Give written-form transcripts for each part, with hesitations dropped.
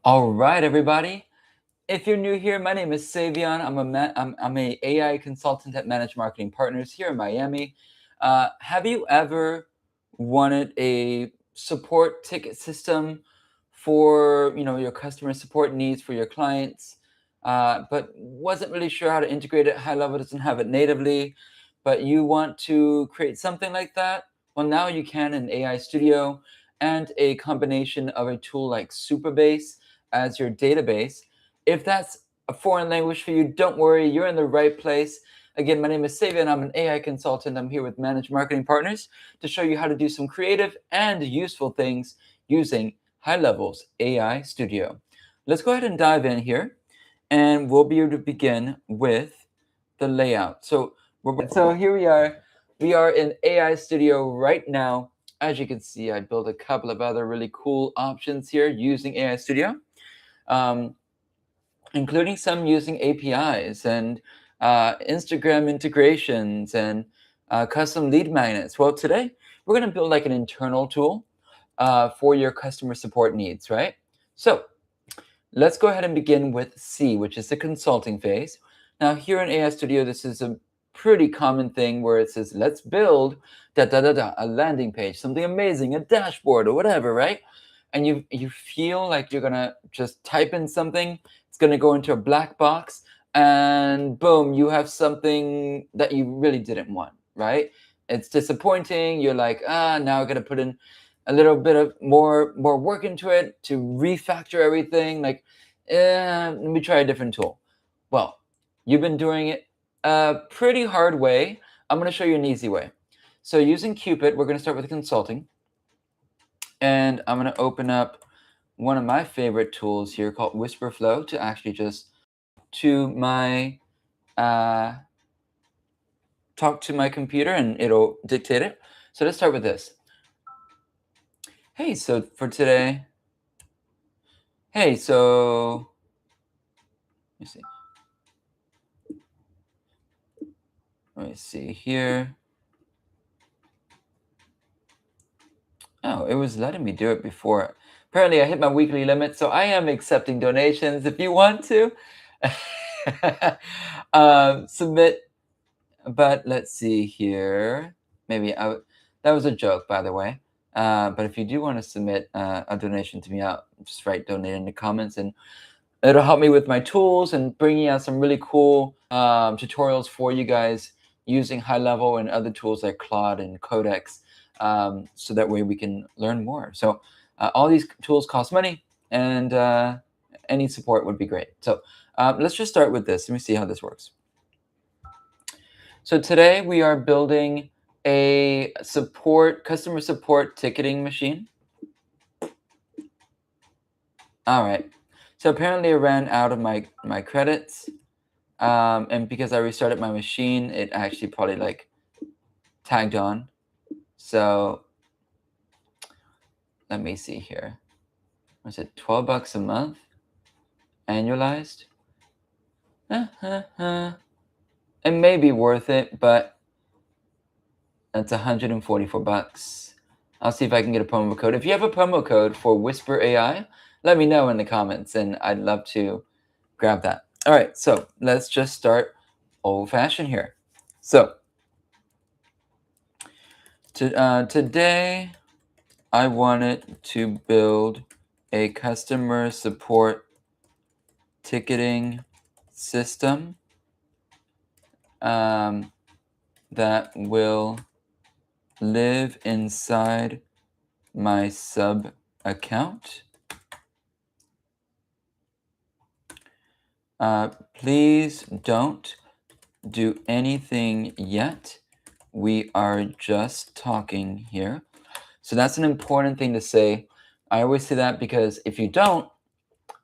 All right, everybody. If you're new here, my name is Savion. I'm a AI consultant at Managed Marketing Partners here in Miami. Have you ever wanted a support ticket system for your customer support needs for your clients, but wasn't really sure how to integrate it? HighLevel doesn't have it natively, but you want to create something like that? Well, now you can in AI Studio and a combination of a tool like Supabase as your database. If that's a foreign language for you, don't worry, you're in the right place. Again, my name is Savion. I'm an AI consultant. I'm here with Managed Marketing Partners to show you how to do some creative and useful things using HighLevel's AI Studio. Let's go ahead and dive in here, and we'll be able to begin with the layout. So here we are. We are in AI Studio right now. As you can see, I built a couple of other really cool options here using AI Studio. Including some using APIs and Instagram integrations and custom lead magnets. Well, today we're going to build like an internal tool for your customer support needs, right? So let's go ahead and begin with C, which is the consulting phase. Now here in AI Studio, this is a pretty common thing where it says, let's build a landing page, something amazing, a dashboard or whatever, right? And you feel like you're gonna just type in something, it's gonna go into a black box, and boom, you have something that you really didn't want, right? It's disappointing. You're like, now I'm gonna put in a little bit of more work into it to refactor everything. Like, let me try a different tool. Well, you've been doing it a pretty hard way. I'm gonna show you an easy way. So using Cupid, we're gonna start with consulting. And I'm going to open up one of my favorite tools here called WhisperFlow to actually just to my talk to my computer and it'll dictate it. So let's start with this. Hey, so for today, let me see. Let me see here. Oh, it was letting me do it before. Apparently, I hit my weekly limit, so I am accepting donations if you want to. Submit, but let's see here. That was a joke, by the way. But if you do want to submit a donation to me, I'll just write donate in the comments, and it'll help me with my tools and bringing out some really cool tutorials for you guys using HighLevel and other tools like Claude and Codex. So that way we can learn more. So all these tools cost money, and any support would be great. So let's just start with this. Let me see how this works. So today we are building a customer support ticketing machine. All right. So apparently I ran out of my credits. And because I restarted my machine, it actually probably like tagged on. So let me see here. Was it $12 a month annualized? It may be worth it, but that's $144. I'll see if I can get a promo code. If you have a promo code for Whisper AI, let me know in the comments, and I'd love to grab that. All right, so let's just start old-fashioned here. So today, I wanted to build a customer support ticketing system that will live inside my sub account. Please don't do anything yet. We are just talking here. So that's an important thing to say. I always say that because if you don't,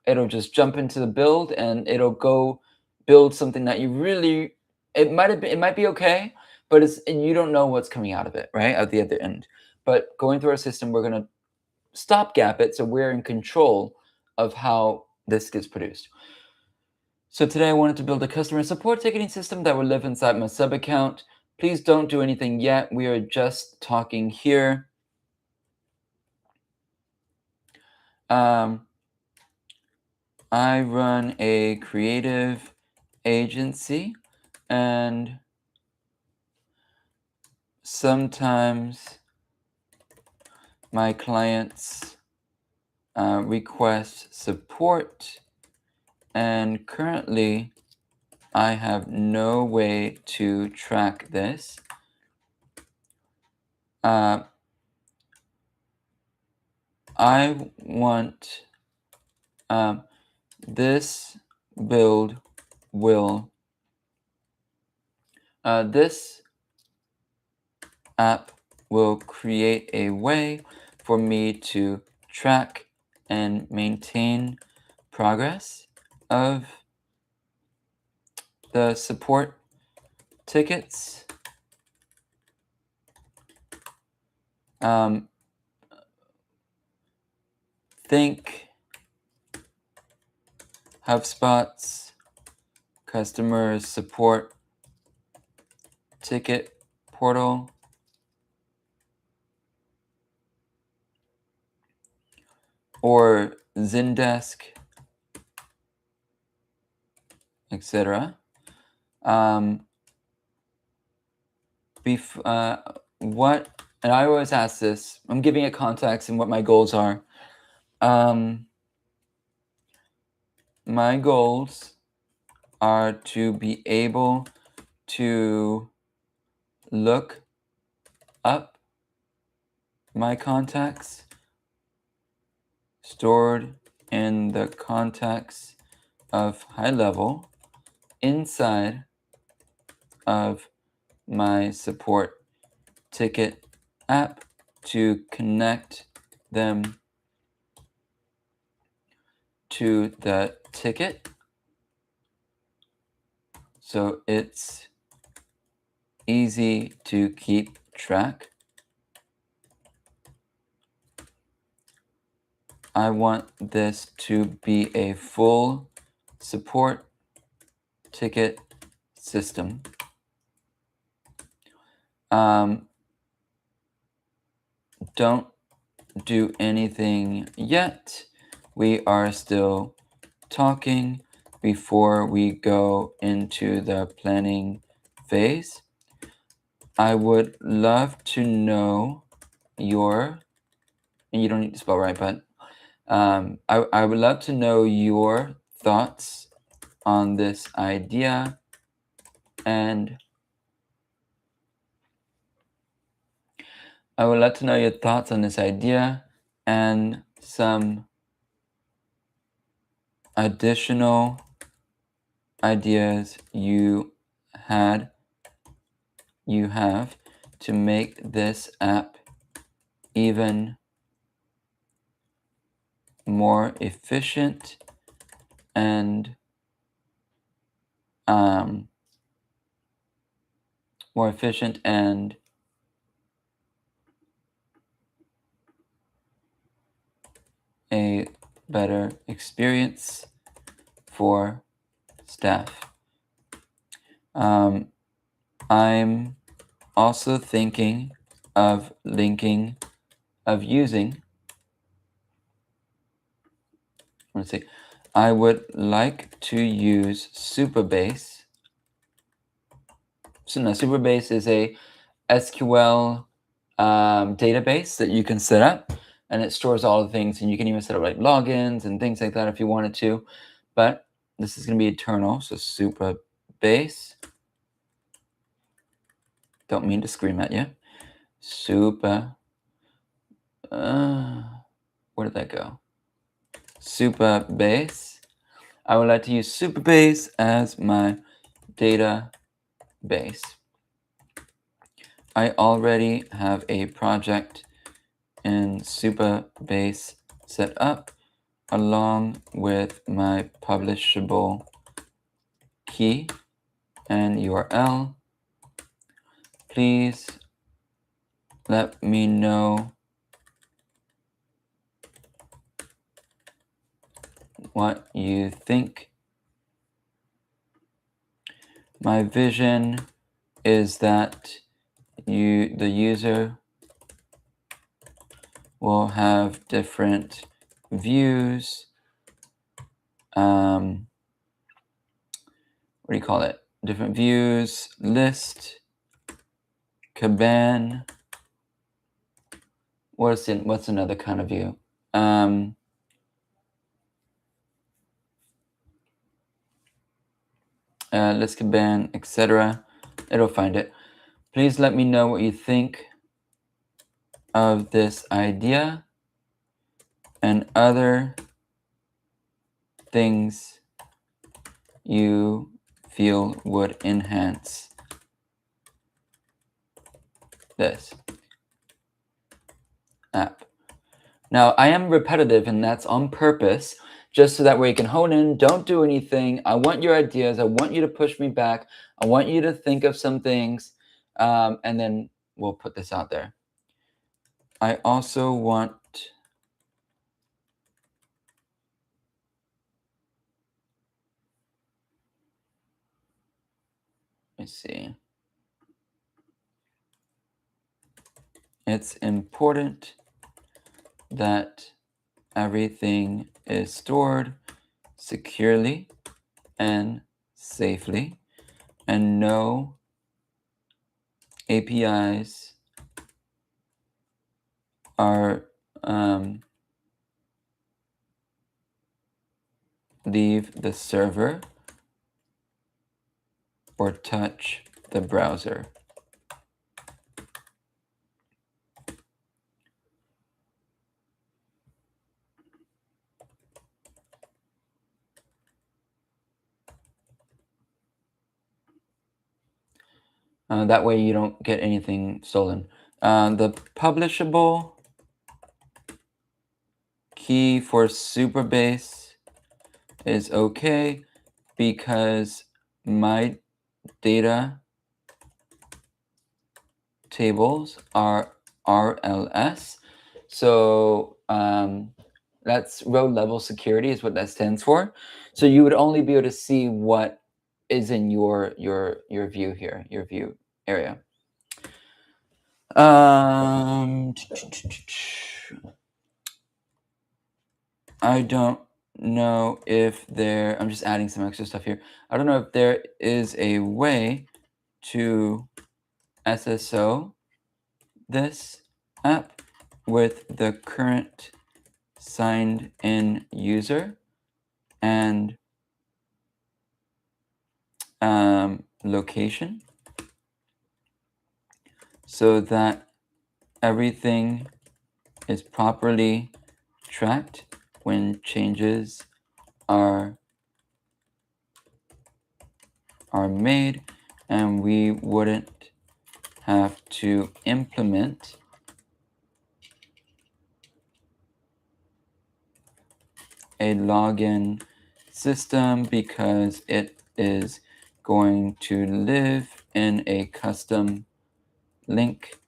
it'll just jump into the build and it'll go build something that you really, it might be okay, but you don't know what's coming out of it, right? At the other end. But going through our system, we're going to stopgap it so we're in control of how this gets produced. So today I wanted to build a customer support ticketing system that will live inside my sub account. Please don't do anything yet. We are just talking here. I run a creative agency, and sometimes my clients request support, and currently I have no way to track this. I want this build will this app will create a way for me to track and maintain progress of the support tickets. Think HubSpot's customer support ticket portal, or Zendesk, etc. What, and I always ask this, I'm giving it context and what my goals are. My goals are to be able to look up my contacts stored in the contacts of HighLevel inside of my support ticket app to connect them to the ticket so it's easy to keep track. I want this to be a full support ticket system. Don't do anything yet. We are still talking before we go into the planning phase. I would love to know your, and you don't need to spell right, but I would love to know your thoughts on this idea, and I would love to know your thoughts on this idea and some additional ideas you have to make this app even more efficient and a better experience for staff. I'm also thinking of using, let's see, I would like to use Supabase. So now Supabase is a SQL database that you can set up, and it stores all the things, and you can even set up like logins and things like that if you wanted to, but this is going to be eternal. So Supabase, don't mean to scream at you. Where did that go? Supabase. I would like to use Supabase as my database. I already have a project in Supabase set up along with my publishable key and URL. Please let me know what you think. My vision is that the user will have different views what do you call it? Different views, list, Caban. What's another kind of view? List Caban, etc. It'll find it. Please let me know what you think of this idea and other things you feel would enhance this app. Now, I am repetitive, and that's on purpose, just so that way you can hone in, don't do anything. I want your ideas. I want you to push me back. I want you to think of some things, and then we'll put this out there. I also want let me see. It's important that everything is stored securely and safely, and no APIs are leave the server or touch the browser. That way you don't get anything stolen. The publishable key for Superbase is okay because my data tables are RLS. So that's row level security is what that stands for. So you would only be able to see what is in your view here, your view area. I don't know if there, I'm just adding some extra stuff here. I don't know if there is a way to SSO this app with the current signed in user and location so that everything is properly tracked when changes are made, and we wouldn't have to implement a login system because it is going to live in a custom link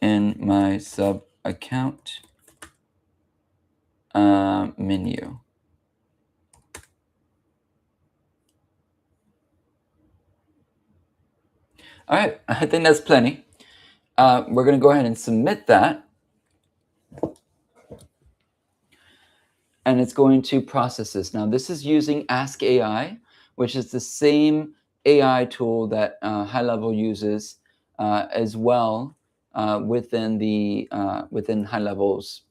in my sub account menu. All right, I think that's plenty. We're going to go ahead and submit that. And it's going to process this. Now, this is using Ask AI, which is the same AI tool that HighLevel uses as well within HighLevel's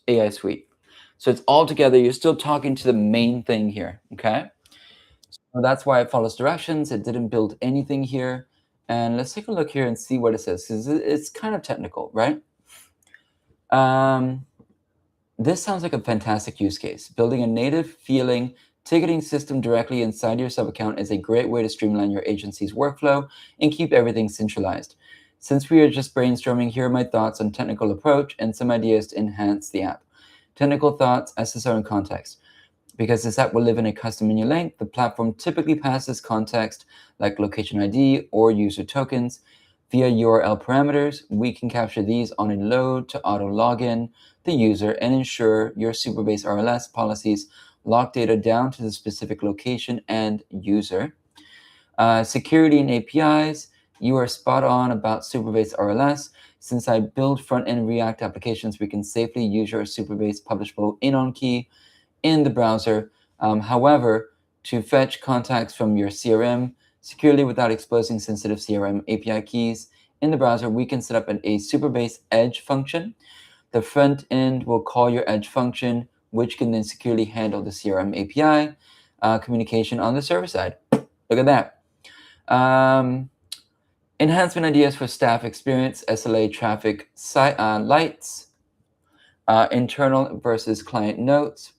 AI suite. So it's all together. You're still talking to the main thing here, okay? So that's why it follows directions. It didn't build anything here. And let's take a look here and see what it says, because it's kind of technical, right? This sounds like a fantastic use case. Building a native feeling ticketing system directly inside your sub account is a great way to streamline your agency's workflow and keep everything centralized. Since we are just brainstorming, here are my thoughts on technical approach and some ideas to enhance the app. Technical thoughts, SSO, and context. Because this app will live in a custom menu length, the platform typically passes context like location ID or user tokens. Via URL parameters, we can capture these on a load to auto login the user and ensure your Superbase RLS policies lock data down to the specific location and user. Security and APIs, you are spot on about Superbase RLS. Since I build front-end React applications, we can safely use your Superbase publishable in-on key in the browser. However, to fetch contacts from your CRM securely without exposing sensitive CRM API keys in the browser, we can set up a super base edge function. The front end will call your edge function, which can then securely handle the CRM API communication on the server side. Look at that. Enhancement ideas for staff experience, SLA traffic lights, internal versus client notes,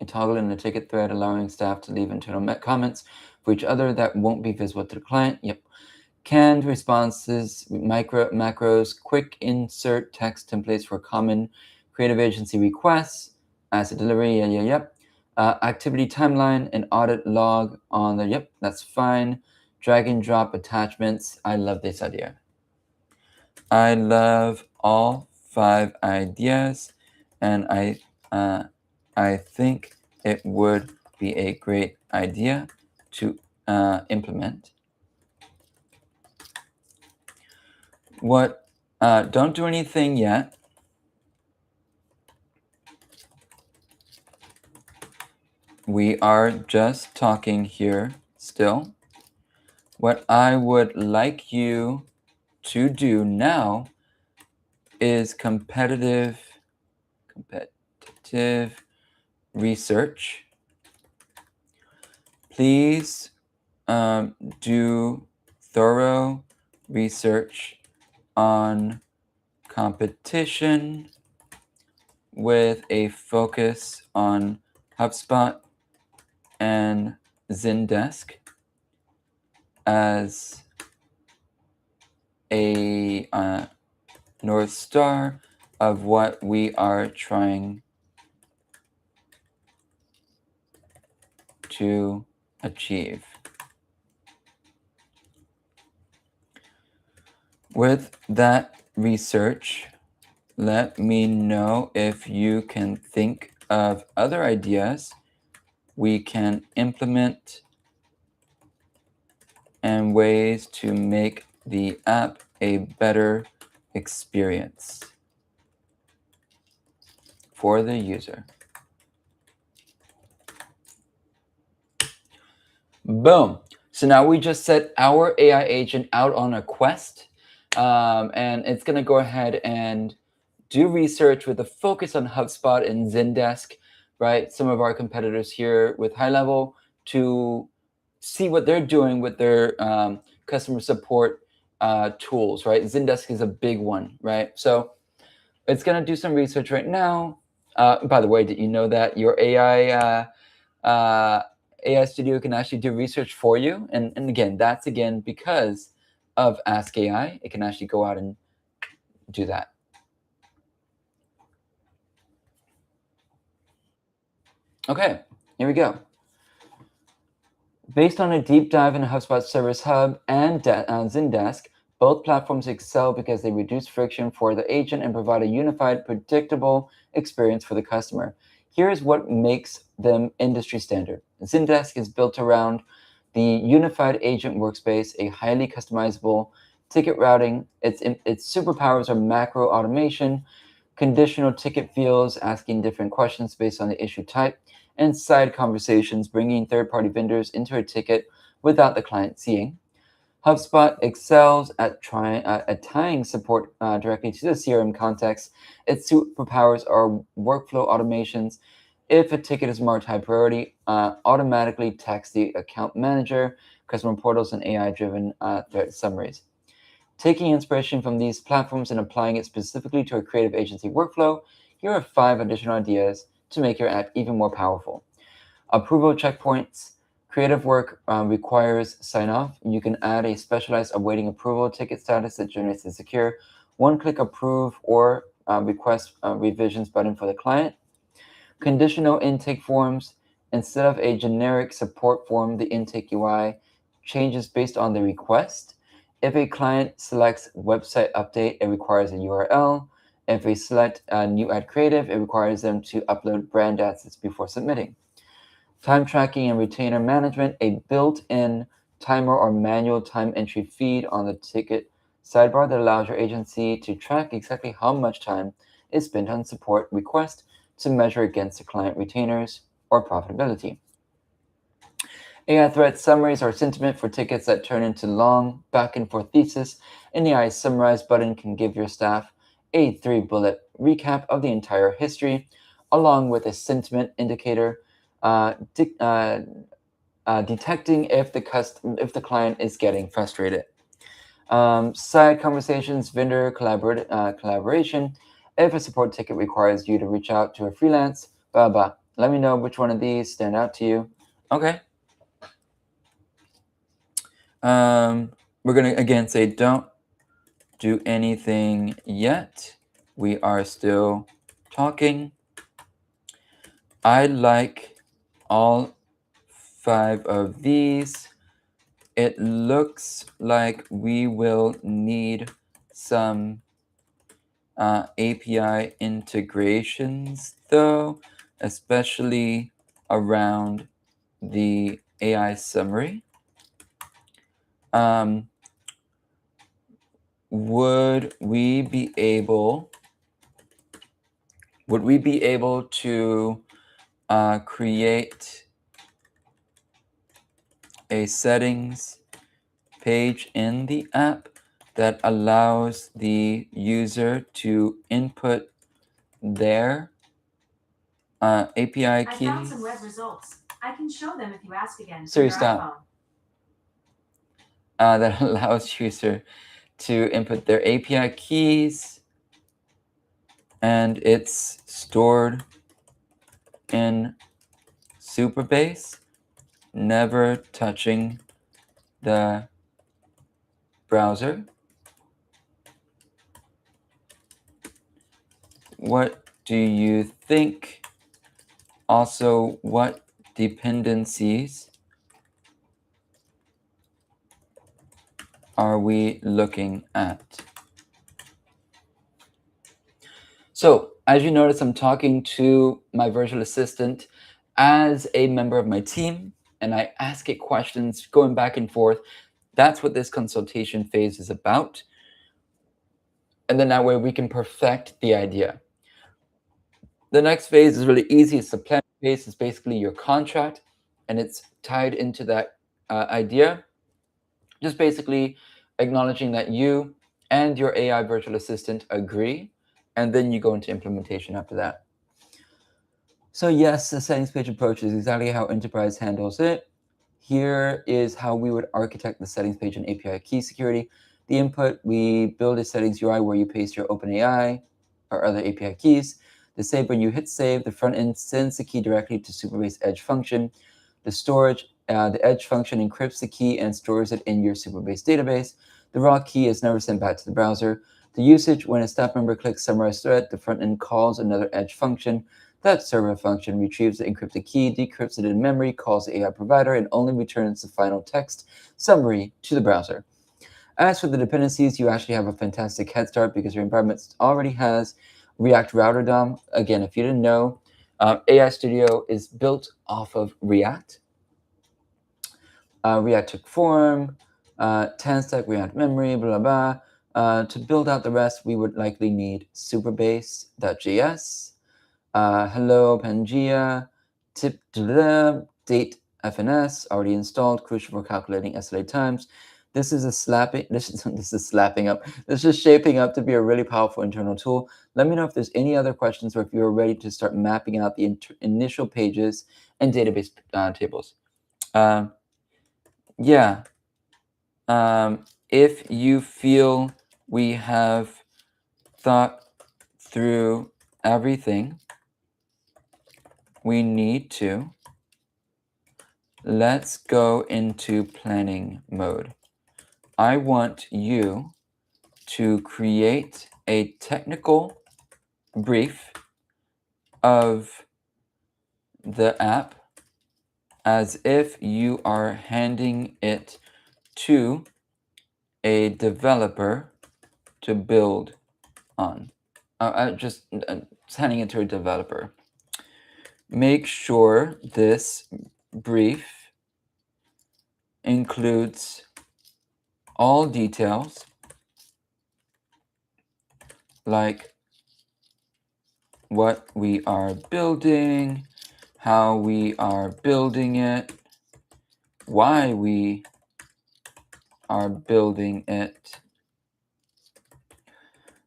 a toggle in the ticket thread allowing staff to leave internal comments for each other that won't be visible to the client. Yep. Canned responses, macros, quick insert text templates for common creative agency requests, asset delivery, yep. Activity timeline and audit log on the, yep, that's fine. Drag and drop attachments. I love this idea. I love all 5 ideas, and I think it would be a great idea to implement. Don't do anything yet. We are just talking here still. What I would like you to do now is competitive research. Please do thorough research on competition with a focus on HubSpot and Zendesk as a North Star of what we are trying to achieve. With that research, let me know if you can think of other ideas we can implement and ways to make the app a better experience for the user. Boom. So now we just set our AI agent out on a quest, and it's going to go ahead and do research with a focus on HubSpot and Zendesk, right? Some of our competitors here with HighLevel, to see what they're doing with their customer support tools, right? Zendesk is a big one, right? So it's going to do some research right now. By the way, did you know that your AI Studio can actually do research for you? And again, that's because of Ask AI. It can actually go out and do that. Okay, here we go. Based on a deep dive in HubSpot Service Hub and Zendesk, both platforms excel because they reduce friction for the agent and provide a unified, predictable experience for the customer. Here's what makes them industry standard. Zendesk is built around the unified agent workspace, a highly customizable ticket routing. Its superpowers are macro automation, conditional ticket fields asking different questions based on the issue type, and side conversations bringing third-party vendors into a ticket without the client seeing. HubSpot excels at tying support directly to the CRM context. Its superpowers are workflow automations. If a ticket is marked high priority, automatically text the account manager, customer portals, and AI-driven threat summaries. Taking inspiration from these platforms and applying it specifically to a creative agency workflow, here are 5 additional ideas to make your app even more powerful. Approval checkpoints. Creative work requires sign-off. You can add a specialized awaiting approval ticket status that generates a secure one-click approve or request revisions button for the client. Conditional intake forms. Instead of a generic support form, the intake UI changes based on the request. If a client selects website update, it requires a URL. If they select new ad creative, it requires them to upload brand assets before submitting. Time tracking and retainer management, a built-in timer or manual time entry feed on the ticket sidebar that allows your agency to track exactly how much time is spent on support request to measure against the client retainers or profitability. AI threat summaries are sentiment for tickets that turn into long back and forth thesis. An AI summarize button can give your staff a 3-bullet recap of the entire history, along with a sentiment indicator detecting if the client is getting frustrated. Side conversations, vendor collaboration. If a support ticket requires you to reach out to a freelance, blah, blah. Let me know which one of these stand out to you. Okay. We're going to, again, say don't do anything yet. We are still talking. I like all 5 of these. It looks like we will need some API integrations, though, especially around the AI summary. Would we be able to create a settings page in the app that allows the user to input their API keys? I found some web results. I can show them if you ask again. Siri, stop. That allows user to input their API keys, and it's stored in Superbase, never touching the browser. What do you think? Also, what dependencies are we looking at? So, as you notice, I'm talking to my virtual assistant as a member of my team, and I ask it questions going back and forth. That's what this consultation phase is about. And then that way we can perfect the idea. The next phase is really easy. It's the planning phase. It's basically your contract, and it's tied into that idea. Just basically acknowledging that you and your AI virtual assistant agree, and then you go into implementation after that. So yes, the settings page approach is exactly how Enterprise handles it. Here is how we would architect the settings page in API key security. The input, we build a settings UI where you paste your OpenAI or other API keys. The save, when you hit save, the front end sends the key directly to Superbase Edge function. The storage, the Edge function encrypts the key and stores it in your Superbase database. The raw key is never sent back to the browser. The usage, when a staff member clicks summarize thread, the front end calls another Edge function. That server function retrieves the encrypted key, decrypts it in memory, calls the AI provider, and only returns the final text summary to the browser. As for the dependencies, you actually have a fantastic head start because your environment already has React Router DOM. Again, if you didn't know, AI Studio is built off of React. React took form, 10-stack React memory, blah, blah, blah. To build out the rest, we would likely need Superbase.js. Hello, Pangea, tip date FNS already installed, crucial for calculating SLA times. This is shaping up to be a really powerful internal tool. Let me know if there's any other questions or if you're ready to start mapping out the initial pages and database tables. If you feel we have thought through everything we need to, let's go into planning mode. I want you to create a technical brief of the app as if you are handing it to a developer to build on. Just handing it to a developer. Make sure this brief includes all details like what we are building, how we are building it, why we are building it,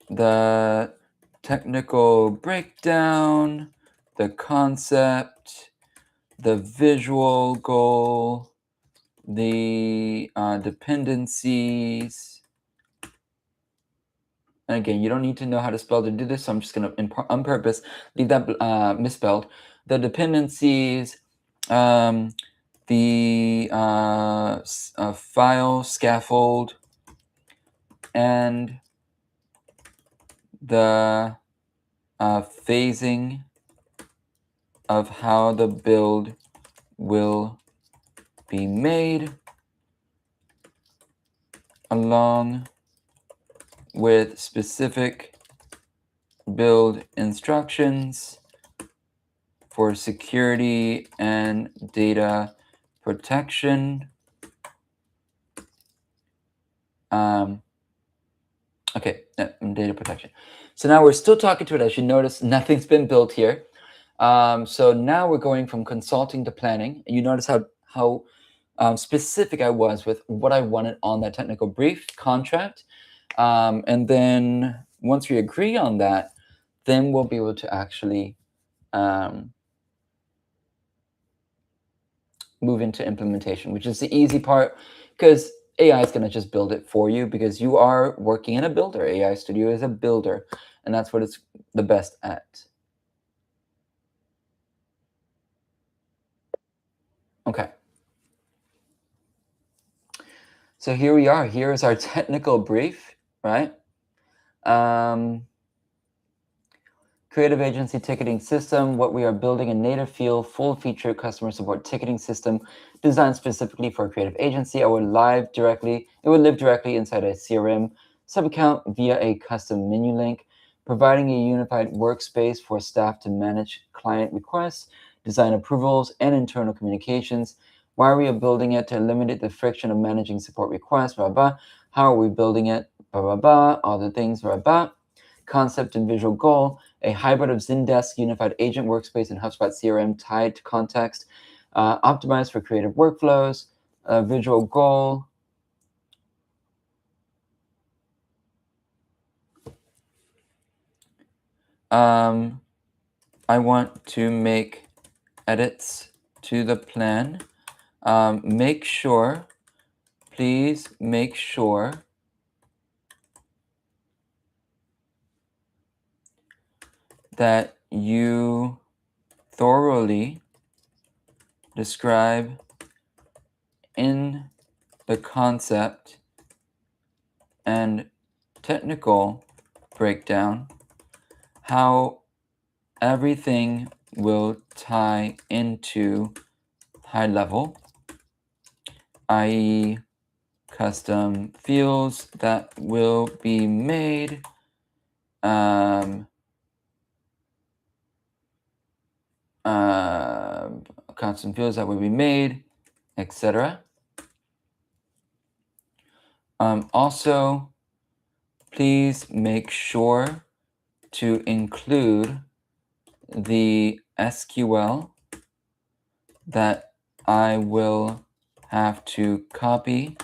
the technical breakdown, the concept, the visual goal, the dependencies. And again, you don't need to know how to spell to do this, so I'm just going to, on purpose, leave that misspelled. The dependencies, the file scaffold, and the phasing of how the build will be made, along with specific build instructions for security and data protection. Data protection. So now we're still talking to it. As you notice, nothing's been built here. So now we're going from consulting to planning. And you notice how specific I was with what I wanted on that technical brief contract. And then once we agree on that, then we'll be able to actually move into implementation, which is the easy part, because AI is going to just build it for you, because you are working in a builder. AI Studio is a builder, and that's what it's the best at. Okay. So here we are. Here is our technical brief, right? Creative agency ticketing system. What we are building: a native field, full feature customer support ticketing system designed specifically for a creative agency. It would live directly inside a CRM sub-account via a custom menu link, providing a unified workspace for staff to manage client requests, design approvals, and internal communications. Why are we building it? To eliminate the friction of managing support requests, blah, blah. How are we building it? Blah, blah, blah. All the things, blah, blah. Concept and visual goal: a hybrid of Zendesk unified agent workspace and HubSpot CRM tied to context, optimized for creative workflows. Visual goal: I want to make edits to the plan. Please make sure that you thoroughly describe in the concept and technical breakdown how everything will tie into HighLevel, i.e. custom fields that will be made, custom fields that will be made, etc. Also, please make sure to include the SQL that I will have to copy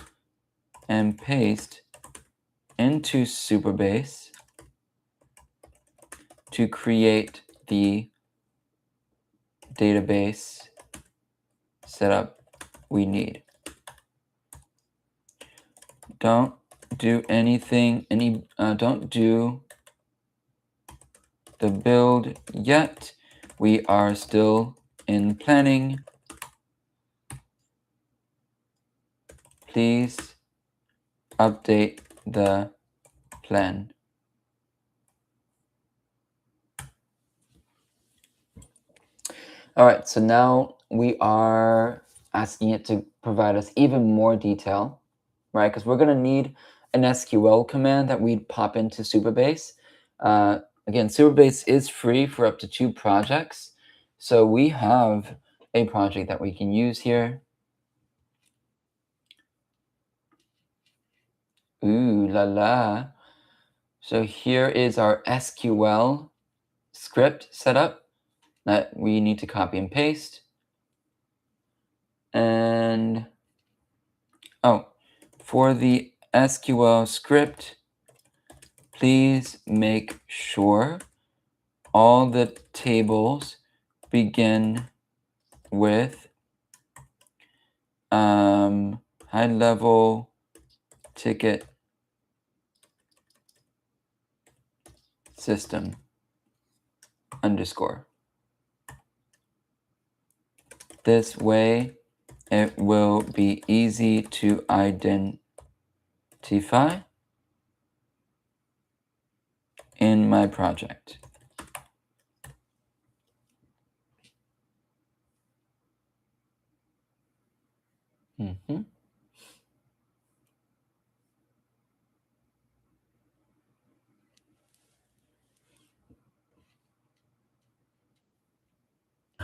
and paste into Supabase to create the database setup we need. Don't do don't do the build yet. We are still in planning. Please update the plan. All right, so now we are asking it to provide us even more detail, right? Because we're going to need an SQL command that we'd pop into Supabase. Again, Supabase is free for up to 2 projects. So we have a project that we can use here. Ooh la la. So here is our SQL script set up that we need to copy and paste. And for the SQL script, please make sure all the tables begin with HighLevel ticket system _ This way, it will be easy to identify in my project.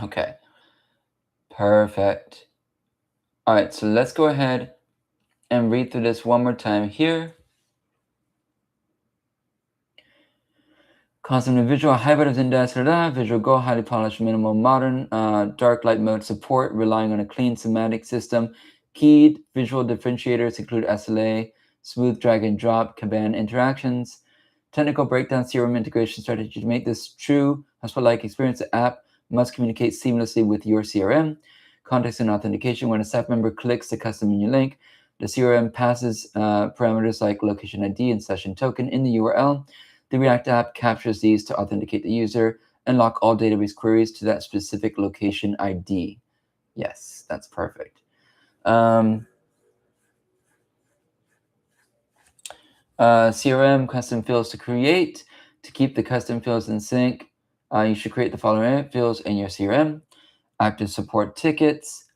Okay, perfect. All right, so let's go ahead and read through this one more time here. Custom visual hybrid of index, visual go, highly polished, minimal, modern, dark light mode support, relying on a clean semantic system. Keyed visual differentiators include SLA, smooth drag and drop, Kanban interactions. Technical breakdown CRM integration strategy to make this true HubSpot-like experience. The app must communicate seamlessly with your CRM. Context and authentication. When a staff member clicks the custom menu link, the CRM passes parameters like location ID and session token in the URL. The React app captures these to authenticate the user and lock all database queries to that specific location ID. Yes, that's perfect. CRM custom fields to create. To keep the custom fields in sync, you should create the following fields in your CRM: active support tickets,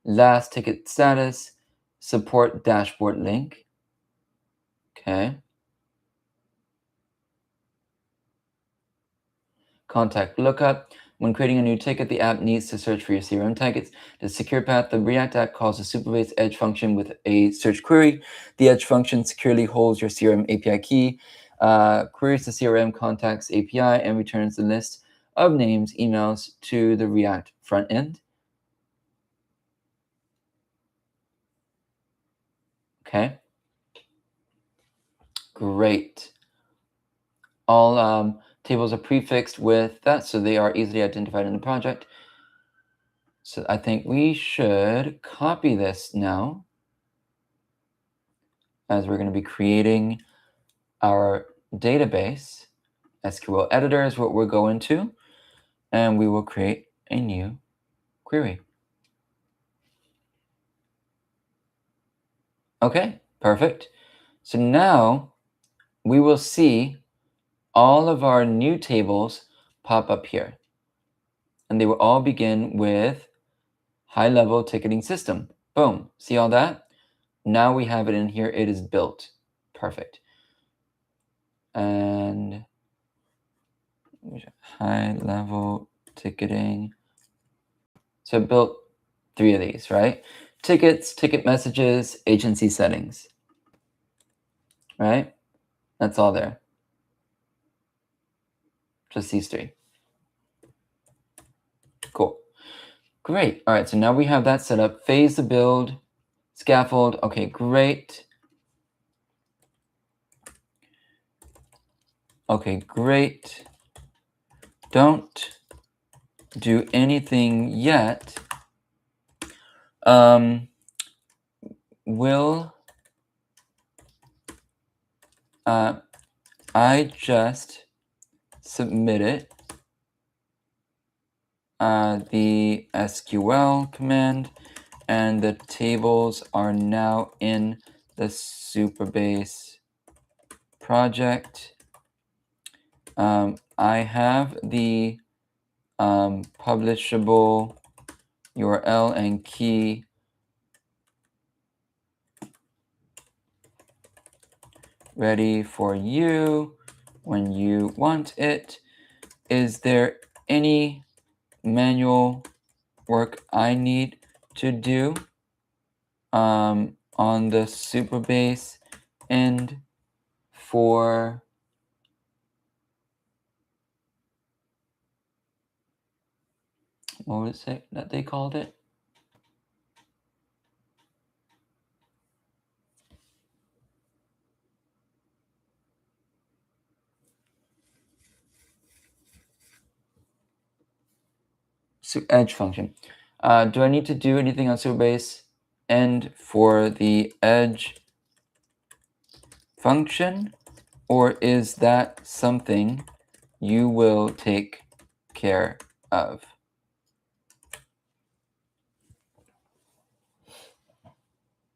last ticket status, support dashboard link. Okay. Contact lookup. When creating a new ticket, the app needs to search for your CRM tickets. The secure path, the React app calls a Superbase Edge function with a search query. The Edge function securely holds your CRM API key, queries the CRM contacts API, and returns the list of names, emails to the React front end. Okay. Great. All tables are prefixed with that, so they are easily identified in the project. So I think we should copy this now, as we're going to be creating our database. SQL editor is what we're going to, and we will create a new query. Okay, perfect. So now we will see all of our new tables pop up here, and they will all begin with HighLevel ticketing system. Boom, see all that? Now we have it in here, it is built. Perfect. And HighLevel ticketing. So I built 3 of these, right? Tickets, ticket messages, agency settings, right? That's all there. Just these 3. Cool. Great. All right, so now we have that set up. Phase the build, scaffold. Okay, great. Okay, great. Don't do anything yet. Will I just submitted the SQL command, and the tables are now in the Superbase project. I have the publishable URL and key ready for you when you want it. Is there any manual work I need to do on the Superbase end for What was it that they called it? Edge function. Do I need to do anything on Superbase end for the edge function, or is that something you will take care of?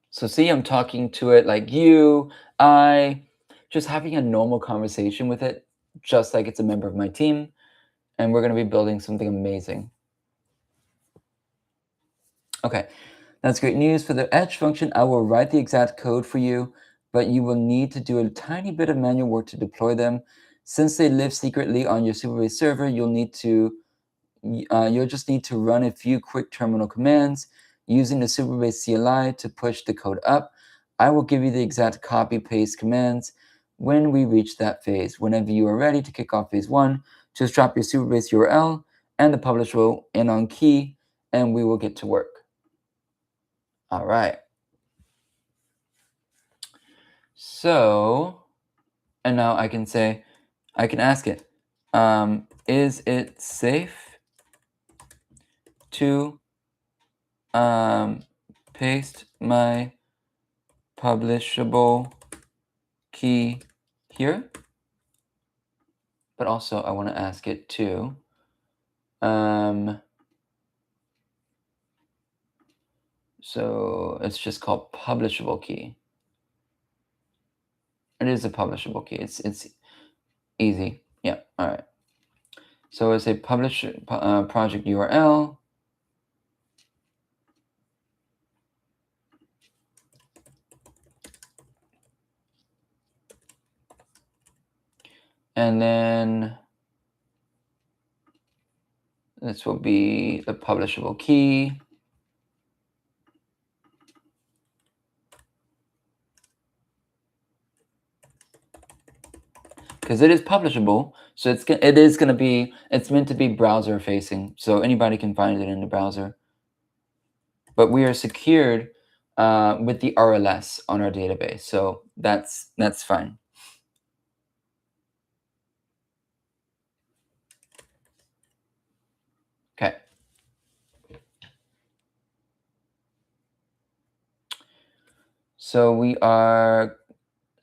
So see, I'm talking to it like you, just having a normal conversation with it, just like it's a member of my team, and we're going to be building something amazing. Okay, that's great news. For the edge function, I will write the exact code for you, but you will need to do a tiny bit of manual work to deploy them. Since they live secretly on your Superbase server, you'll just need to run a few quick terminal commands using the Superbase CLI to push the code up. I will give you the exact copy paste commands when we reach that phase. Whenever you are ready to kick off phase 1, just drop your Superbase URL and the publishable anon key, and we will get to work. All right. So, and now I can ask it, is it safe to paste my publishable key here? But also I want to ask it to, so it's just called publishable key. It is a publishable key. It's easy. Yeah. All right. So it's a project URL. And then this will be the publishable key. Because it is publishable, so it's meant to be browser facing, so anybody can find it in the browser. But we are secured with the RLS on our database, so that's fine. Okay. So we are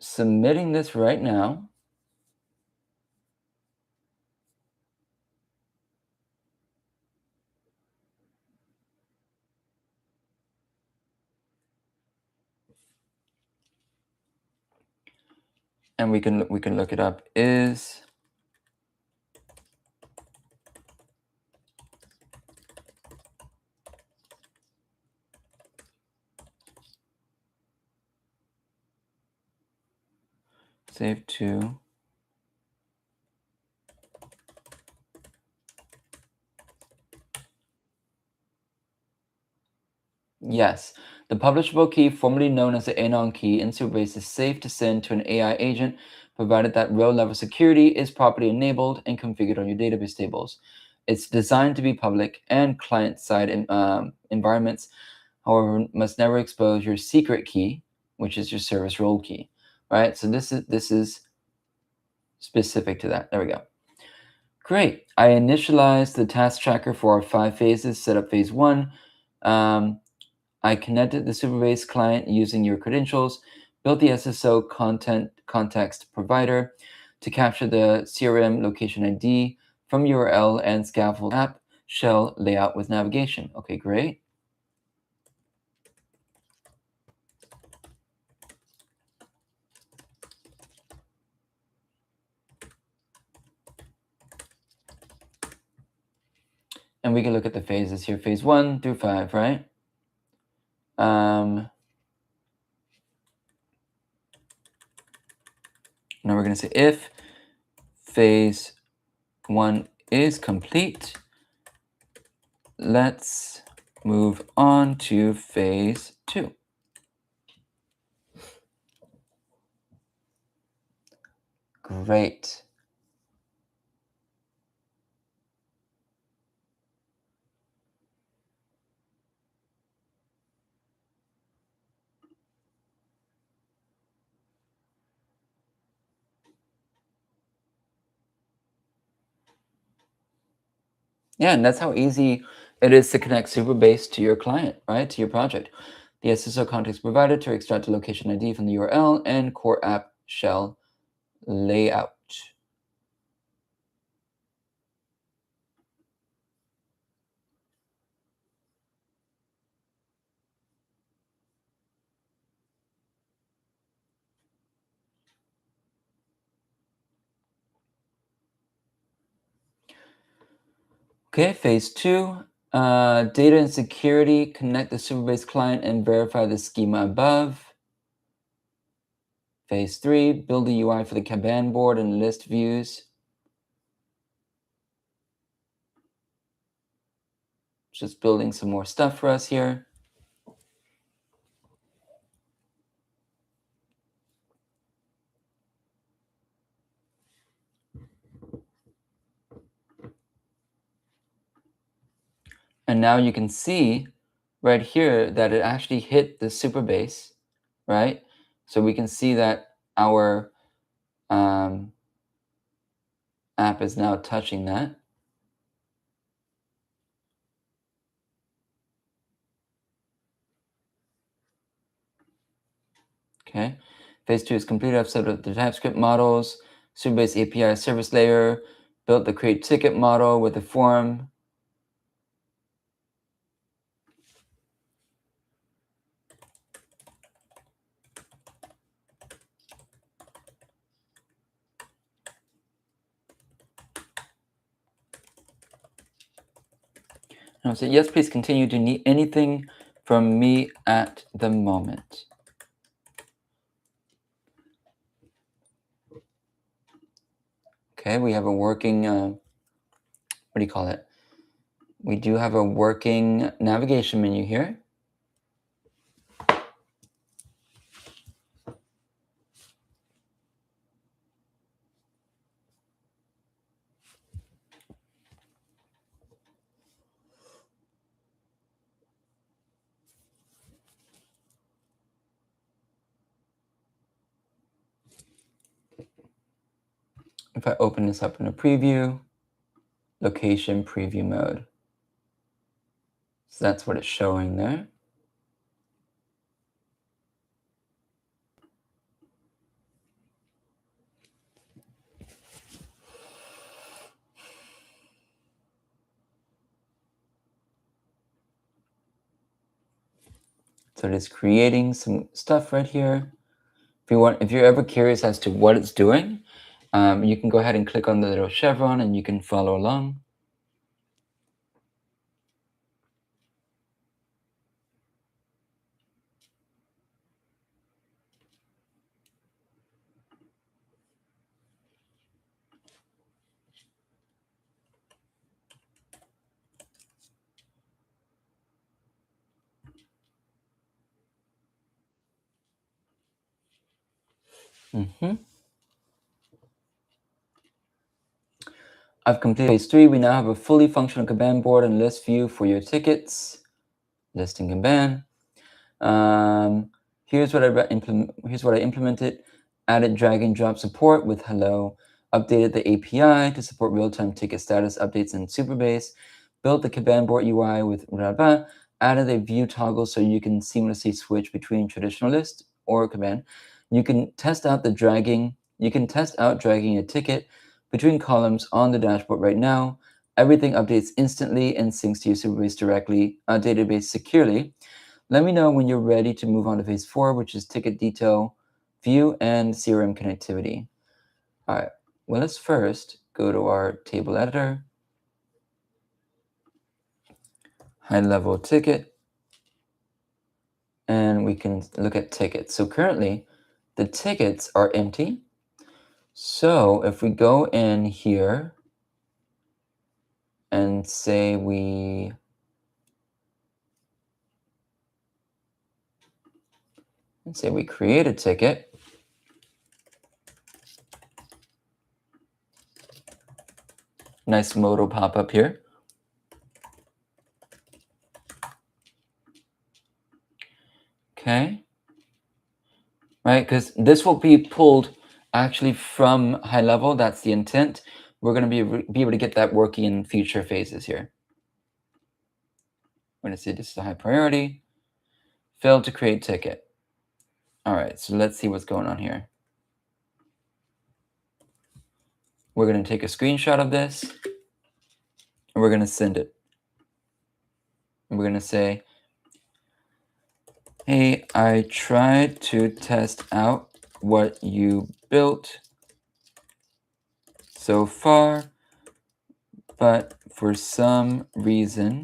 submitting this right now. And we can look it up. Is save to yes. The publishable key, formerly known as the anon key in Superbase, is safe to send to an AI agent, provided that row-level security is properly enabled and configured on your database tables. It's designed to be public and client-side environments, however, must never expose your secret key, which is your service role key, right? So this is specific to that. There we go. Great. I initialized the task tracker for our 5 phases, set up phase 1. I connected the Superbase client using your credentials, built the SSO context provider to capture the CRM location ID from URL and scaffold app shell layout with navigation. Okay, great. And we can look at the phases here, phase 1 through 5, right? Now we're going to say if phase 1 is complete, let's move on to phase 2. Great. Yeah, and that's how easy it is to connect Superbase to your client, right? To your project. The SSO context provided to extract the location ID from the URL and core app shell layout. Okay, phase 2, data and security, connect the Superbase client and verify the schema above. Phase 3, build the UI for the Kanban board and list views. Just building some more stuff for us here. And now you can see right here that it actually hit the Superbase, right? So we can see that our app is now touching that. Okay. Phase 2 is complete. I've set up the TypeScript models, Superbase API service layer, built the create ticket model with the form. And I'll say, yes, please continue. Do you need anything from me at the moment? Okay, we have a working, what do you call it? We do have a working navigation menu here. If I open this up in a preview, location preview mode. So that's what it's showing there. So it is creating some stuff right here. If you're ever curious as to what it's doing, you can go ahead and click on the little chevron and you can follow along. I've completed phase 3. We now have a fully functional Kanban board and list view for your tickets. Listing Kanban. Here's what I implemented. Added drag and drop support with hello. Updated the API to support real-time ticket status updates in Superbase. Built the Kanban board UI with Rabba. Added a view toggle so you can seamlessly switch between traditional list or Kanban. You can test out dragging a ticket between columns on the dashboard right now. Everything updates instantly and syncs to your Superbase database securely. Let me know when you're ready to move on to phase 4, which is ticket detail, view, and CRM connectivity. All right, well, let's first go to our table editor, high-level ticket, and we can look at tickets. So currently, the tickets are empty. So if we go in here and say we create a ticket, nice modal pop up here. Okay, right, because this will be pulled actually from HighLevel. That's the intent, we're going to be able to get that working in future phases here. We're going to say this is a high priority. Failed to create ticket. All right, so let's see what's going on here. We're going to take a screenshot of this, and we're going to send it. And we're going to say, hey, I tried to test out what you built so far, but for some reason,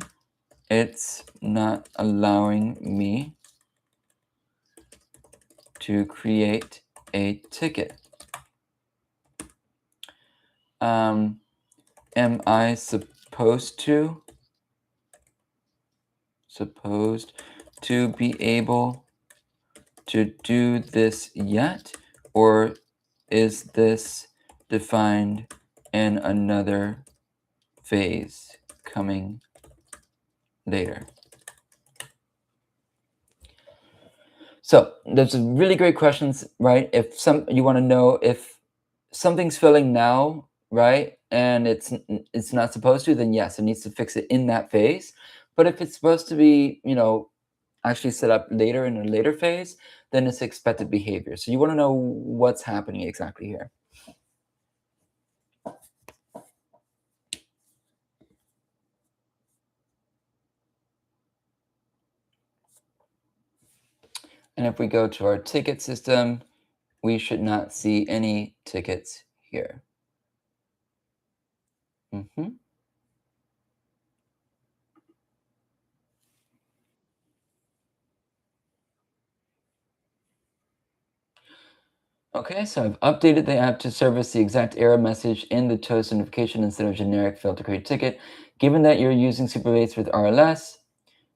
it's not allowing me to create a ticket. Am I supposed to be able to do this yet, or is this defined in another phase coming later? So those are really great questions, right? If you want to know if something's failing now, right, and it's not supposed to, then yes, it needs to fix it in that phase. But if it's supposed to be, actually set up later in a later phase, then it's expected behavior. So you want to know what's happening exactly here. And if we go to our ticket system, we should not see any tickets here. Okay, so I've updated the app to service the exact error message in the toast notification instead of generic failed to create ticket. Given that you're using Superbase with RLS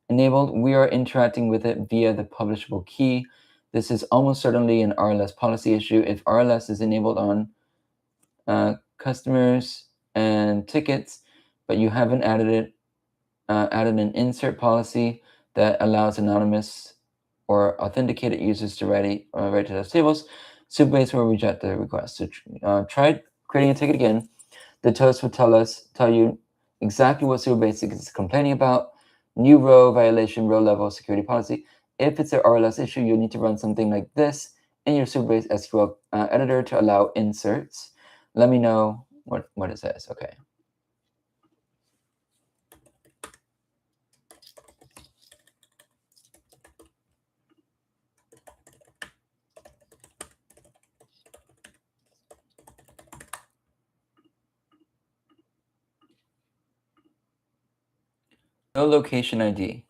enabled, we are interacting with it via the publishable key. This is almost certainly an RLS policy issue. If RLS is enabled on customers and tickets, but you haven't added an insert policy that allows anonymous or authenticated users to write to those tables, Superbase will reject the request. So try creating a ticket again. The toast will tell you exactly what Superbase is complaining about. New row violation, row level security policy. If it's an RLS issue, you'll need to run something like this in your Superbase SQL editor to allow inserts. Let me know what it says. Okay. No location ID.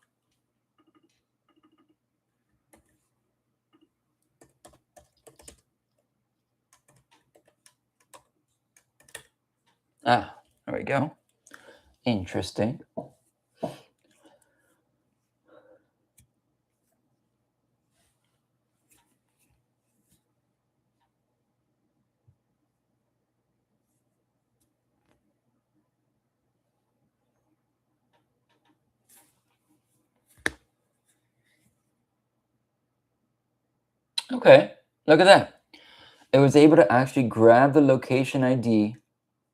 Ah, there we go. Interesting. Okay, look at that. It was able to actually grab the location ID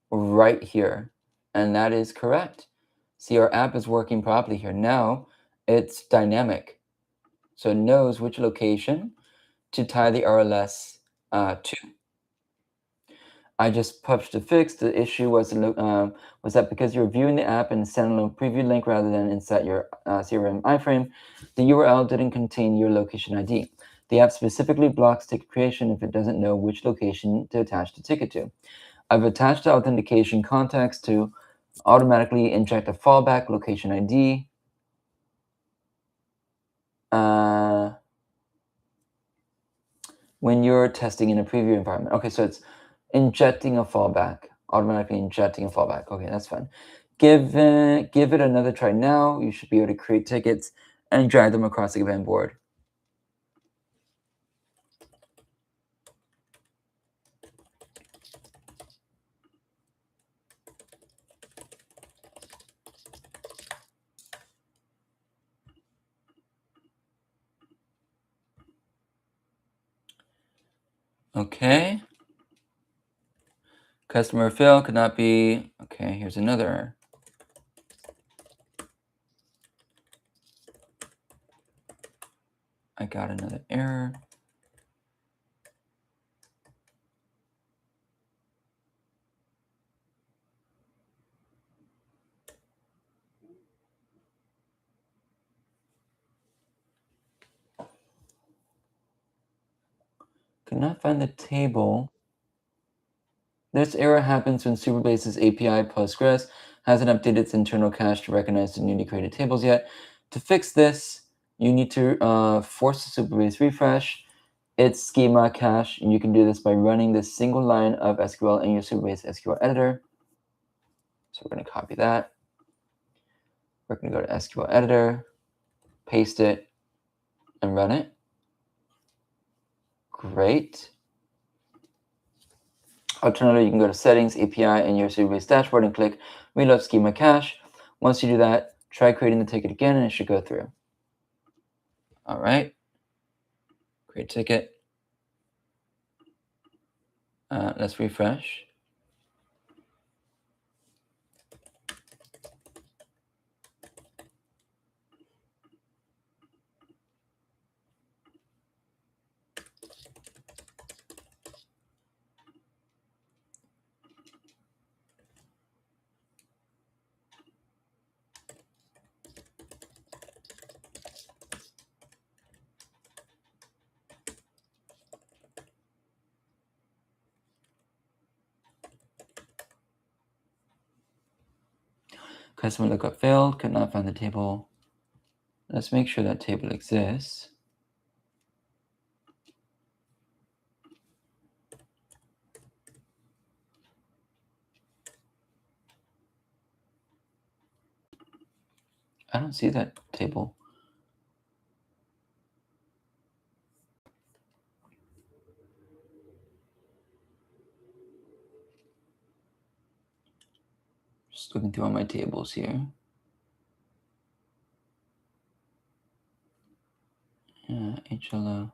right here, and that is correct. See, our app is working properly here. Now it's dynamic, so it knows which location to tie the RLS to. I just published a fix. The issue was that because you're viewing the app in a standalone preview link rather than inside your CRM iframe, the URL didn't contain your location ID. The app specifically blocks ticket creation if it doesn't know which location to attach the ticket to. I've attached the authentication context to automatically inject a fallback location ID. When you're testing in a preview environment. Okay, so it's injecting a fallback, automatically injecting a fallback. Okay, that's fine. Give it another try now. You should be able to create tickets and drag them across the event board. Okay. Customer fail could not be, okay, here's another error. I got another error. Could not find the table. This error happens when Superbase's API Postgres hasn't updated its internal cache to recognize the newly created tables yet. To fix this, you need to force the Superbase refresh its schema cache, and you can do this by running this single line of SQL in your Superbase SQL editor. So we're going to copy that. We're going to go to SQL editor, paste it, and run it. Great. Alternatively, you can go to Settings, API, in your Superbase dashboard and click Reload Schema Cache. Once you do that, try creating the ticket again, and it should go through. All right. Create ticket. Let's refresh. Customer lookup failed, could not find the table. Let's make sure that table exists. I don't see that table. Just looking through all my tables here. HLO.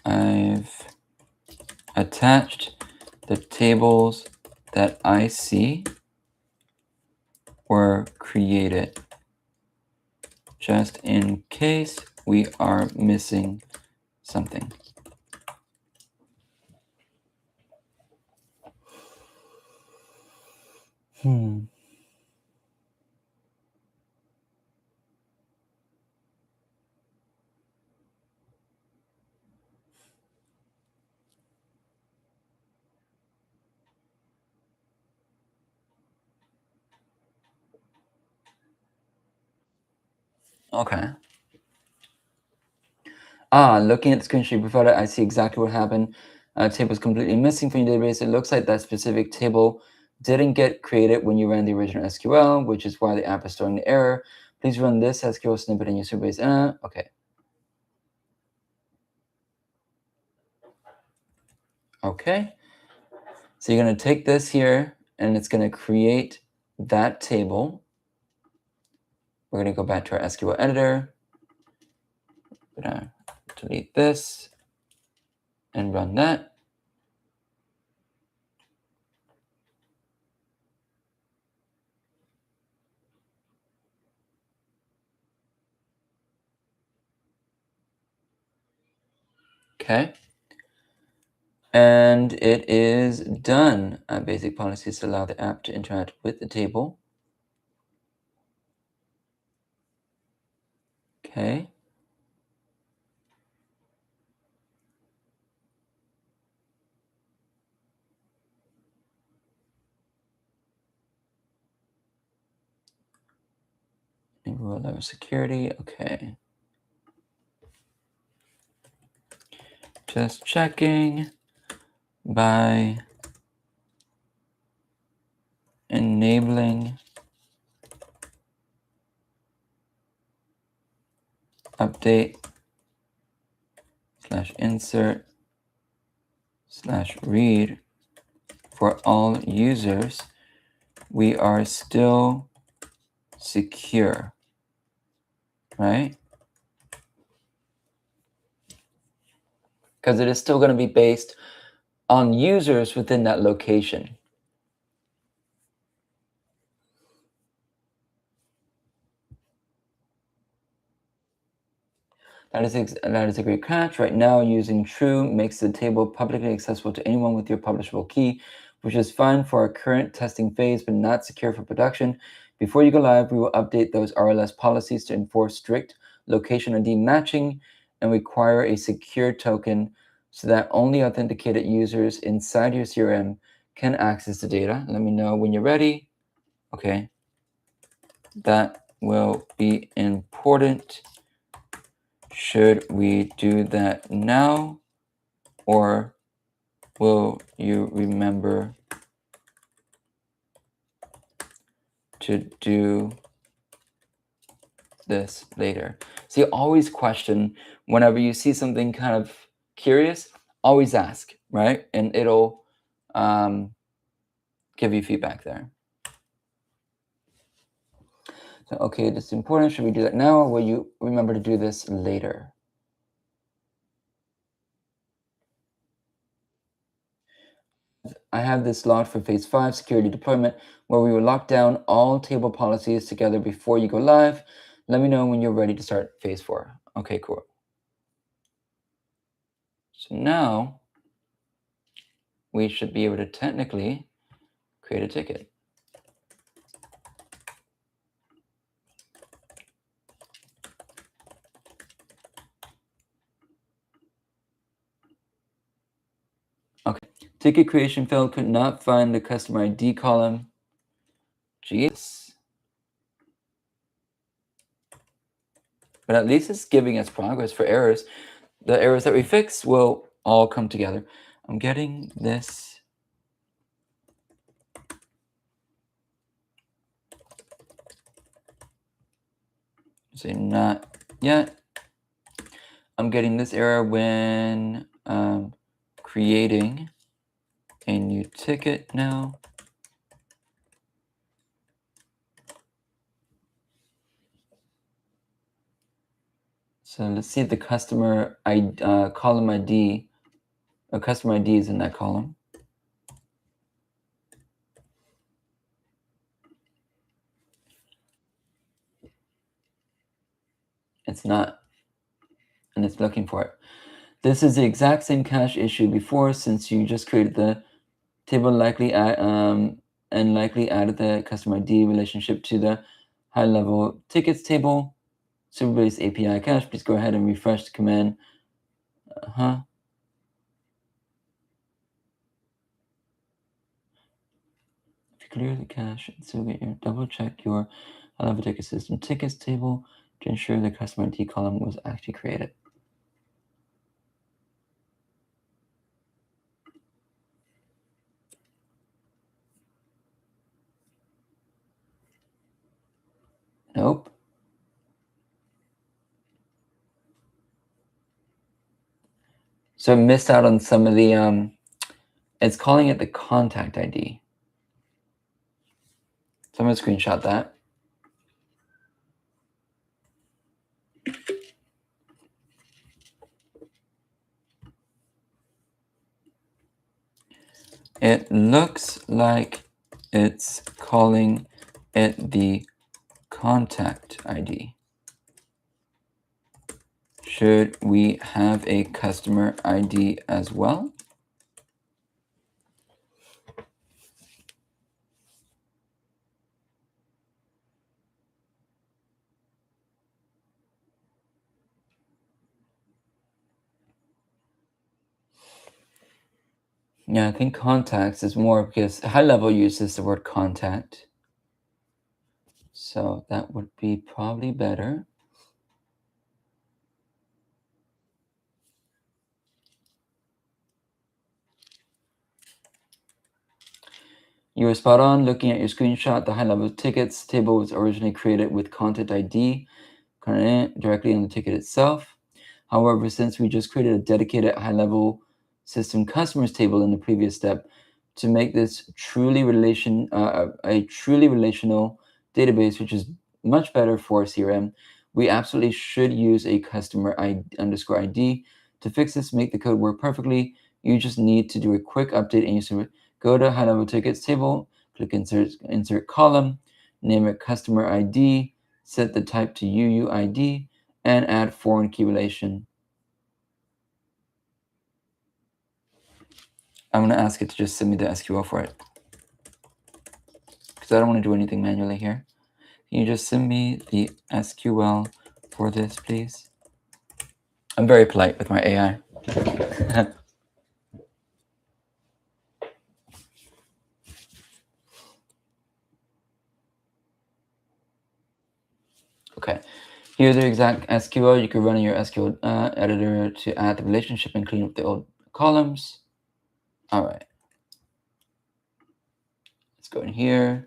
I've attached the tables that I see were created just in case we are missing something. Okay. Looking at the screenshot before that, I see exactly what happened. Table is completely missing from your database. It looks like that specific table didn't get created when you ran the original SQL, which is why the app is throwing the error. Please run this SQL snippet in your Superbase. Okay. Okay. So you're going to take this here, and it's going to create that table. We're going to go back to our SQL editor. We're going to delete this and run that. Okay. And it is done. Basic policies allow the app to interact with the table. Okay. Enable level security. Okay. Just checking by enabling update /insert /read for all users, we are still secure, right? Because it is still going to be based on users within that location. That is a great catch. Right now, using true makes the table publicly accessible to anyone with your publishable key, which is fine for our current testing phase, but not secure for production. Before you go live, we will update those RLS policies to enforce strict location ID matching and require a secure token so that only authenticated users inside your CRM can access the data. Let me know when you're ready. Okay. That will be important. Should we do that now, or will you remember to do this later? So you always question whenever you see something kind of curious, always ask, right? And it'll give you feedback there. So, okay, this is important. Should we do that now, or will you remember to do this later? I have this locked for phase 5 security deployment, where we will lock down all table policies together before you go live. Let me know when you're ready to start phase 4. Okay, cool. So now we should be able to technically create a ticket. Okay, ticket creation failed, could not find the customer ID column. Jeez. But at least it's giving us progress for errors. The errors that we fix will all come together. I'm getting this. Say not yet. I'm getting this error when creating a new ticket now. So let's see if the customer column ID, or customer ID is in that column. It's not, and it's looking for it. This is the exact same cache issue before, since you just created the table likely and likely added the customer ID relationship to the HighLevel tickets table. Superbase API cache. Please go ahead and refresh the command. If you clear the cache, so double check your HighLevel ticket system tickets table to ensure the customer ID column was actually created. Nope. So it missed out on some of the, it's calling it the contact ID. So I'm going to screenshot that. It looks like it's calling it the contact ID. Should we have a customer ID as well? Yeah, I think contacts is more because HighLevel uses the word contact. So that would be probably better. You were spot on. Looking at your screenshot, the HighLevel tickets table was originally created with content ID directly on the ticket itself. However, since we just created a dedicated high-level system customers table in the previous step, to make this a truly relational database, which is much better for CRM, we absolutely should use a customer ID to fix this, make the code work perfectly. You just need to do a quick update and you go to high-level tickets table, click insert column, name it customer ID, set the type to UUID, and add foreign key relation. I'm going to ask it to just send me the SQL for it, because I don't want to do anything manually here. Can you just send me the SQL for this, please? I'm very polite with my AI. Okay, here's the exact SQL. You can run in your SQL editor to add the relationship and clean up the old columns. All right, let's go in here.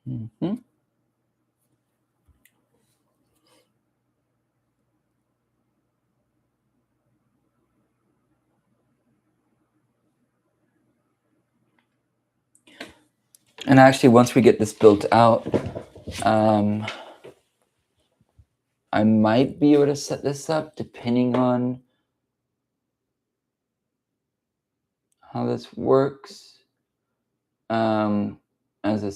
Mm-hmm. And actually, once we get this built out, I might be able to set this up depending on how this works. As a,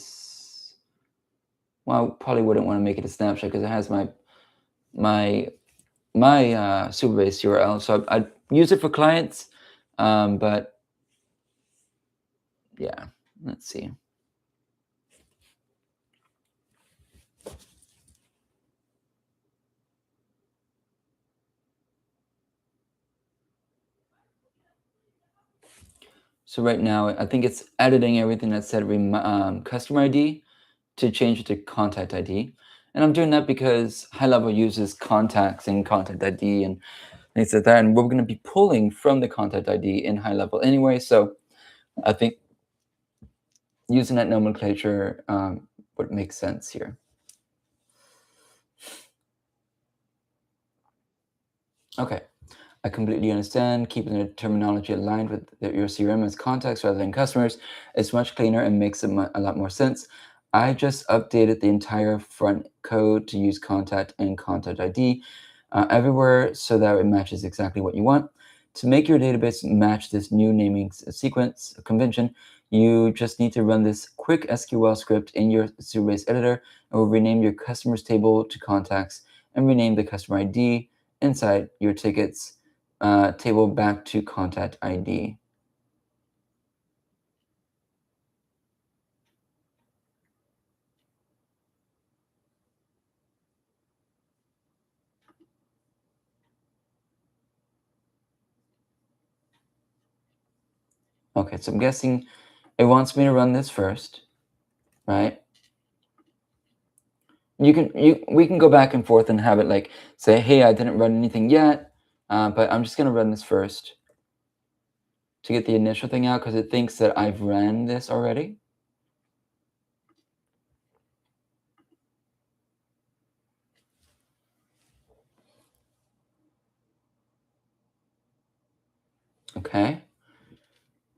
well, I probably wouldn't want to make it a snapshot because it has my Superbase URL. So I'd use it for clients, but yeah, let's see. So right now, I think it's editing everything that said customer ID to change it to contact ID. And I'm doing that because HighLevel uses contacts and contact ID and things like that. And we're going to be pulling from the contact ID in HighLevel anyway. So I think using that nomenclature would make sense here. Okay. I completely understand. Keeping the terminology aligned with your CRM as contacts rather than customers is much cleaner and makes a lot more sense. I just updated the entire front code to use contact and contact ID everywhere so that it matches exactly what you want. To make your database match this new naming sequence convention, you just need to run this quick SQL script in your Superbase editor. It will rename your customers table to contacts and rename the customer ID inside your tickets table back to contact ID. Okay, so I'm guessing it wants me to run this first, right? We can go back and forth and have it like say, hey, I didn't run anything yet, but I'm just going to run this first to get the initial thing out because it thinks that I've ran this already. Okay.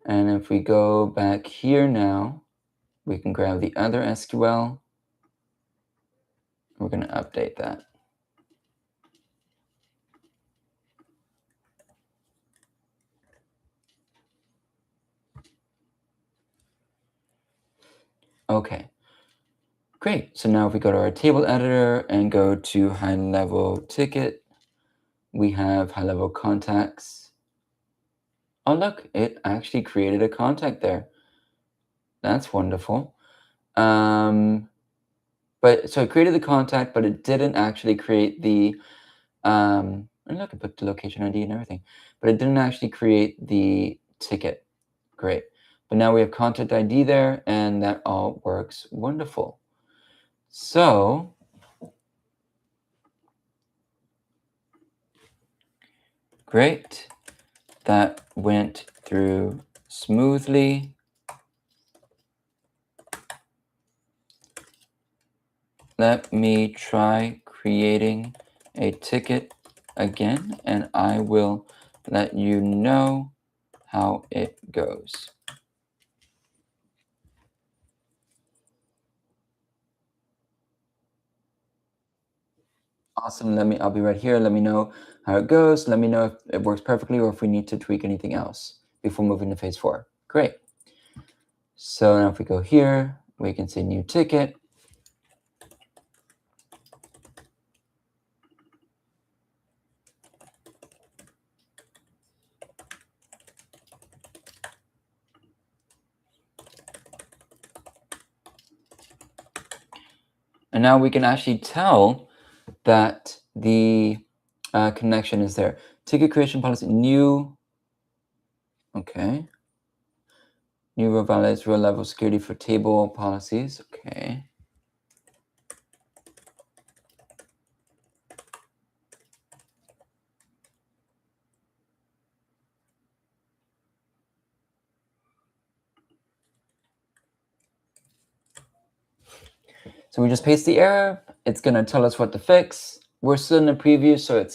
And if we go back here now, we can grab the other SQL. We're going to update that. Okay, great. So now if we go to our table editor and go to HighLevel ticket, we have HighLevel contacts. Oh, look, it actually created a contact there. That's wonderful. But so it created the contact, but it didn't actually create the, and look, it put the location ID and everything, but it didn't actually create the ticket. Great. But now we have contact ID there, and that all works wonderful. So great. That went through smoothly. Let me try creating a ticket again, and I will let you know how it goes. Awesome. I'll be right here. Let me know how it goes. Let me know if it works perfectly or if we need to tweak anything else before moving to phase 4. Great. So now if we go here, we can say new ticket. And now we can actually tell that the connection is there. Ticket creation policy, new. Okay. New row validates row level security for table policies. Okay. So we just paste the error. It's gonna tell us what to fix. We're still in a preview, so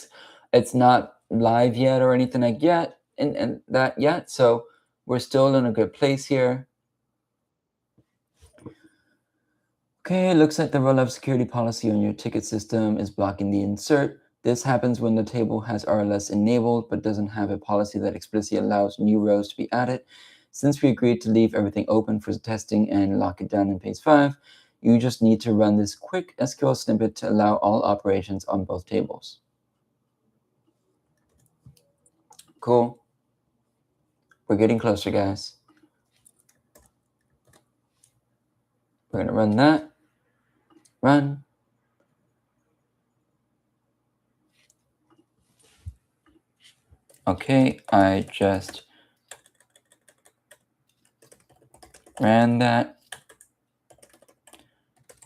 it's not live yet or anything like that yet. So we're still in a good place here. Okay, looks like the roll-up security policy on your ticket system is blocking the insert. This happens when the table has RLS enabled, but doesn't have a policy that explicitly allows new rows to be added. Since we agreed to leave everything open for testing and lock it down in phase 5, you just need to run this quick SQL snippet to allow all operations on both tables. Cool. We're getting closer, guys. We're gonna run that. Run. Okay, I just ran that.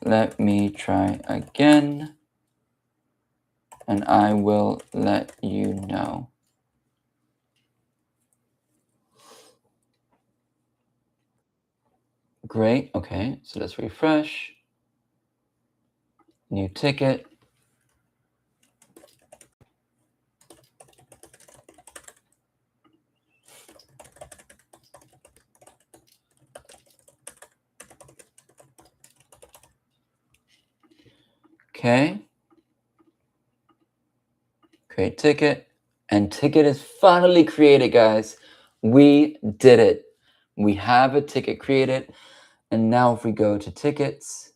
Let me try again, and I will let you know. Great, okay, so let's refresh. New ticket. Okay. Create ticket. And ticket is finally created, guys. We did it. We have a ticket created. And now if we go to tickets,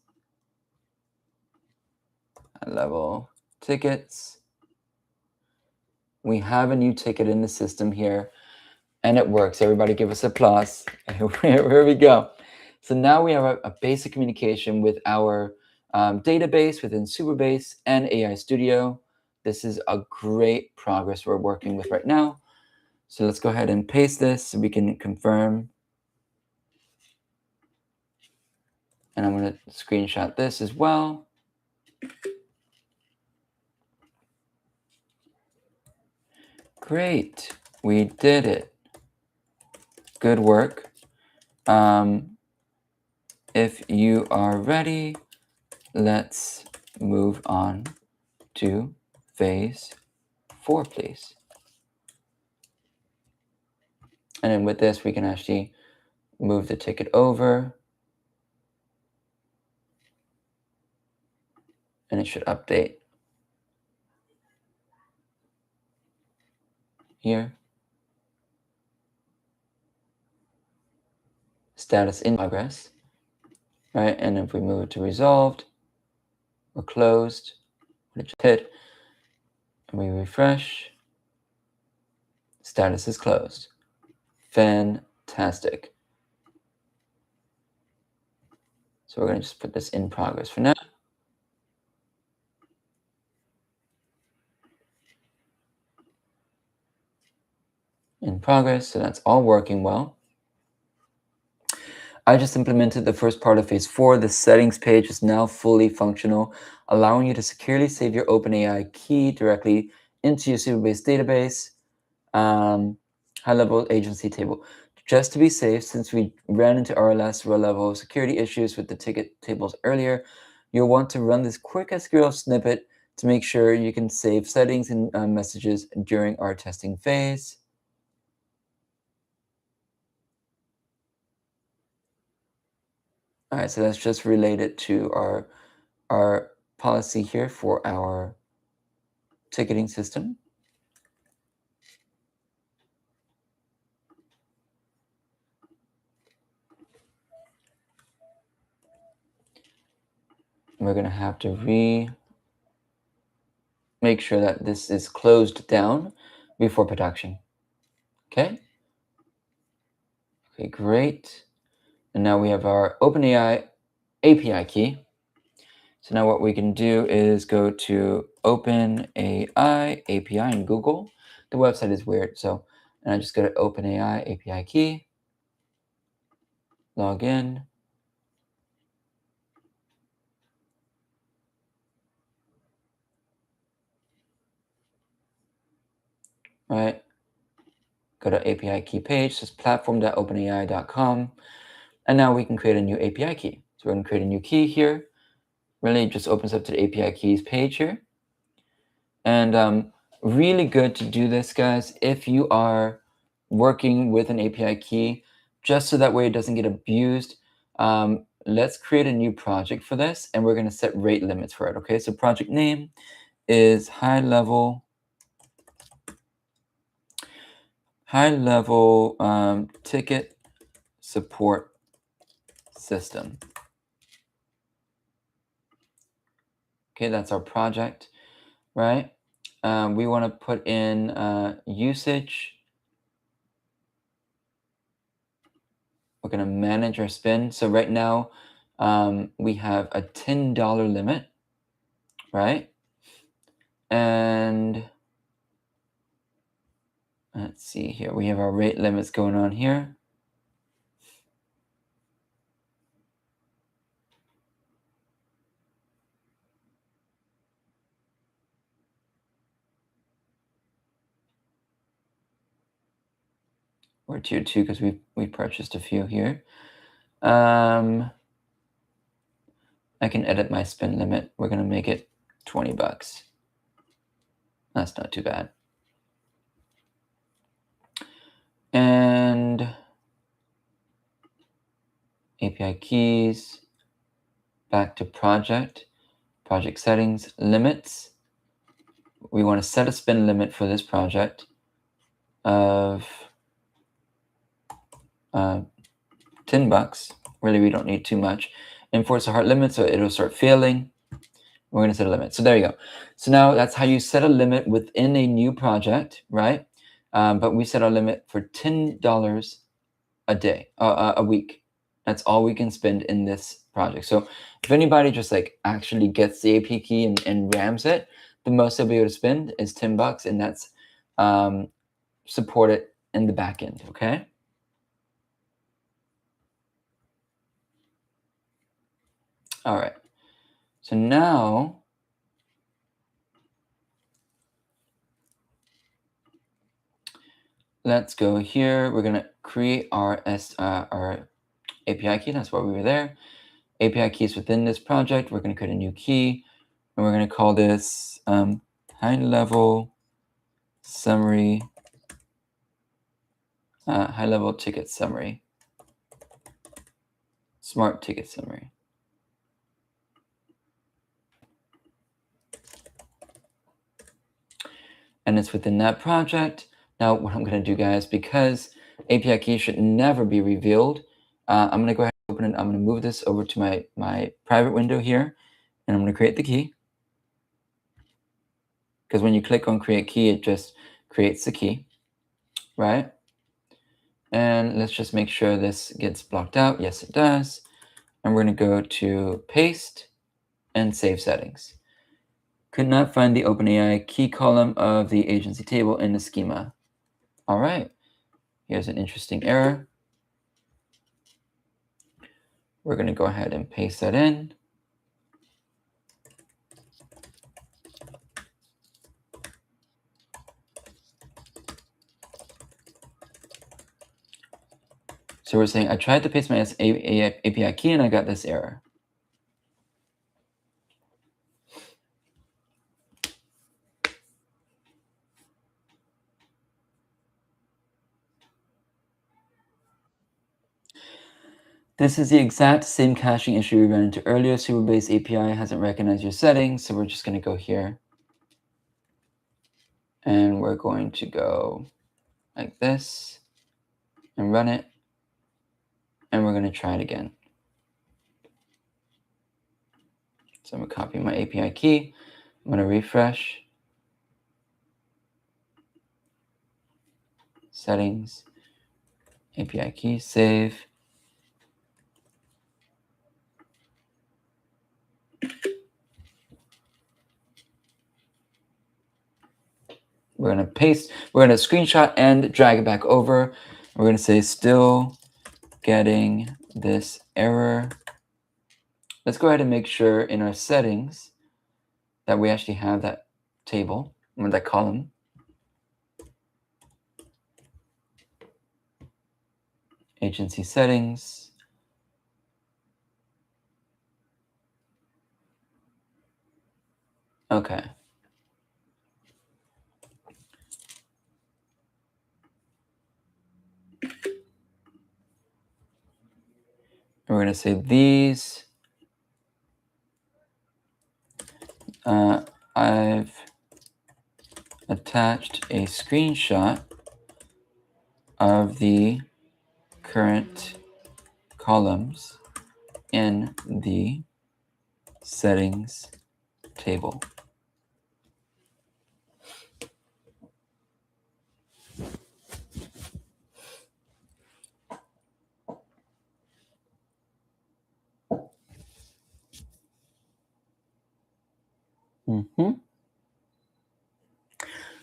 HighLevel tickets, we have a new ticket in the system here. And it works. Everybody give us applause. Here we go. So now we have a basic communication with our database within Superbase and AI Studio. This is a great progress we're working with right now. So let's go ahead and paste this so we can confirm. And I'm going to screenshot this as well. Great. We did it. Good work. If you are ready, let's move on to phase 4, please. And then with this, we can actually move the ticket over. And it should update here. Status in progress, right? And if we move it to resolved or closed, we just hit and we refresh, status is closed. Fantastic. So we're going to just put this in progress for now. In progress, so that's all working well. I just implemented the first part of phase 4. The settings page is now fully functional, allowing you to securely save your OpenAI key directly into your Superbase database, high-level agency table. Just to be safe, since we ran into RLS row-level security issues with the ticket tables earlier, you'll want to run this quick SQL snippet to make sure you can save settings and messages during our testing phase. All right, so that's just related to our policy here for our ticketing system. We're going to have to make sure that this is closed down before production. Okay? Okay, great. And now we have our OpenAI API key. So now what we can do is go to OpenAI API in Google. The website is weird, so and I just go to OpenAI API key, log in. Right? Go to API key page, just platform.openai.com. And now we can create a new API key. So we're going to create a new key here. Really just opens up to the API keys page here. And really good to do this, guys, if you are working with an API key, just so that way it doesn't get abused. Let's create a new project for this, and we're going to set rate limits for it. Okay, so project name is HighLevel ticket support system. Okay, that's our project, right? We want to put in usage. We're going to manage our spend. So right now, we have a $10 limit, right? And let's see here. We have our rate limits going on here. Or tier 2 because we purchased a few here. I can edit my spend limit. We're going to make it $20. That's not too bad. And API keys, back to project settings, limits. We want to set a spend limit for this project of $10. Really, we don't need too much. Enforce a hard limit, so it'll start failing. We're going to set a limit. So there you go. So now that's how you set a limit within a new project, right? But we set our limit for $10 a day, a week. That's all we can spend in this project. So if anybody just like actually gets the AP key and rams it, the most they'll be able to spend is $10, and that's supported in the back end. Okay. All right. So now let's go here. We're gonna create our API key. That's why we were there. API keys within this project. We're gonna create a new key, and we're gonna call this high-level summary, high-level ticket summary, smart ticket summary. And it's within that project. Now, what I'm going to do, guys, because API key should never be revealed, I'm going to go ahead and open it. I'm going to move this over to my private window here, and I'm going to create the key. Because when you click on create key, it just creates the key, right? And let's just make sure this gets blocked out. Yes, it does. And we're going to go to paste and save settings. Could not find the OpenAI key column of the agency table in the schema. All right. Here's an interesting error. We're going to go ahead and paste that in. So we're saying I tried to paste my API key and I got this error. This is the exact same caching issue we ran into earlier. Superbase API hasn't recognized your settings, so we're just going to go here. And we're going to go like this and run it. And we're going to try it again. So I'm going to copy my API key. I'm going to refresh. Settings, API key, save. We're going to paste, we're going to screenshot and drag it back over. We're going to say still getting this error. Let's go ahead and make sure in our settings that we actually have that table, or that column. Agency settings. Okay. We're going to say these. I've attached a screenshot of the current columns in the settings table.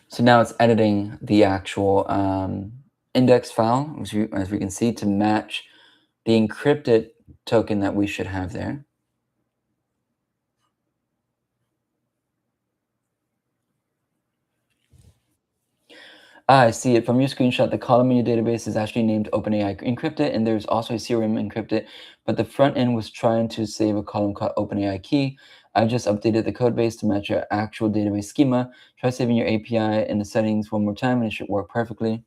So now it's editing the actual index file, as we can see, to match the encrypted token that we should have there. I see it from your screenshot. The column in your database is actually named OpenAI encrypted, and there's also a CRM encrypted, but the front end was trying to save a column called OpenAI key. I just updated the code base to match your actual database schema. Try saving your API in the settings one more time, and it should work perfectly.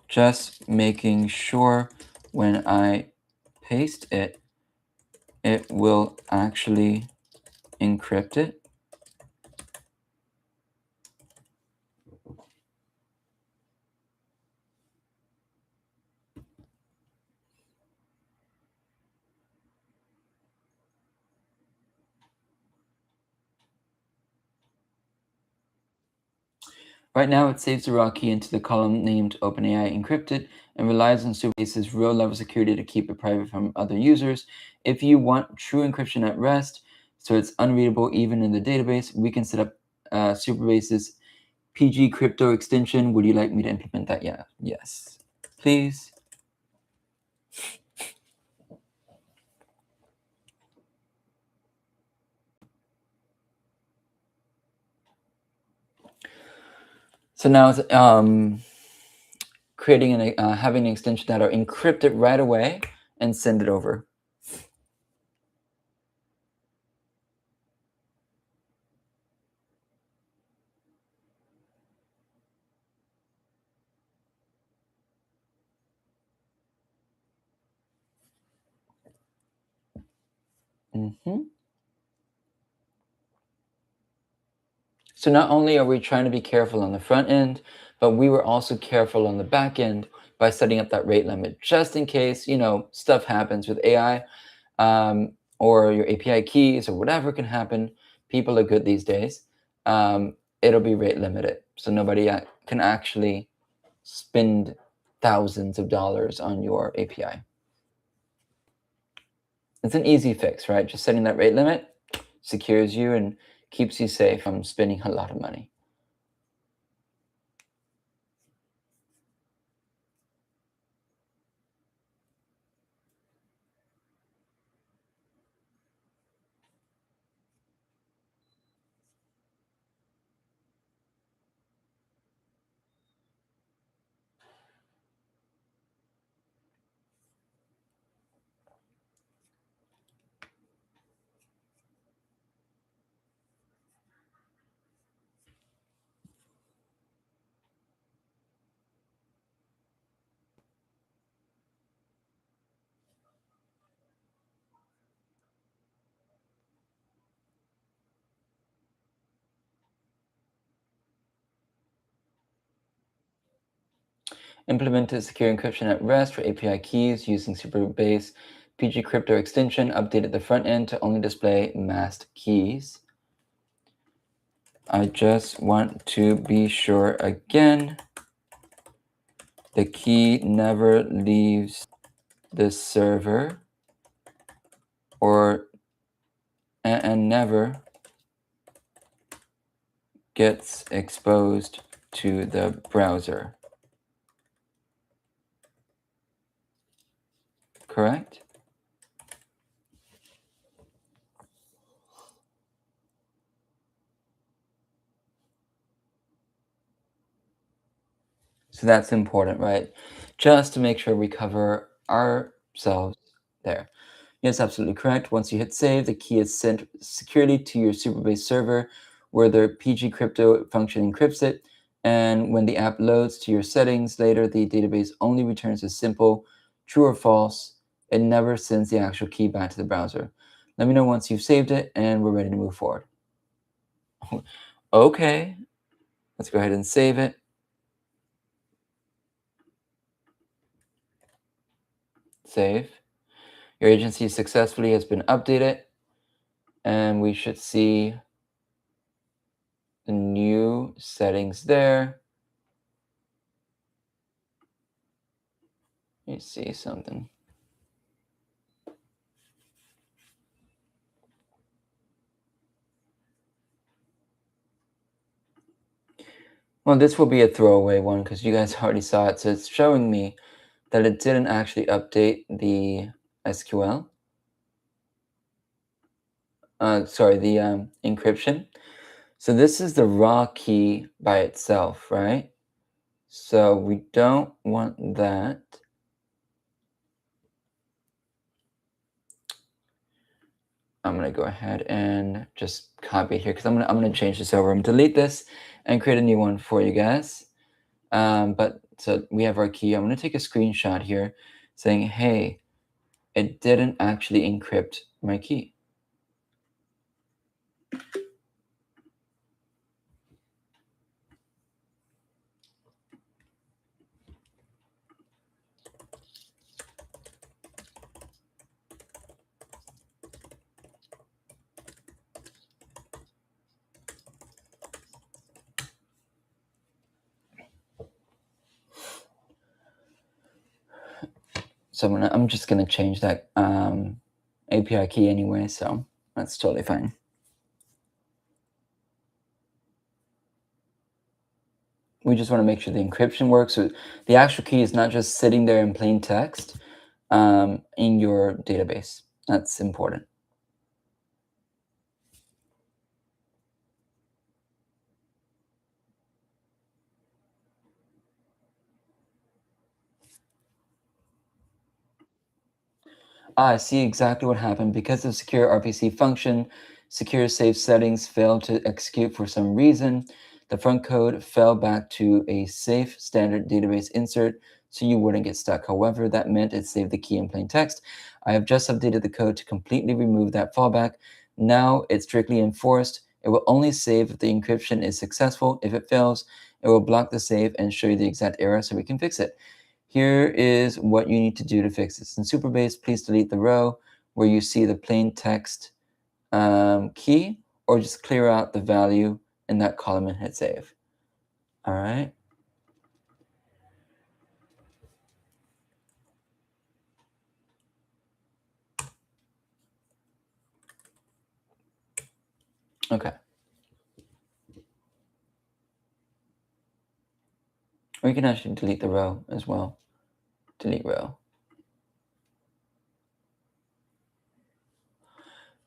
Just making sure when I paste it, it will actually encrypt it. Right now, it saves the raw key into the column named OpenAI encrypted and relies on Superbase's row-level security to keep it private from other users. If you want true encryption at rest, so it's unreadable even in the database, we can set up Superbase's PG crypto extension. Would you like me to implement that? Yeah. Yes, please. So now it's creating having an extension that'll encrypt it right away and send it over. hmm So not only are we trying to be careful on the front end, but we were also careful on the back end by setting up that rate limit, just in case, stuff happens with AI, or your API keys or whatever can happen. People are good these days. It'll be rate limited, so nobody can actually spend thousands of dollars on your API. It's an easy fix, right? Just setting that rate limit secures you and keeps you safe from spending a lot of money. Implemented secure encryption at rest for API keys using Superbase PG Crypto extension. Updated the front end to only display masked keys. I just want to be sure again. The key never leaves the server or and never gets exposed to the browser. Correct? So that's important, right? Just to make sure we cover ourselves there. Yes, absolutely correct. Once you hit save, the key is sent securely to your Superbase server where the PG crypto function encrypts it. And when the app loads to your settings later, the database only returns a simple true or false. It never sends the actual key back to the browser. Let me know once you've saved it and we're ready to move forward. Okay, let's go ahead and save it. Save. Your agency successfully has been updated, and we should see the new settings there. Let me see something. Well, this will be a throwaway one because you guys already saw it. So it's showing me that it didn't actually update the SQL. Sorry, the encryption. So this is the raw key by itself, right? So we don't want that. I'm gonna go ahead and just copy it here because I'm gonna change this over. I'm gonna delete this and create a new one for you guys. But so we have our key. I'm gonna take a screenshot here saying, hey, it didn't actually encrypt my key. So I'm just gonna change that API key anyway, so that's totally fine. We just want to make sure the encryption works. So the actual key is not just sitting there in plain text in your database. That's important. I see exactly what happened. Because of secure RPC function, secure safe settings failed to execute for some reason. The front code fell back to a safe standard database insert so you wouldn't get stuck. However, that meant it saved the key in plain text. I have just updated the code to completely remove that fallback. Now it's strictly enforced. It will only save if the encryption is successful. If it fails, it will block the save and show you the exact error so we can fix it. Here is what you need to do to fix this. In Superbase, please delete the row where you see the plain text key, or just clear out the value in that column and hit save. All right. Okay. Or you can actually delete the row as well. Delete row.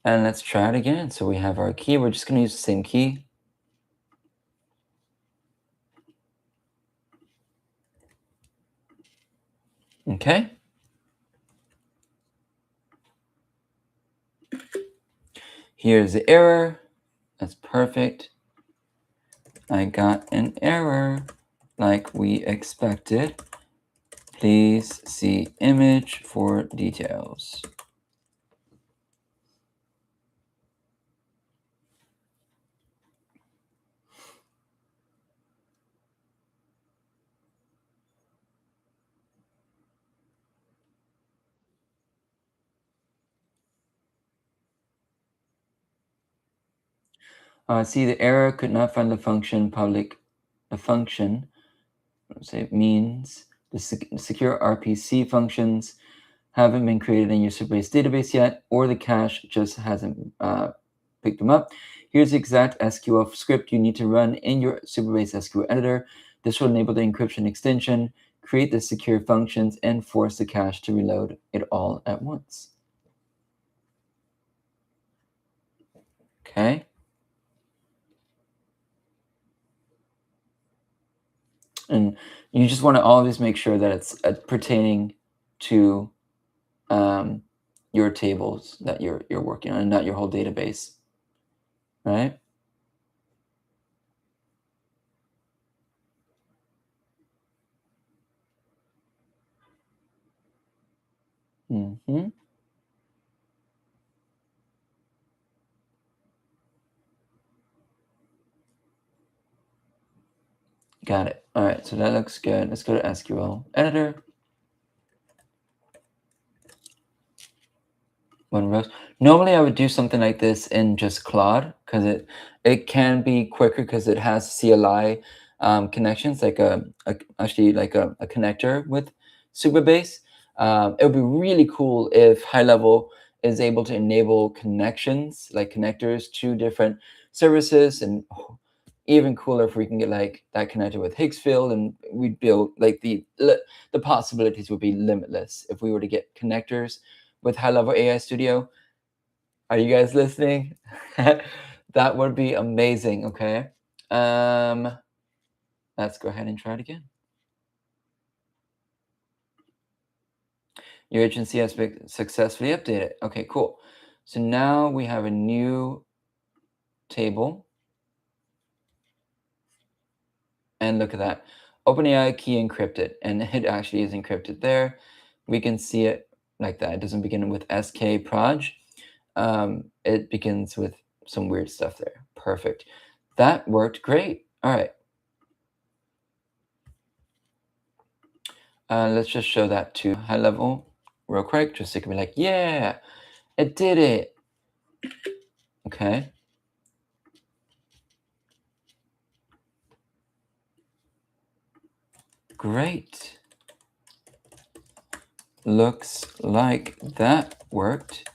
And let's try it again. So we have our key. We're just going to use the same key. Okay. Here's the error. That's perfect. I got an error like we expected. Please see image for details. See, the error could not find the function the function, say it means the secure RPC functions haven't been created in your Superbase database yet, or the cache just hasn't picked them up. Here's the exact SQL script you need to run in your Superbase SQL editor. This will enable the encryption extension, create the secure functions, and force the cache to reload it all at once. Okay. And you just want to always make sure that it's pertaining to your tables that you're working on, and not your whole database, right? Mm-hmm. Got it. All right, so that looks good. Let's go to SQL editor. One rows. Normally, I would do something like this in just Claude because it can be quicker because it has CLI connections, like actually like a connector with Superbase. It would be really cool if HighLevel is able to enable connections, like connectors to different services, and even cooler if we can get like that connected with Higgsfield, and we'd build like the possibilities would be limitless if we were to get connectors with HighLevel AI Studio. Are you guys listening? That would be amazing. Okay. Let's go ahead and try it again. Your agency has been successfully updated. Okay, cool. So now we have a new table. And look at that. OpenAI key encrypted. And it actually is encrypted there. We can see it like that. It doesn't begin with SK proj. It begins with some weird stuff there. Perfect. That worked great. All right. Let's just show that to HighLevel real quick, just so it can be like, yeah, it did it. Okay. Great. Looks like that worked.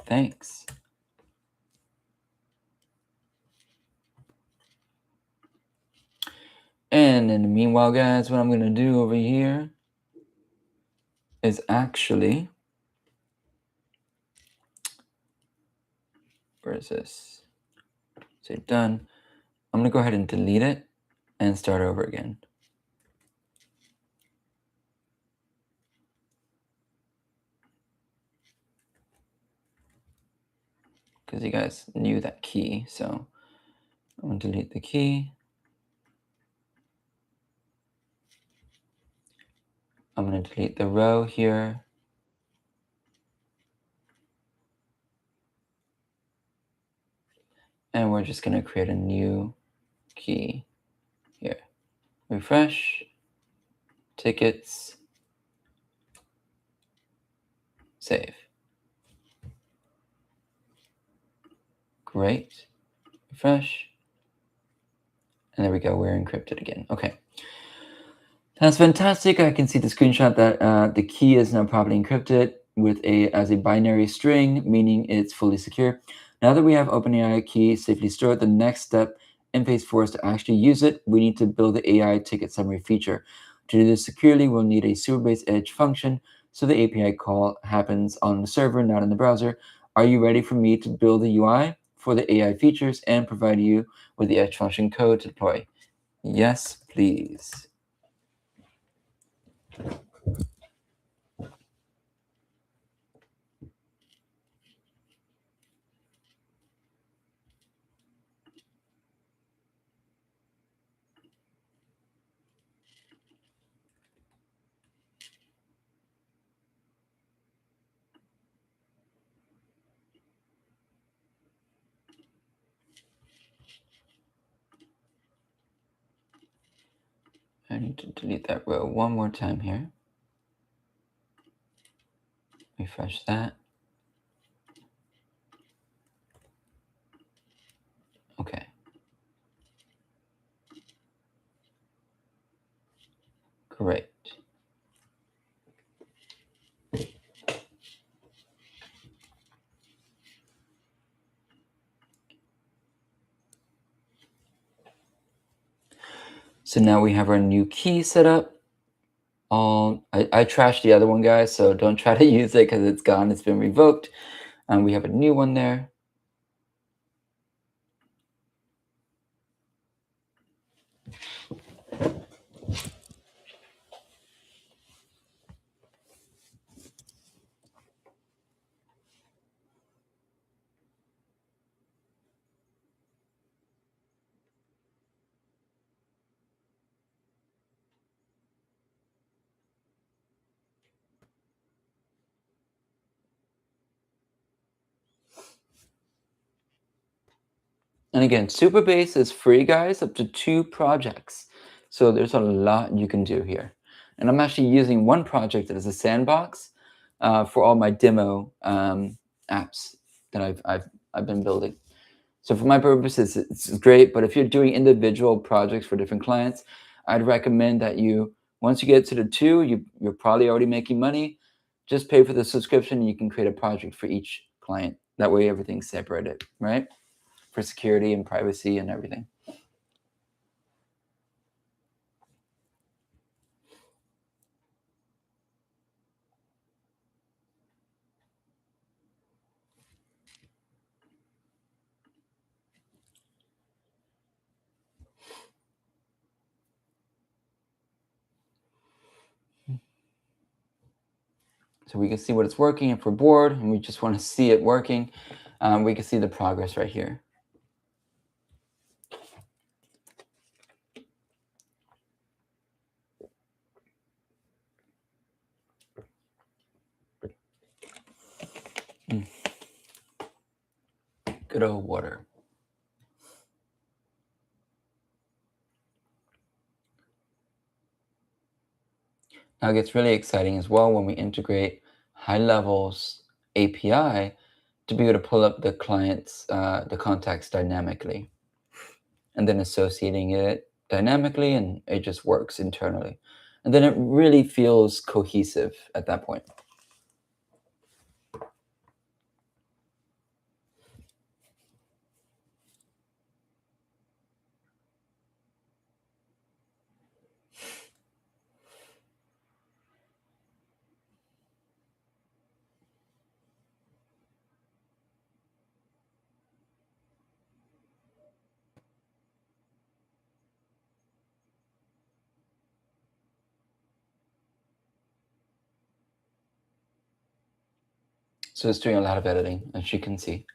Thanks. And in the meanwhile, guys, what I'm going to do over here is actually, where is this? Say done. I'm going to go ahead and delete it and start over again. because you guys knew that key. So I'm going to delete the key. I'm going to delete the row here. And we're just going to create a new key here. Refresh, tickets, save. Great. Refresh. And there we go, we're encrypted again. Okay. That's fantastic. I can see the screenshot that the key is now properly encrypted as a binary string, meaning it's fully secure. Now that we have OpenAI key safely stored, the next step in phase 4 is to actually use it. We need to build the AI ticket summary feature. To do this securely, we'll need a super-based edge function, so the API call happens on the server, not in the browser. Are you ready for me to build the UI for the AI features and provide you with the edge function code to deploy? Yes, please. I need to delete that row one more time here. Refresh that. Okay. Great. So now we have our new key set up. I trashed the other one, guys, so don't try to use it because it's gone. It's been revoked. We have a new one there. And again, Superbase is free, guys, up to 2 projects. So there's a lot you can do here. And I'm actually using one project as a sandbox for all my demo apps that I've been building. So for my purposes, it's great. But if you're doing individual projects for different clients, I'd recommend that once you get to the 2, you're probably already making money. Just pay for the subscription and you can create a project for each client. That way everything's separated, right? For security and privacy and everything. So we can see what it's working. If we're bored and we just want to see it working, we can see the progress right here. Good old water. Now it gets really exciting as well when we integrate HighLevel's API to be able to pull up the client's the contacts dynamically, and then associating it dynamically, and it just works internally, and then it really feels cohesive at that point. So it's doing a lot of editing, as you can see.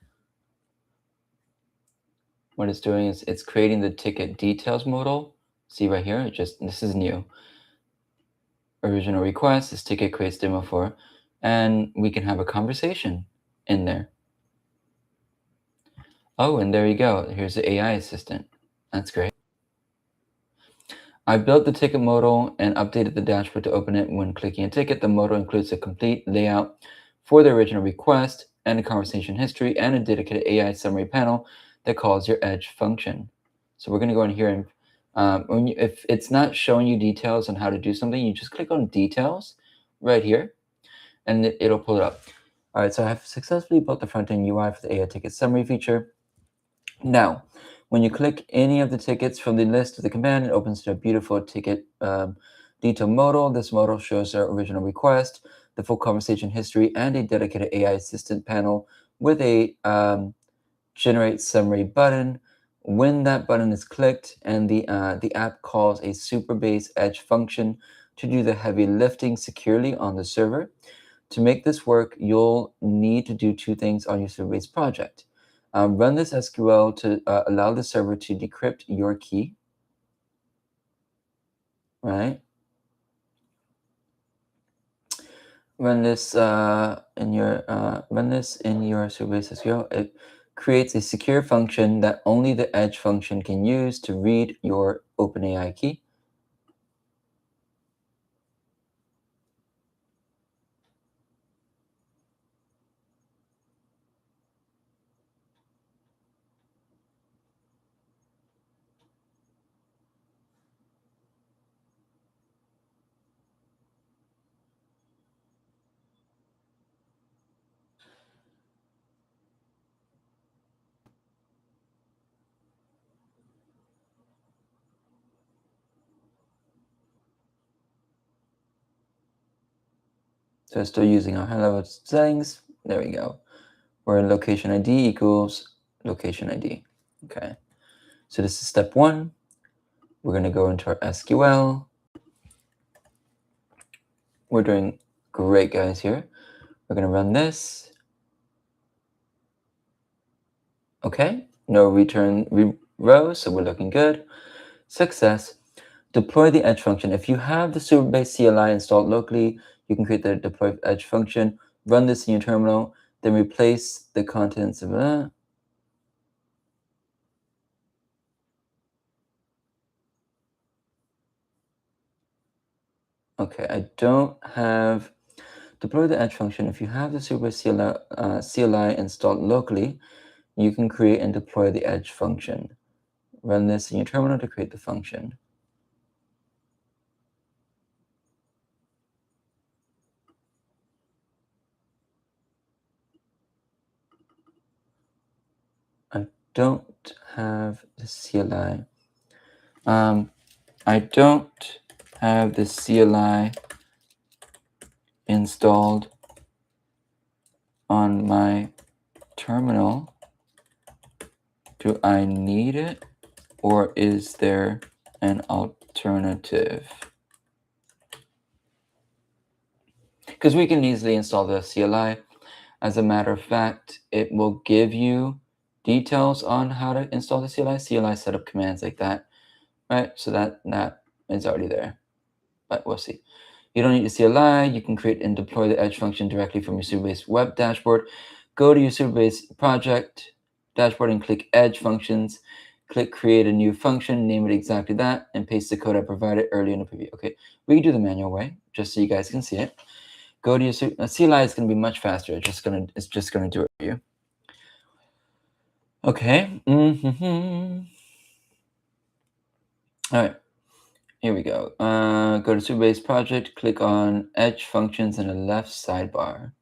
what it's doing is it's creating the ticket details modal. See right here, this is new. Original request, this ticket creates demo for, and we can have a conversation in there. Oh, and there you go. Here's the AI assistant. That's great. I built the ticket modal and updated the dashboard to open it when clicking a ticket. The modal includes a complete layout for the original request and a conversation history and a dedicated AI summary panel that calls your edge function. So we're going to go in here and if it's not showing you details on how to do something, you just click on details right here and it'll pull it up. All right, so I have successfully built the front-end UI for the AI ticket summary feature. Now, when you click any of the tickets from the list of the command, it opens to a beautiful ticket detail modal. This modal shows our original request, the full conversation history, and a dedicated AI assistant panel with a generate summary button. When that button is clicked and the app calls a Superbase Edge function to do the heavy lifting securely on the server. To make this work, you'll need to do two things on your Superbase project. Run this SQL to allow the server to decrypt your key, right? Run this in your Superbase SQL. It creates a secure function that only the Edge function can use to read your OpenAI key. So still using our high-level settings. There we go. Where location ID equals location ID. Okay. So this is step one. We're going to go into our SQL. We're doing great, guys, here. We're going to run this. Okay. No return rows, so we're looking good. Success. Deploy the edge function. If you have the Superbase CLI installed locally, you can create the deploy edge function, run this in your terminal, then replace the contents of Okay, I don't have deploy the edge function. If you have the Superbase CLI installed locally, you can create and deploy the edge function. Run this in your terminal to create the function. I don't have the CLI. I don't have the CLI installed on my terminal. Do I need it, or is there an alternative? Because we can easily install the CLI. As a matter of fact, it will give you details on how to install the CLI setup commands like that, right? So that is already there, but we'll see. You don't need the CLI. You can create and deploy the Edge function directly from your Superbase web dashboard. Go to your Superbase project dashboard and click Edge functions. Click create a new function, name it exactly that, and paste the code I provided earlier in the preview. Okay, we can do the manual way, just so you guys can see it. Go to your CLI is going to be much faster. It's just gonna do it for you. Okay. All right. Here we go. Go to Superbase project. Click on Edge functions in the left sidebar.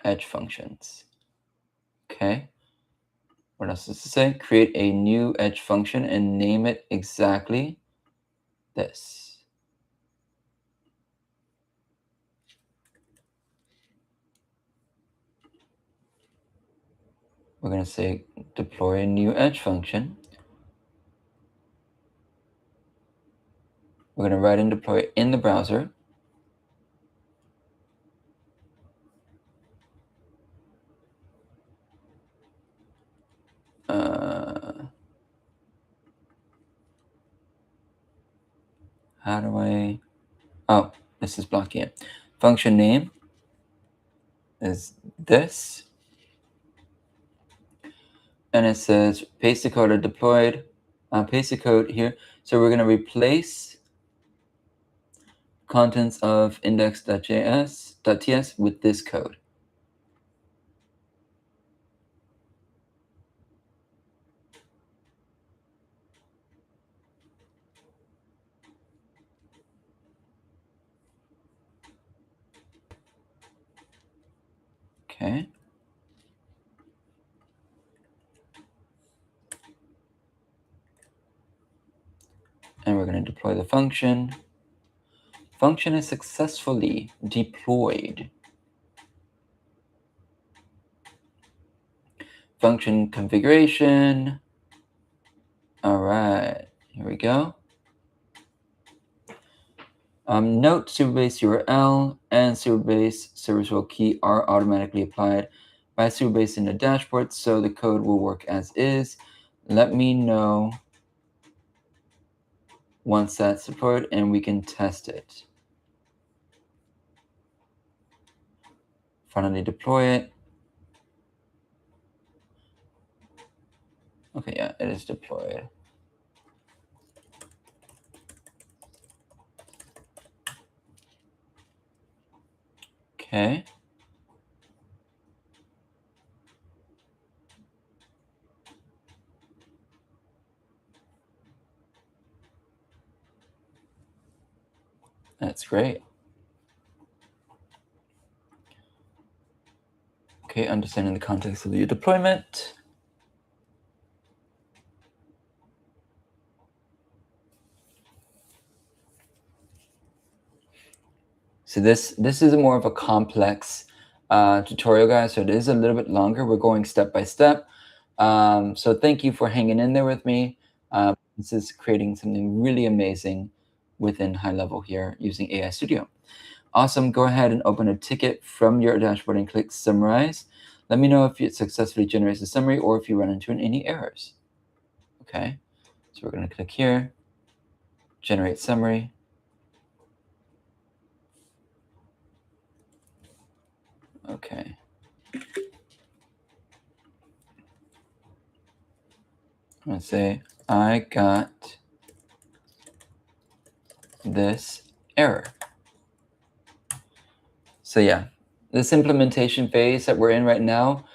Edge functions. Okay. What else does it say? Create a new Edge function and name it exactly this. We're going to say deploy a new Edge function. We're going to write and deploy it in the browser. How do I? Oh, this is blocking it. Function name is this. And it says paste the code or deployed. Paste the code here. So we're going to replace contents of index.ts with this code. Okay. And we're going to deploy the function. Function is successfully deployed. Function configuration. All right, here we go. Note Superbase URL and Superbase service role key are automatically applied by Superbase in the dashboard, so the code will work as is. Let me know once that's deployed and we can test it. Finally deploy it. Okay, yeah, it is deployed. Okay. That's great. Okay, understanding the context of your deployment. So this is more of a complex tutorial, guys. So it is a little bit longer. We're going step by step. So thank you for hanging in there with me. This is creating something really amazing within HighLevel here using AI Studio. Awesome. Go ahead and open a ticket from your dashboard and click Summarize. Let me know if it successfully generates a summary or if you run into any errors. Okay. So we're going to click here, Generate Summary. Okay. I'm going to say, I got this error. So yeah, this implementation phase that we're in right now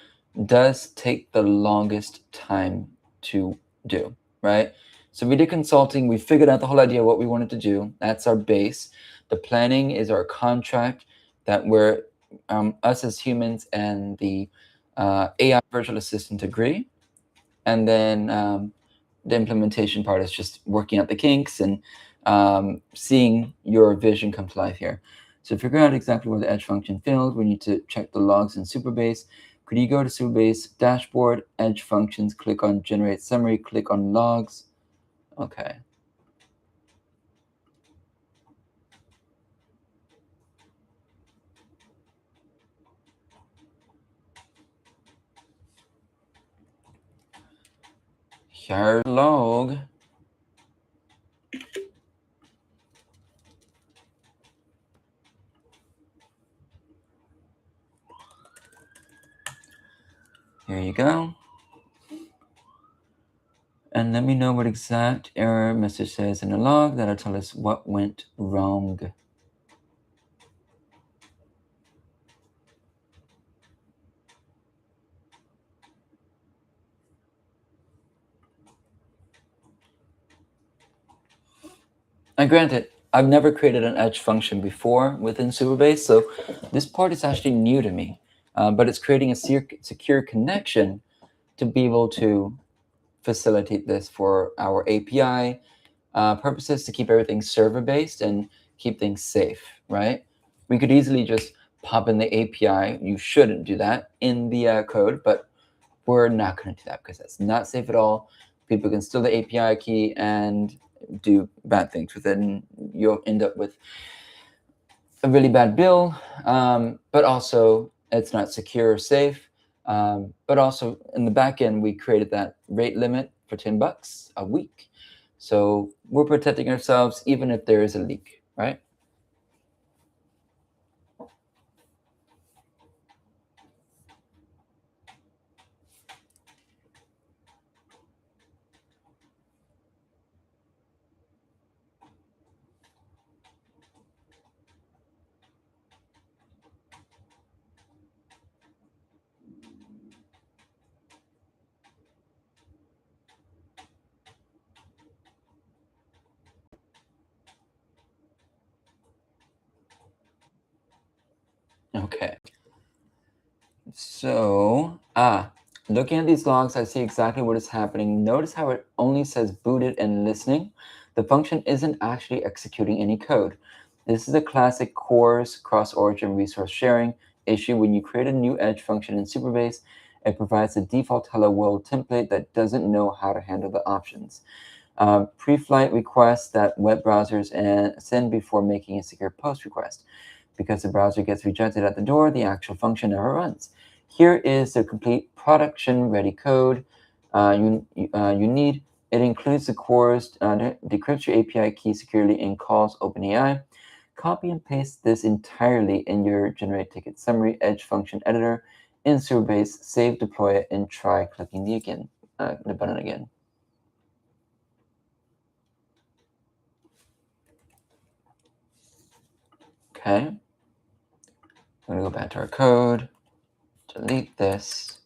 does take the longest time to do, right? So we did consulting, we figured out the whole idea of what we wanted to do. That's our base. The planning is our contract that we're, us as humans and the AI virtual assistant agree. And then the implementation part is just working out the kinks and seeing your vision come to life here. So figuring out exactly where the edge function failed, we need to check the logs in Superbase. Could you go to Superbase dashboard, edge functions, click on generate summary, click on logs. Okay. Here log. Here you go. And let me know what exact error message says in the log. That'll tell us what went wrong. And granted, I've never created an edge function before within Superbase, so this part is actually new to me. But it's creating a secure connection to be able to facilitate this for our API purposes to keep everything server-based and keep things safe, right? We could easily just pop in the API. You shouldn't do that in the code, but we're not going to do that because that's not safe at all. People can steal the API key and do bad things with it, and you'll end up with a really bad bill, but also it's not secure or safe. But also in the back end, we created that rate limit for $10 a week. So we're protecting ourselves even if there is a leak, right? Okay. So, looking at these logs, I see exactly what is happening. Notice how it only says booted and listening. The function isn't actually executing any code. This is a classic CORS, cross-origin resource sharing issue. When you create a new edge function in Superbase, it provides a default hello world template that doesn't know how to handle the options. Pre-flight requests that web browsers send before making a secure post request. Because the browser gets rejected at the door, the actual function never runs. Here is the complete production-ready code you need. It includes the CORS, decrypts your API key securely, and calls OpenAI. Copy and paste this entirely in your generate ticket summary edge function editor in Superbase, save, deploy it, and try clicking the button again. Okay. I'm going to go back to our code, delete this,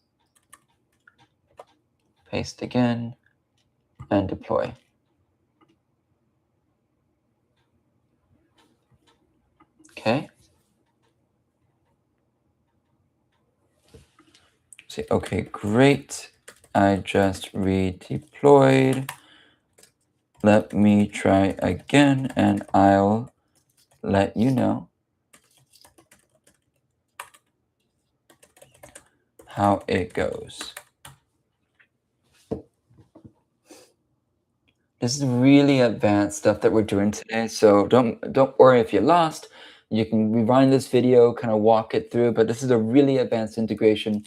paste again, and deploy. Okay. See, okay, great. I just redeployed. Let me try again, and I'll let you know how it goes. This is really advanced stuff that we're doing today, so don't worry if you're lost. You can rewind this video, kind of walk it through, but this is a really advanced integration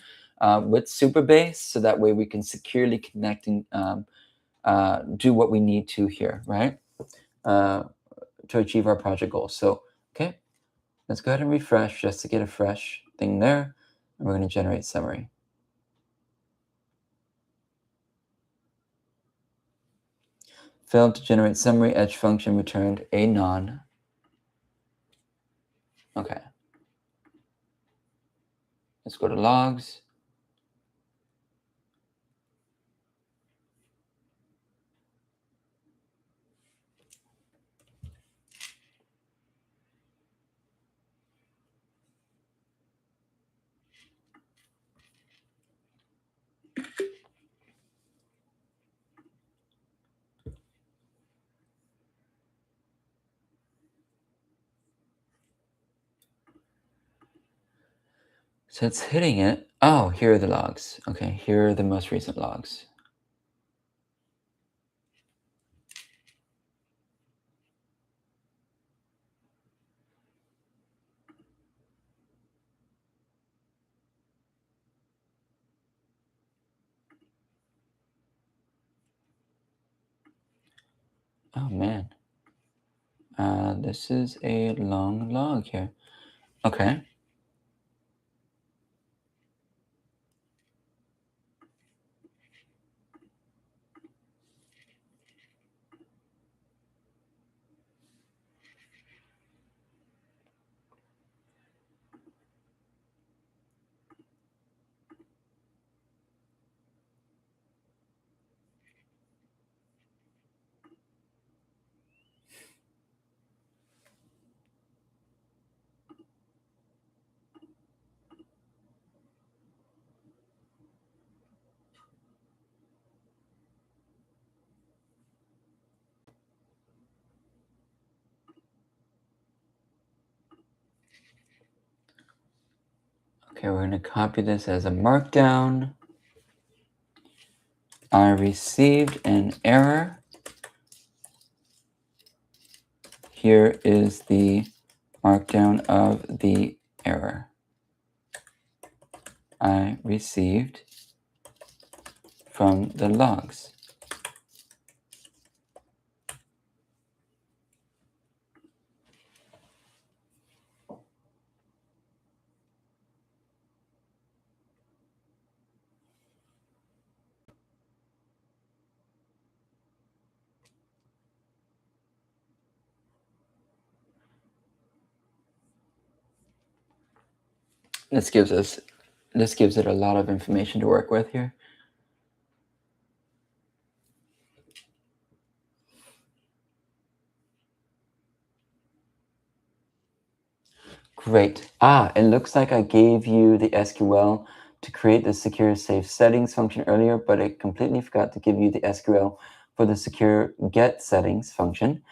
with Superbase, so that way we can securely connect and do what we need to here, right? To achieve our project goals. So, okay, let's go ahead and refresh just to get a fresh thing there. And we're going to generate summary. Failed to generate summary, edge function returned a none. Okay. Let's go to logs. So it's hitting it. Oh, here are the logs. Okay, here are the most recent logs. Oh man, this is a long log here. Okay. Okay, we're going to copy this as a markdown. I received an error. Here is the markdown of the error. I received from the logs. This gives it a lot of information to work with here. Great. It looks like I gave you the SQL to create the secure safe settings function earlier, but I completely forgot to give you the SQL for the secure get settings function.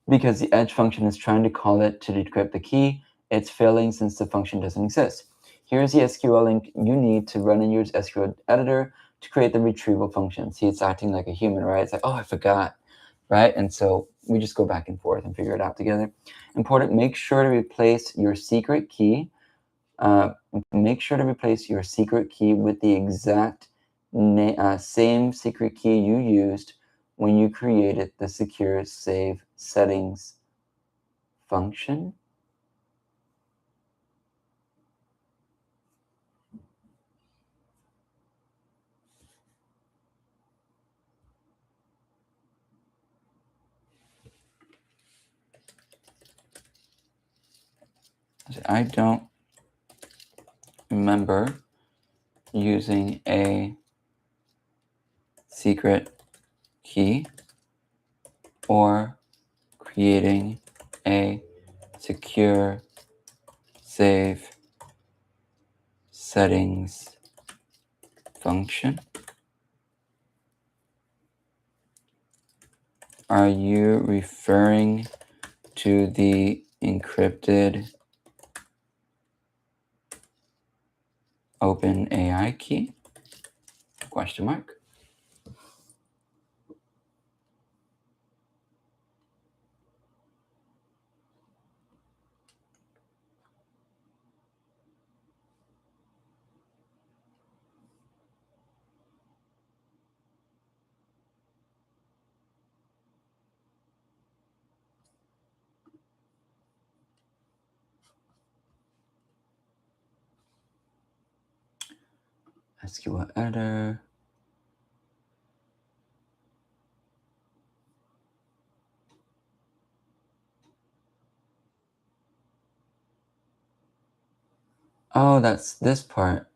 Because the edge function is trying to call it to decrypt the key, it's failing since the function doesn't exist. Here's the SQL link you need to run in your SQL editor to create the retrieval function. See, it's acting like a human, right? It's like, oh, I forgot, right? And so we just go back and forth and figure it out together. Important, make sure to replace your secret key. Make sure to replace your secret key with the exact same secret key you used when you created the secure save settings function. I don't remember using a secret key or creating a secure save settings function. Are you referring to the encrypted OpenAI key? Question mark. SQL editor. Oh, that's this part.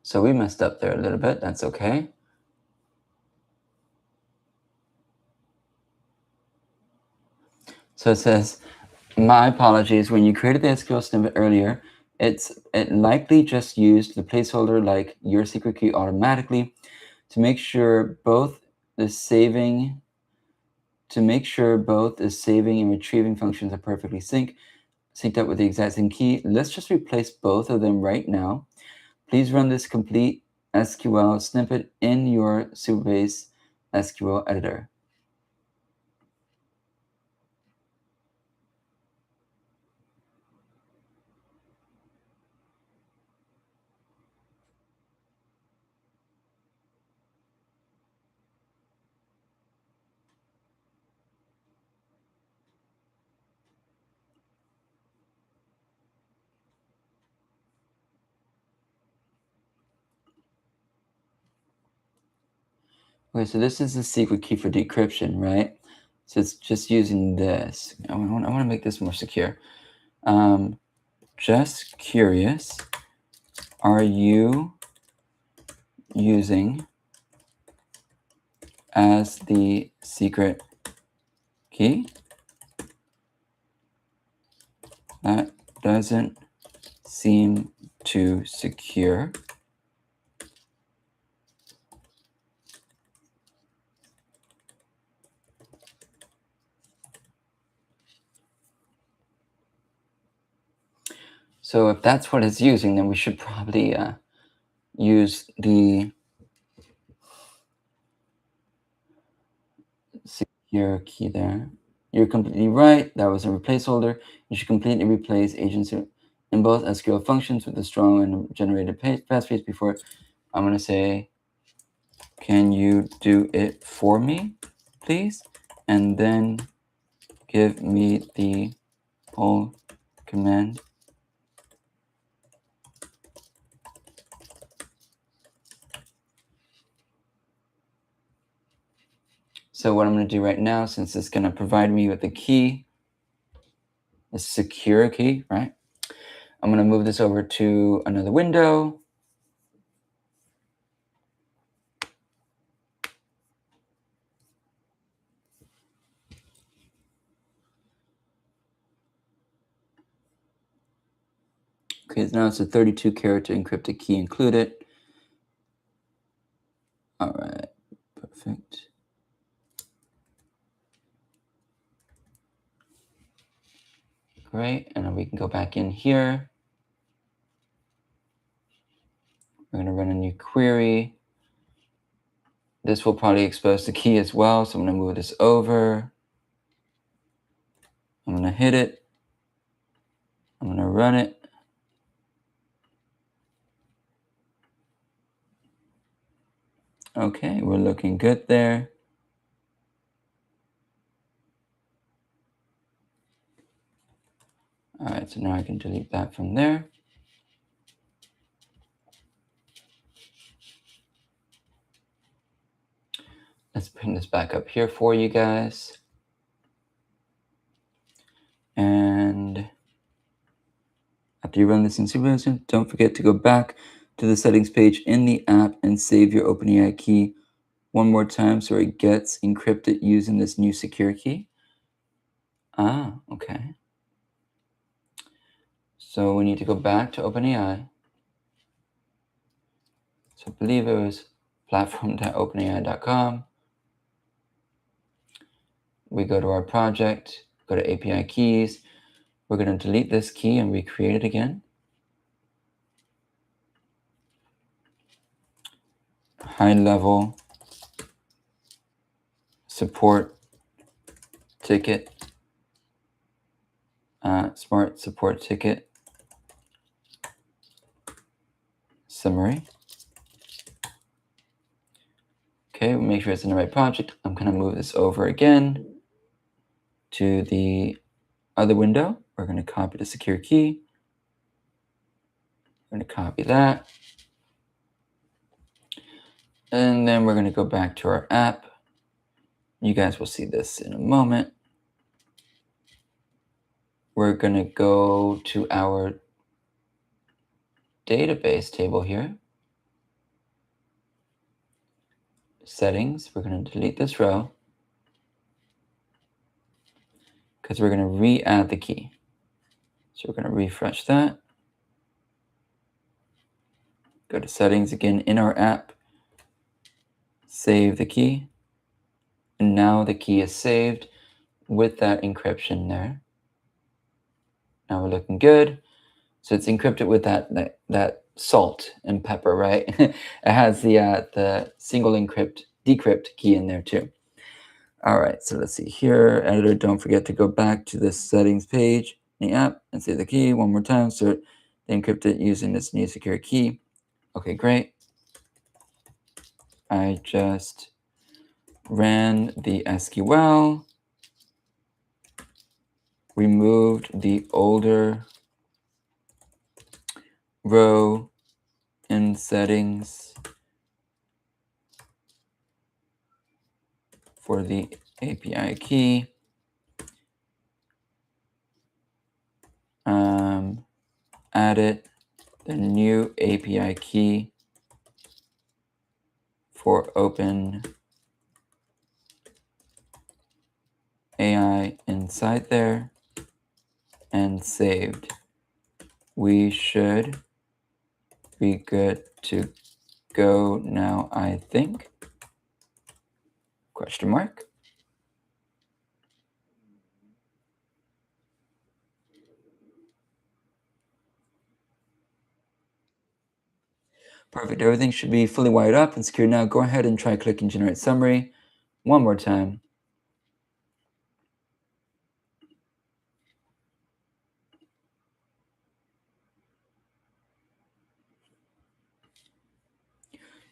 So we messed up there a little bit. That's okay. So it says, my apologies. When you created the SQL snippet earlier, it likely just used the placeholder like your secret key automatically to make sure both the saving and retrieving functions are perfectly synced up with the exact same key. Let's just replace both of them right now. Please run this complete SQL snippet in your Supabase SQL editor. Okay, so this is the secret key for decryption, right? So it's just using this. I want to make this more secure. Just curious, are you using as the secret key? That doesn't seem too secure. So if that's what it's using, then we should probably use the your key there. You're completely right. That was a placeholder. You should completely replace agents in both SQL functions with a strong and generated passphrase before. I'm going to say, can you do it for me, please? And then give me the whole command. So what I'm going to do right now, since it's going to provide me with the key, a secure key, right? I'm going to move this over to another window. Okay, now it's a 32 character encrypted key included. All right, perfect. Great, and then we can go back in here. We're going to run a new query. This will probably expose the key as well, so I'm going to move this over. I'm going to hit it. I'm going to run it. Okay, we're looking good there. All right, so now I can delete that from there. Let's bring this back up here for you guys. And after you run this in supervision, don't forget to go back to the settings page in the app and save your OpenAI key one more time so it gets encrypted using this new secure key. Ah, okay. So we need to go back to OpenAI. So I believe it was platform.openai.com. We go to our project, go to API keys. We're going to delete this key and recreate it again. HighLevel support ticket, smart support ticket summary. Okay, we'll make sure it's in the right project. I'm going to move this over again to the other window. We're going to copy the secure key. We're going to copy that. And then we're going to go back to our app. You guys will see this in a moment. We're going to go to our database table here. Settings. We're going to delete this row because we're going to re-add the key. So we're going to refresh that. Go to settings again in our app. Save the key. And now the key is saved with that encryption there. Now we're looking good. So it's encrypted with that salt and pepper, right? It has the single decrypt key in there too. All right, so let's see here. Editor, don't forget to go back to the settings page in the app and save the key one more time. So they encrypt it using this new secure key. Okay, great. I just ran the SQL, removed the older row in settings for the API key. Added the new API key for Open AI inside there and saved. We should be good to go now, I think. Question mark. Perfect. Everything should be fully wired up and secure now. Go ahead and try clicking generate summary one more time.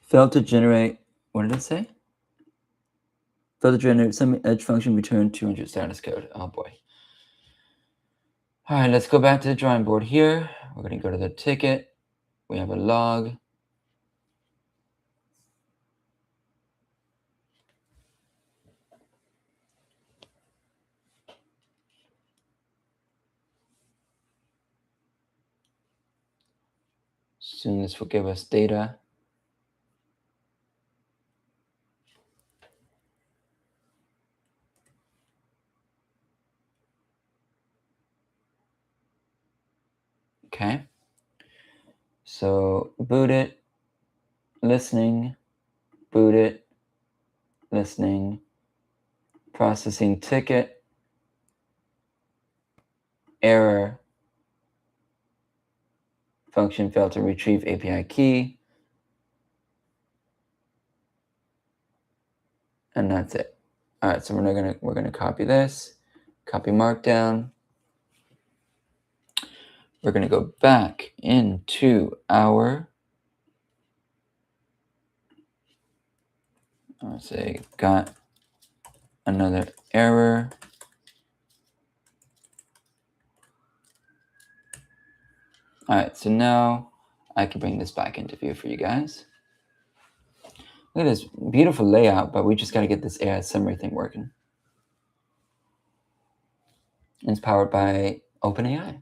Failed to generate, what did it say? Failed to generate some edge function, return 200 status code. Oh boy. All right, let's go back to the drawing board here. We're going to go to the ticket. We have a log. Soon this will give us data. Okay. So boot it, listening, boot it, listening, processing ticket, error, function failed to retrieve API key, and that's it. All right, so we're gonna copy this, copy Markdown. We're gonna go back into our, I'll say got another error. All right, so now I can bring this back into view for you guys. Look at this beautiful layout, but we just got to get this AI summary thing working. It's powered by OpenAI.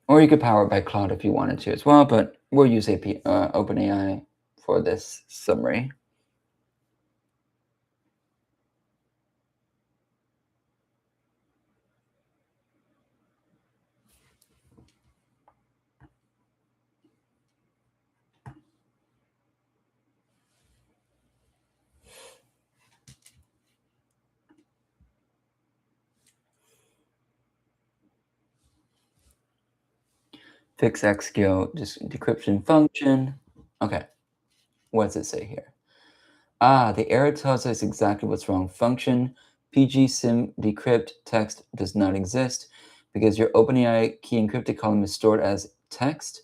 Or you could power it by Cloud if you wanted to as well, but we'll use OpenAI for this summary. Fix XQ decryption function. Okay, what does it say here? The error tells us exactly what's wrong. Function pgsim decrypt text does not exist because your OpenAI key encrypted column is stored as text.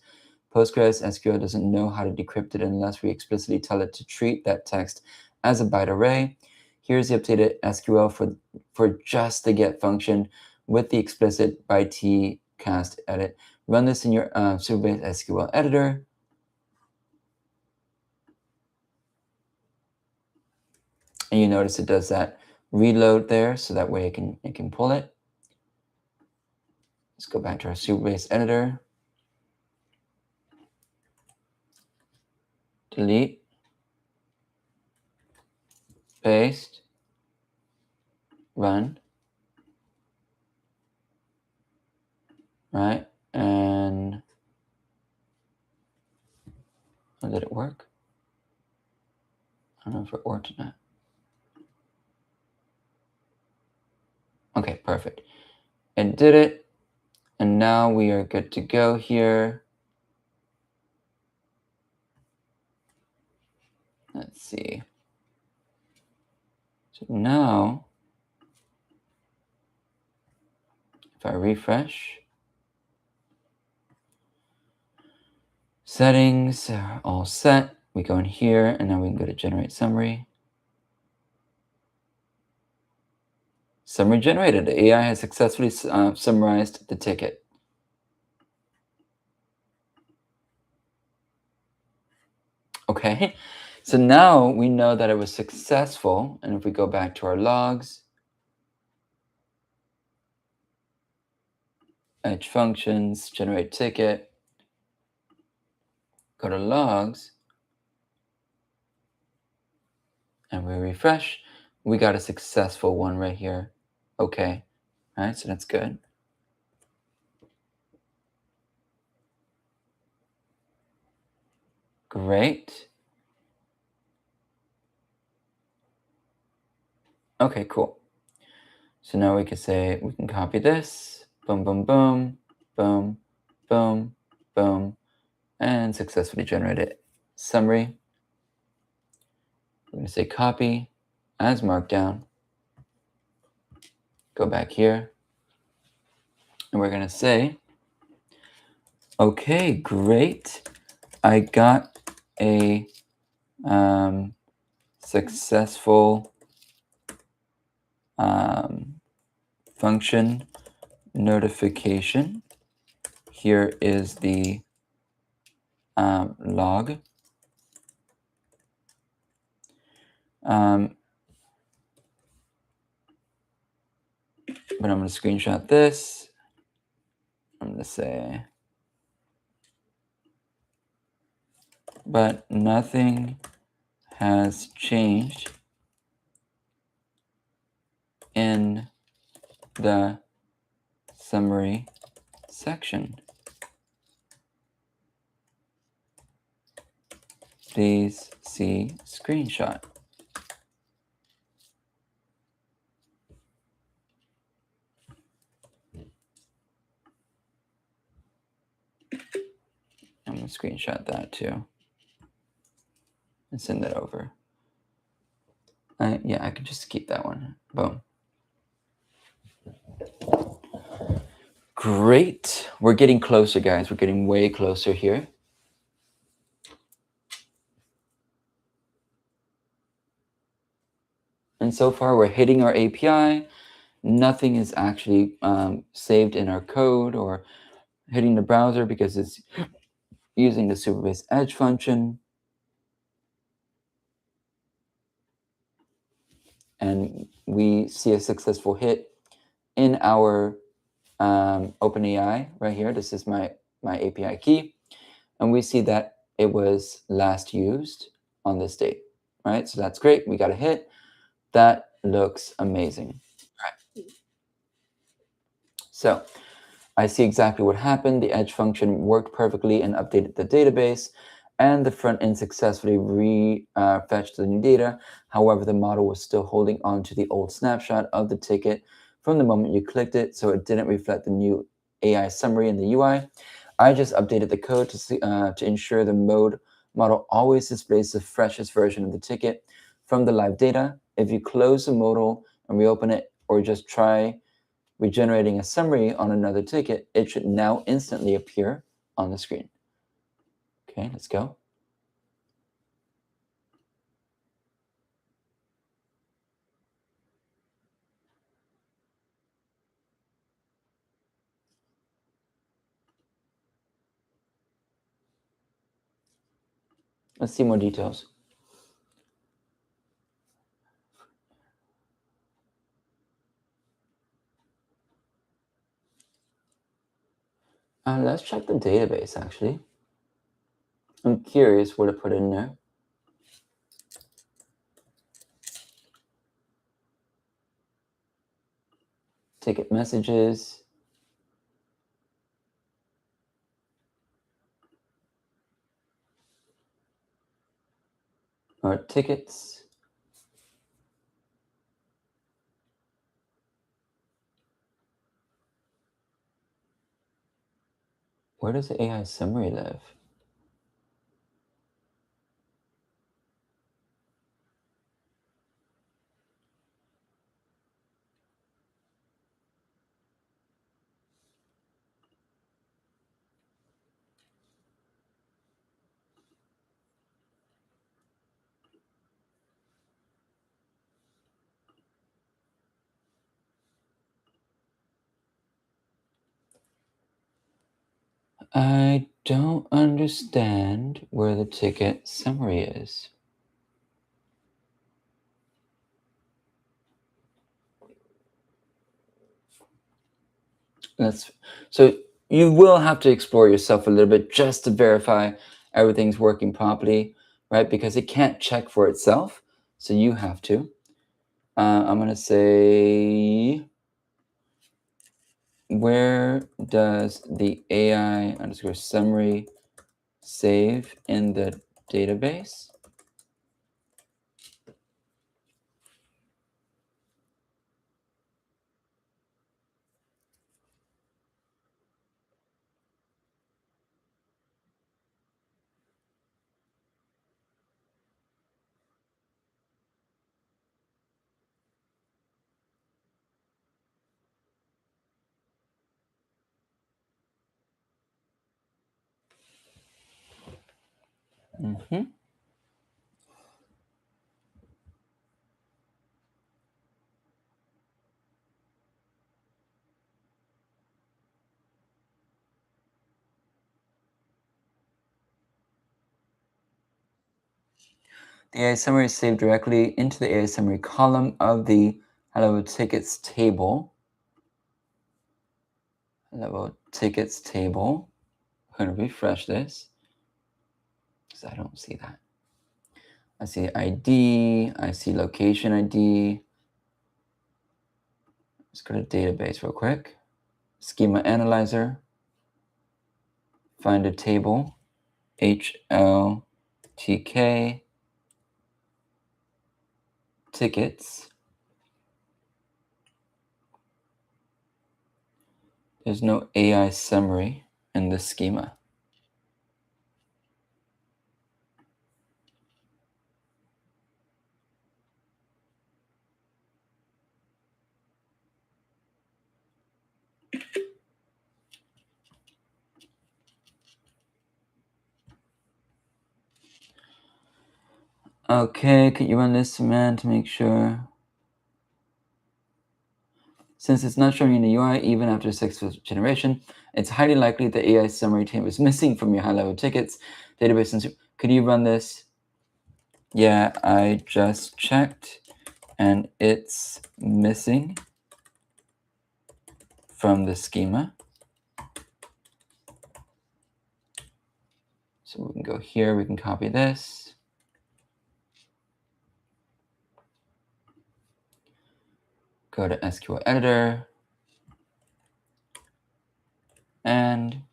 Postgres SQL doesn't know how to decrypt it unless we explicitly tell it to treat that text as a byte array. Here's the updated SQL for just the get function with the explicit byte cast edit. Run this in your Superbase SQL editor. And you notice it does that reload there, so that way it can pull it. Let's go back to our Superbase editor. Delete. Paste. Run. Right? And did it work? I don't know if it worked or not. Okay, perfect. It did it. And now we are good to go here. Let's see. So now, if I refresh, settings are all set. We go in here, and now we can go to generate summary. Summary generated. The AI has successfully summarized the ticket. Okay, so now we know that it was successful. And if we go back to our logs, edge functions, generate ticket, go to logs, and we refresh, we got a successful one right here. Okay, all right, so that's good. Great. Okay, cool. So now we can say, we can copy this, boom, boom, boom, boom, boom, boom, and successfully generated summary. We're going to say copy as Markdown. Go back here. And we're going to say Okay, great. I got a successful function notification. Here is the log. But I'm going to screenshot this. I'm going to say, but nothing has changed in the summary section. Please see screenshot. I'm going to screenshot that too and send that over. Yeah, I could just keep that one. Boom. Great. We're getting closer, guys. We're getting way closer here. And so far, we're hitting our API. Nothing is actually saved in our code or hitting the browser because it's using the supervised edge function. And we see a successful hit in our OpenAI right here. This is my API key. And we see that it was last used on this date, right? So that's great. We got a hit. That looks amazing. Right. So I see exactly what happened. The edge function worked perfectly and updated the database, and the front end successfully fetched the new data. However, the model was still holding on to the old snapshot of the ticket from the moment you clicked it, so it didn't reflect the new AI summary in the UI. I just updated the code to ensure the model always displays the freshest version of the ticket from the live data. If you close the modal and reopen it, or just try regenerating a summary on another ticket, it should now instantly appear on the screen. Okay, let's go. Let's see more details. Let's check the database, actually. I'm curious what to put in there. Ticket messages. Or tickets. Where does the AI summary live? I don't understand where the ticket summary is. So you will have to explore yourself a little bit just to verify everything's working properly, right? Because it can't check for itself, so you have to. I'm gonna say, where does the AI underscore summary save in the database? Mm-hmm. The AI summary is saved directly into the AI summary column of the HighLevel tickets table. HighLevel tickets table. I'm going to refresh this because I don't see that. I see ID. I see location ID. Let's go to database real quick. Schema analyzer. Find a table. HLTK tickets. There's no AI summary in the schema. Okay, can you run this command to make sure? Since it's not showing in the UI even after successful generation, it's highly likely the AI summary table is missing from your HighLevel tickets database. Could you run this? Yeah, I just checked and it's missing from the schema. So we can go here, we can copy this. Go to SQL editor and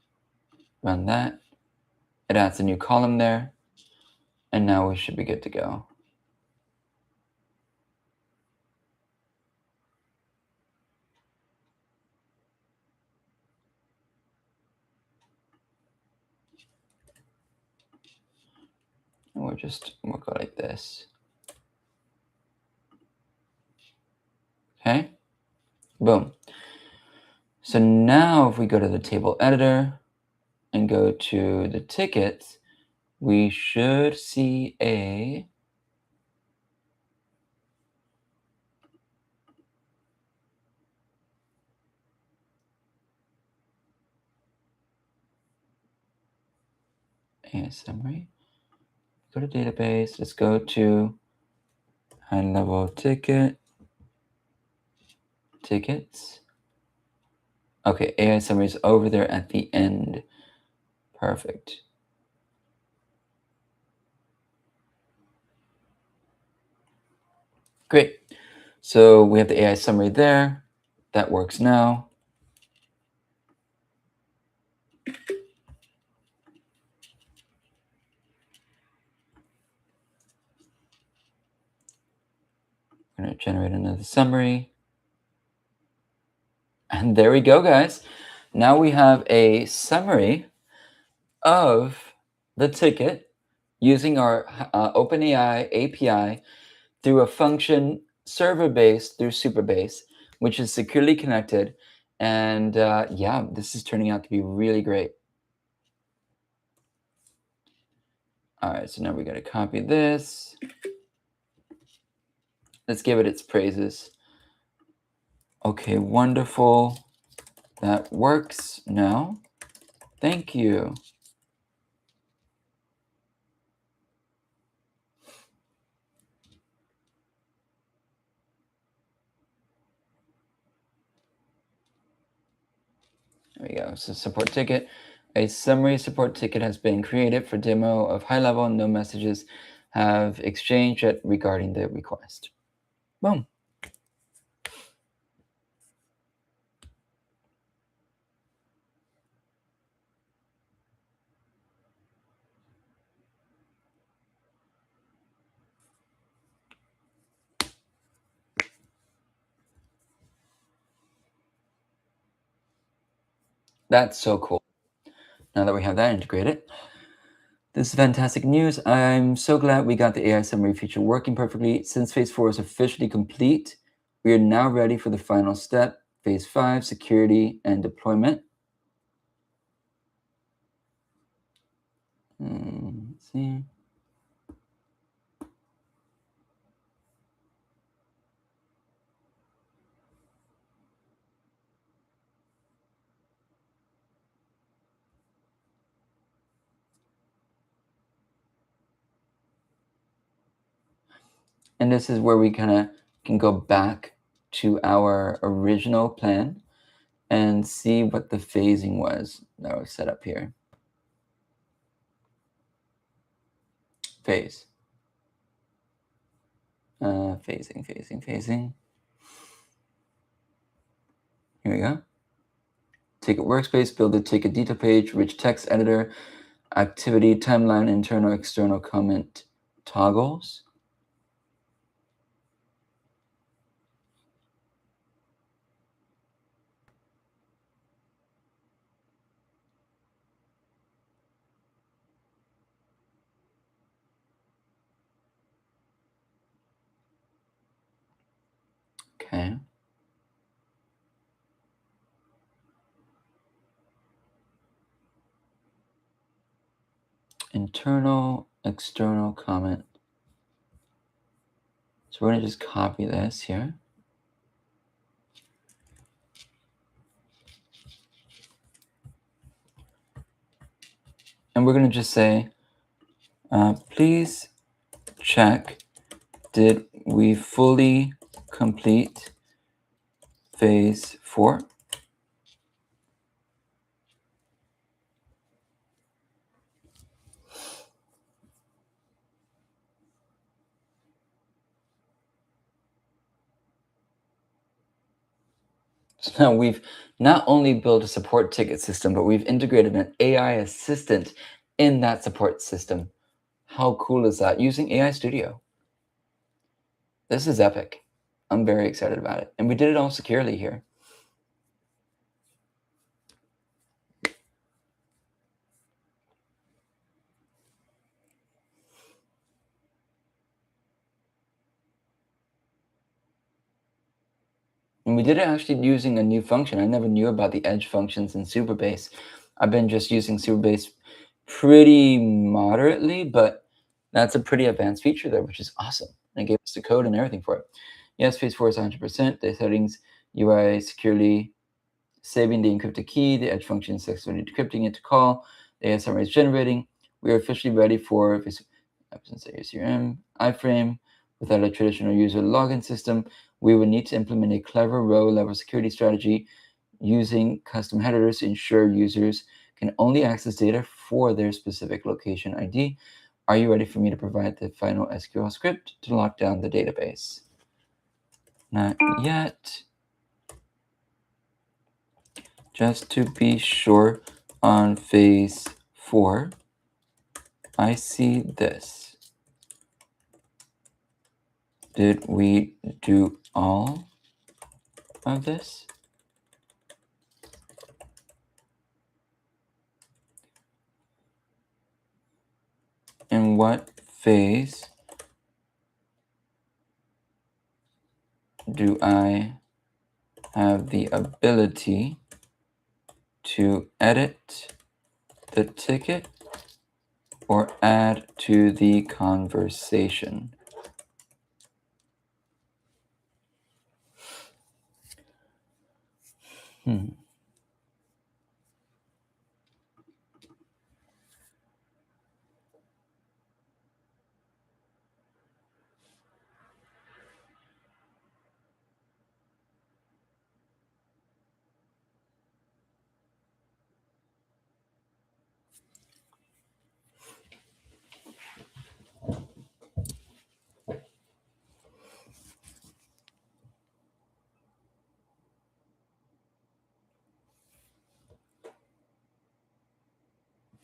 run that. It adds a new column there. And now we should be good to go. And we'll go like this. Okay, boom. So now if we go to the table editor and go to the tickets, we should see a summary. Go to database. Let's go to HighLevel tickets. Okay, AI summary is over there at the end. Perfect. Great. So we have the AI summary there. That works now. I'm going to generate another summary. And there we go, guys. Now we have a summary of the ticket using our OpenAI API through a function server-based through Superbase, which is securely connected. And yeah, this is turning out to be really great. All right, so now we're going to copy this. Let's give it its praises. Okay, wonderful. That works now. Thank you. There we go. So support ticket. A summary support ticket has been created for demo of HighLevel. No messages have exchanged yet regarding the request. Boom. That's so cool. Now that we have that integrated, this is fantastic news. I'm so glad we got the AI summary feature working perfectly. Since phase 4 is officially complete, we are now ready for the final step, phase 5, security and deployment. Let's see. And this is where we kind of can go back to our original plan and see what the phasing was that was set up here. Phase. Phasing. Here we go. Ticket workspace, build a ticket detail page, rich text editor, activity, timeline, internal, external comment toggles. Okay. Internal, external comment. So we're going to just copy this here. And we're going to just say, please check, did we fully complete phase 4? So now we've not only built a support ticket system, but we've integrated an AI assistant in that support system. How cool is that? Using AI Studio. This is epic. I'm very excited about it. And we did it all securely here. And we did it actually using a new function. I never knew about the edge functions in Superbase. I've been just using Superbase pretty moderately, but that's a pretty advanced feature there, which is awesome. And it gave us the code and everything for it. Yes, phase 4 is 100%. The settings, UI securely saving the encrypted key, the edge function is successfully decrypting it to call, the ASMR is generating. We are officially ready for CRM, iframe. Without a traditional user login system, we will need to implement a clever row-level security strategy using custom headers to ensure users can only access data for their specific location ID. Are you ready for me to provide the final SQL script to lock down the database? Not yet. Just to be sure, on phase 4, I see this. Did we do all of this? In what phase do I have the ability to edit the ticket or add to the conversation?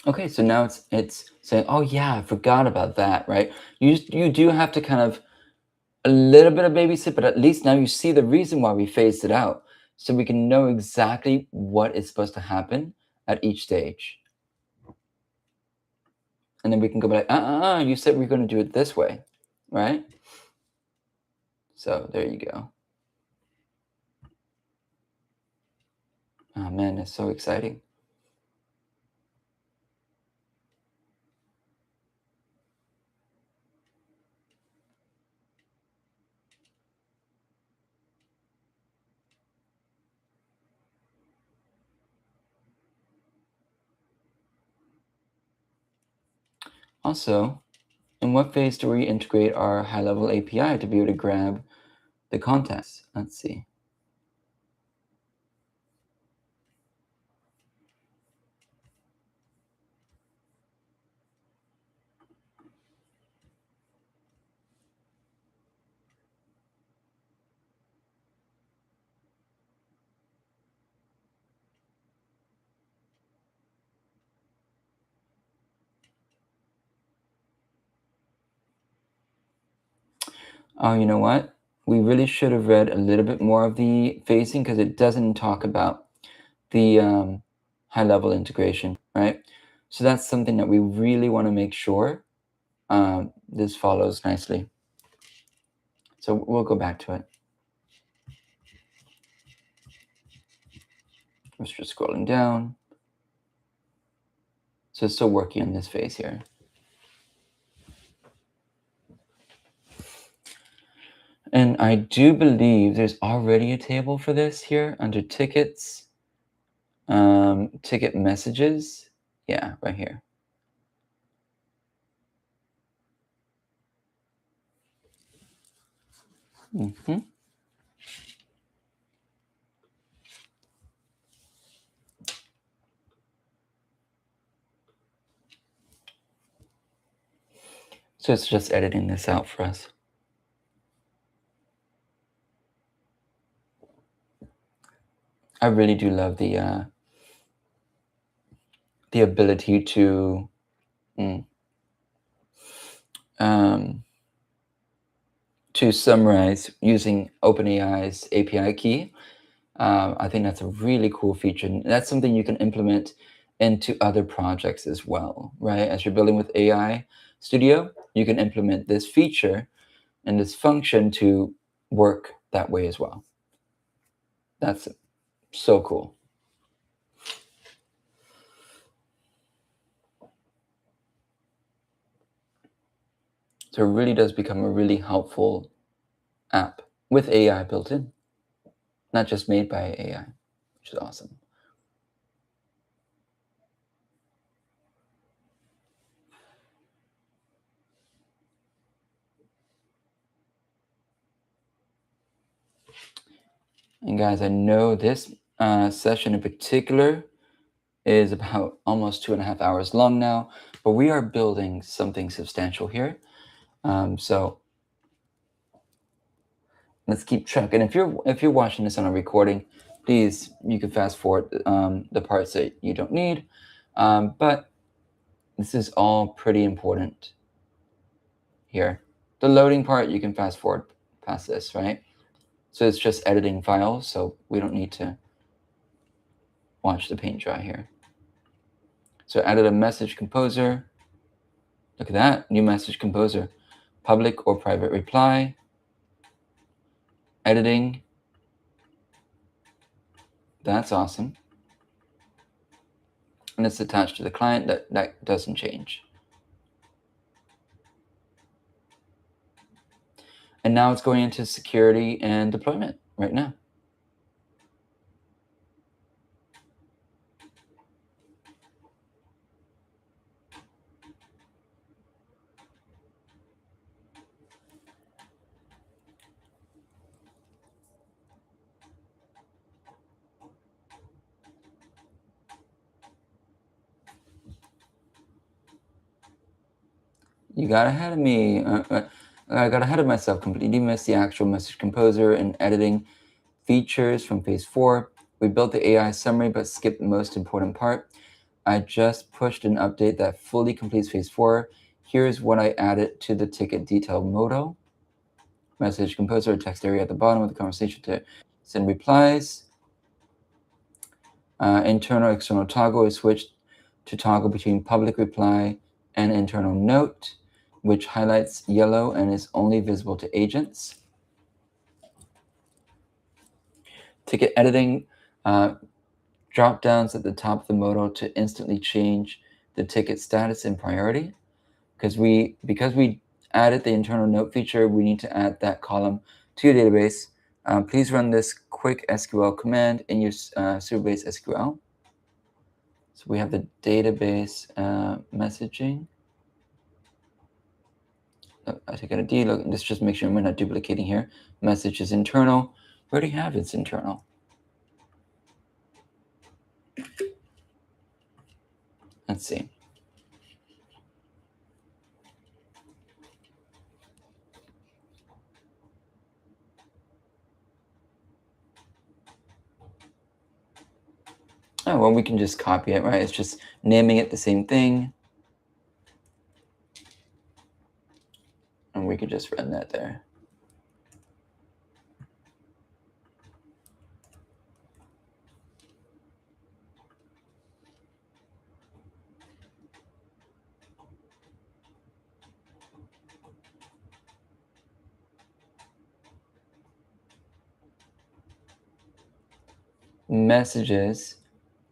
Okay, so now it's saying, oh yeah, I forgot about that, right? You do have to kind of a little bit of babysit, but at least now you see the reason why we phased it out, so we can know exactly what is supposed to happen at each stage. And then we can go back, you said we're going to do it this way, right? So there you go. Oh man, it's so exciting. Also, In what phase do we integrate our high-level API to be able to grab the contacts? Let's see. Oh, you know what? We really should have read a little bit more of the phasing because it doesn't talk about the high-level integration, right? So that's something that we really want to make sure this follows nicely. So we'll go back to it. We're just scrolling down. So it's still working on this phase here. And I do believe there's already a table for this here under tickets, ticket messages. Yeah, right here. Mm-hmm. So it's just editing this out for us. I really do love the ability to summarize using OpenAI's API key. I think that's a really cool feature. And that's something you can implement into other projects as well, right? As you're building with AI Studio, you can implement this feature and this function to work that way as well. That's so cool. So it really does become a really helpful app with AI built in, not just made by AI, which is awesome. And guys, I know this session in particular is about almost 2.5 hours long now, but we are building something substantial here. So let's keep track. And if you're watching this on a recording, please, you can fast forward the parts that you don't need. But this is all pretty important here. The loading part, you can fast forward past this, right? So it's just editing files, so we don't need to watch the paint dry here. So added a message composer. Look at that, new message composer. Public or private reply. Editing. That's awesome. And it's attached to the client. That doesn't change. And now it's going into security and deployment right now. You got ahead of me. I got ahead of myself. Completely missed the actual message composer and editing features from phase 4. We built the AI summary, but skipped the most important part. I just pushed an update that fully completes phase 4. Here's what I added to the ticket detail modal. Message composer, text area at the bottom of the conversation to send replies. Internal external toggle is switched to toggle between public reply and internal note, which highlights yellow and is only visible to agents. Ticket editing, drop downs at the top of the modal to instantly change the ticket status in priority. Because we added the internal note feature, we need to add that column to your database. Please run this quick SQL command in your Superbase SQL. So we have the database messaging. I take out a D. Look, let's just make sure we're not duplicating here. Message is internal. We already have it's internal. Let's see. Oh, well, we can just copy it, right? It's just naming it the same thing. And we could just run that there. Messages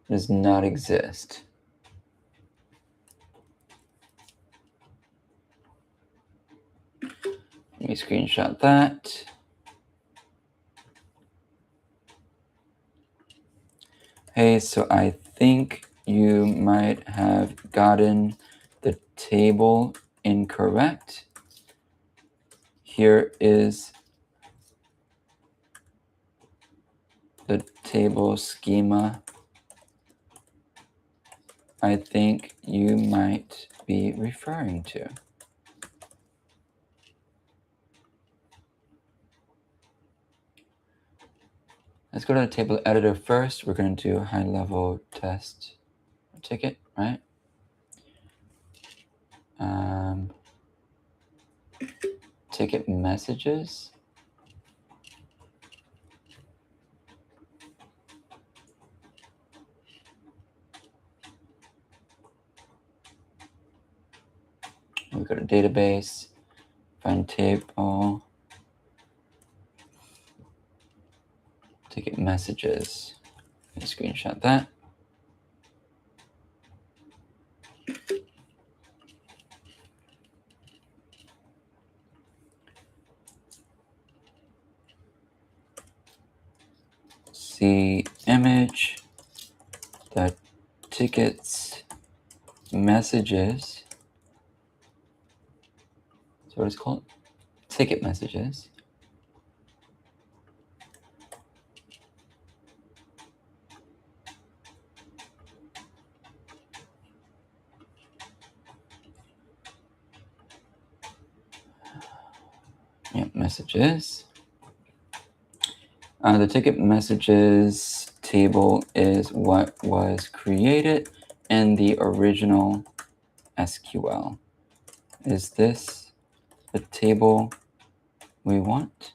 does not exist. Let me screenshot that. Hey, so I think you might have gotten the table incorrect. Here is the table schema I think you might be referring to. Let's go to the table editor first. We're going to do a high-level test ticket, right? Ticket messages. We go to database, find table, ticket messages. Let's screenshot that. See image, the tickets messages. So what it's called? Ticket messages. Yeah, messages. The ticket messages table is what was created in the original SQL. Is this the table we want?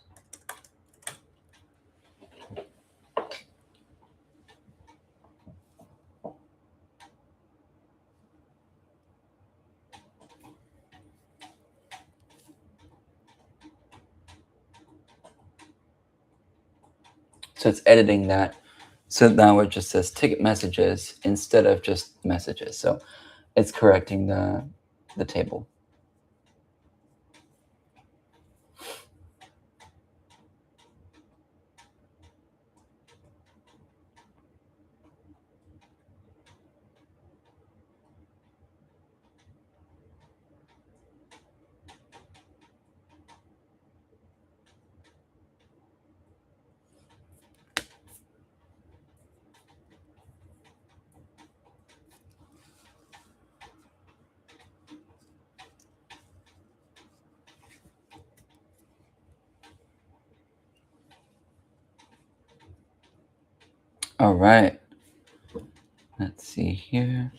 So it's editing that. So now it just says ticket messages instead of just messages. So it's correcting the table. All right. Let's see here.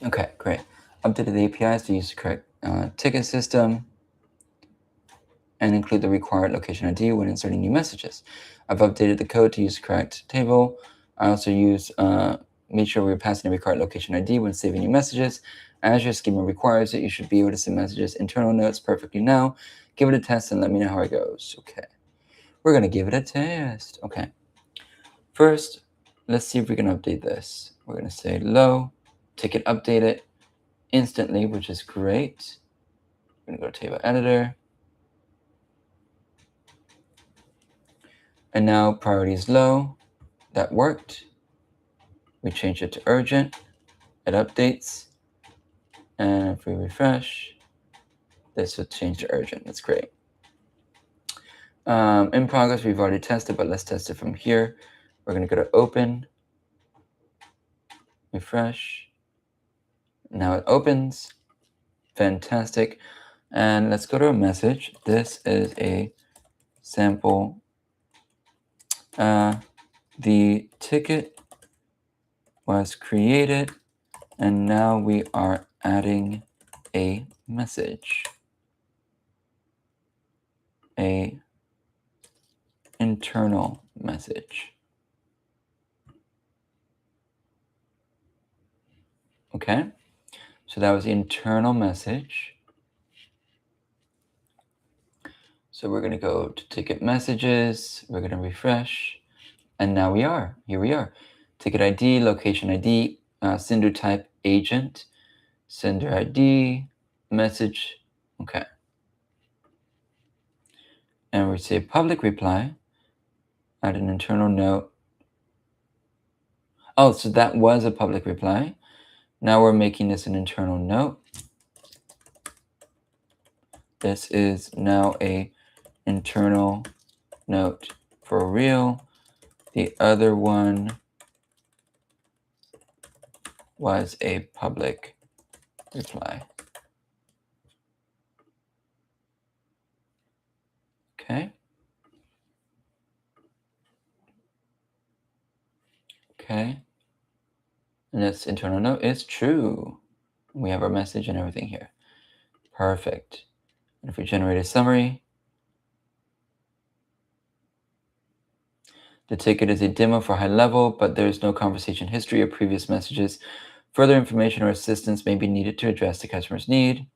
Okay, great. Updated the APIs to use the correct ticket system and include the required location ID when inserting new messages. I've updated the code to use the correct table. I also made sure we're passing the required location ID when saving new messages. As your schema requires it, you should be able to send messages, internal notes perfectly now. Give it a test and let me know how it goes. Okay, we're gonna give it a test. Okay, first, let's see if we can update this. We're gonna say low, ticket update it instantly, which is great. I'm gonna go to table editor. And now priority is low. That worked. We change it to urgent. It updates. And if we refresh, this will change to urgent. That's great. In progress, we've already tested, but let's test it from here. We're going to go to open, refresh. Now it opens. Fantastic. And let's go to a message. This is a sample. The ticket was created, and now we are adding a message. A internal message. Okay, so that was the internal message. So we're going to go to ticket messages. We're going to refresh. And now here we are. Ticket ID, location ID, sender type agent, sender ID, message. Okay. And we say public reply, add an internal note. Oh, so that was a public reply. Now we're making this an internal note. This is now a internal note for real. The other one was a public reply. Okay. Okay. And this internal note is true. We have our message and everything here. Perfect. And if we generate a summary, the ticket is a demo for HighLevel, but there is no conversation history or previous messages. Further information or assistance may be needed to address the customer's need.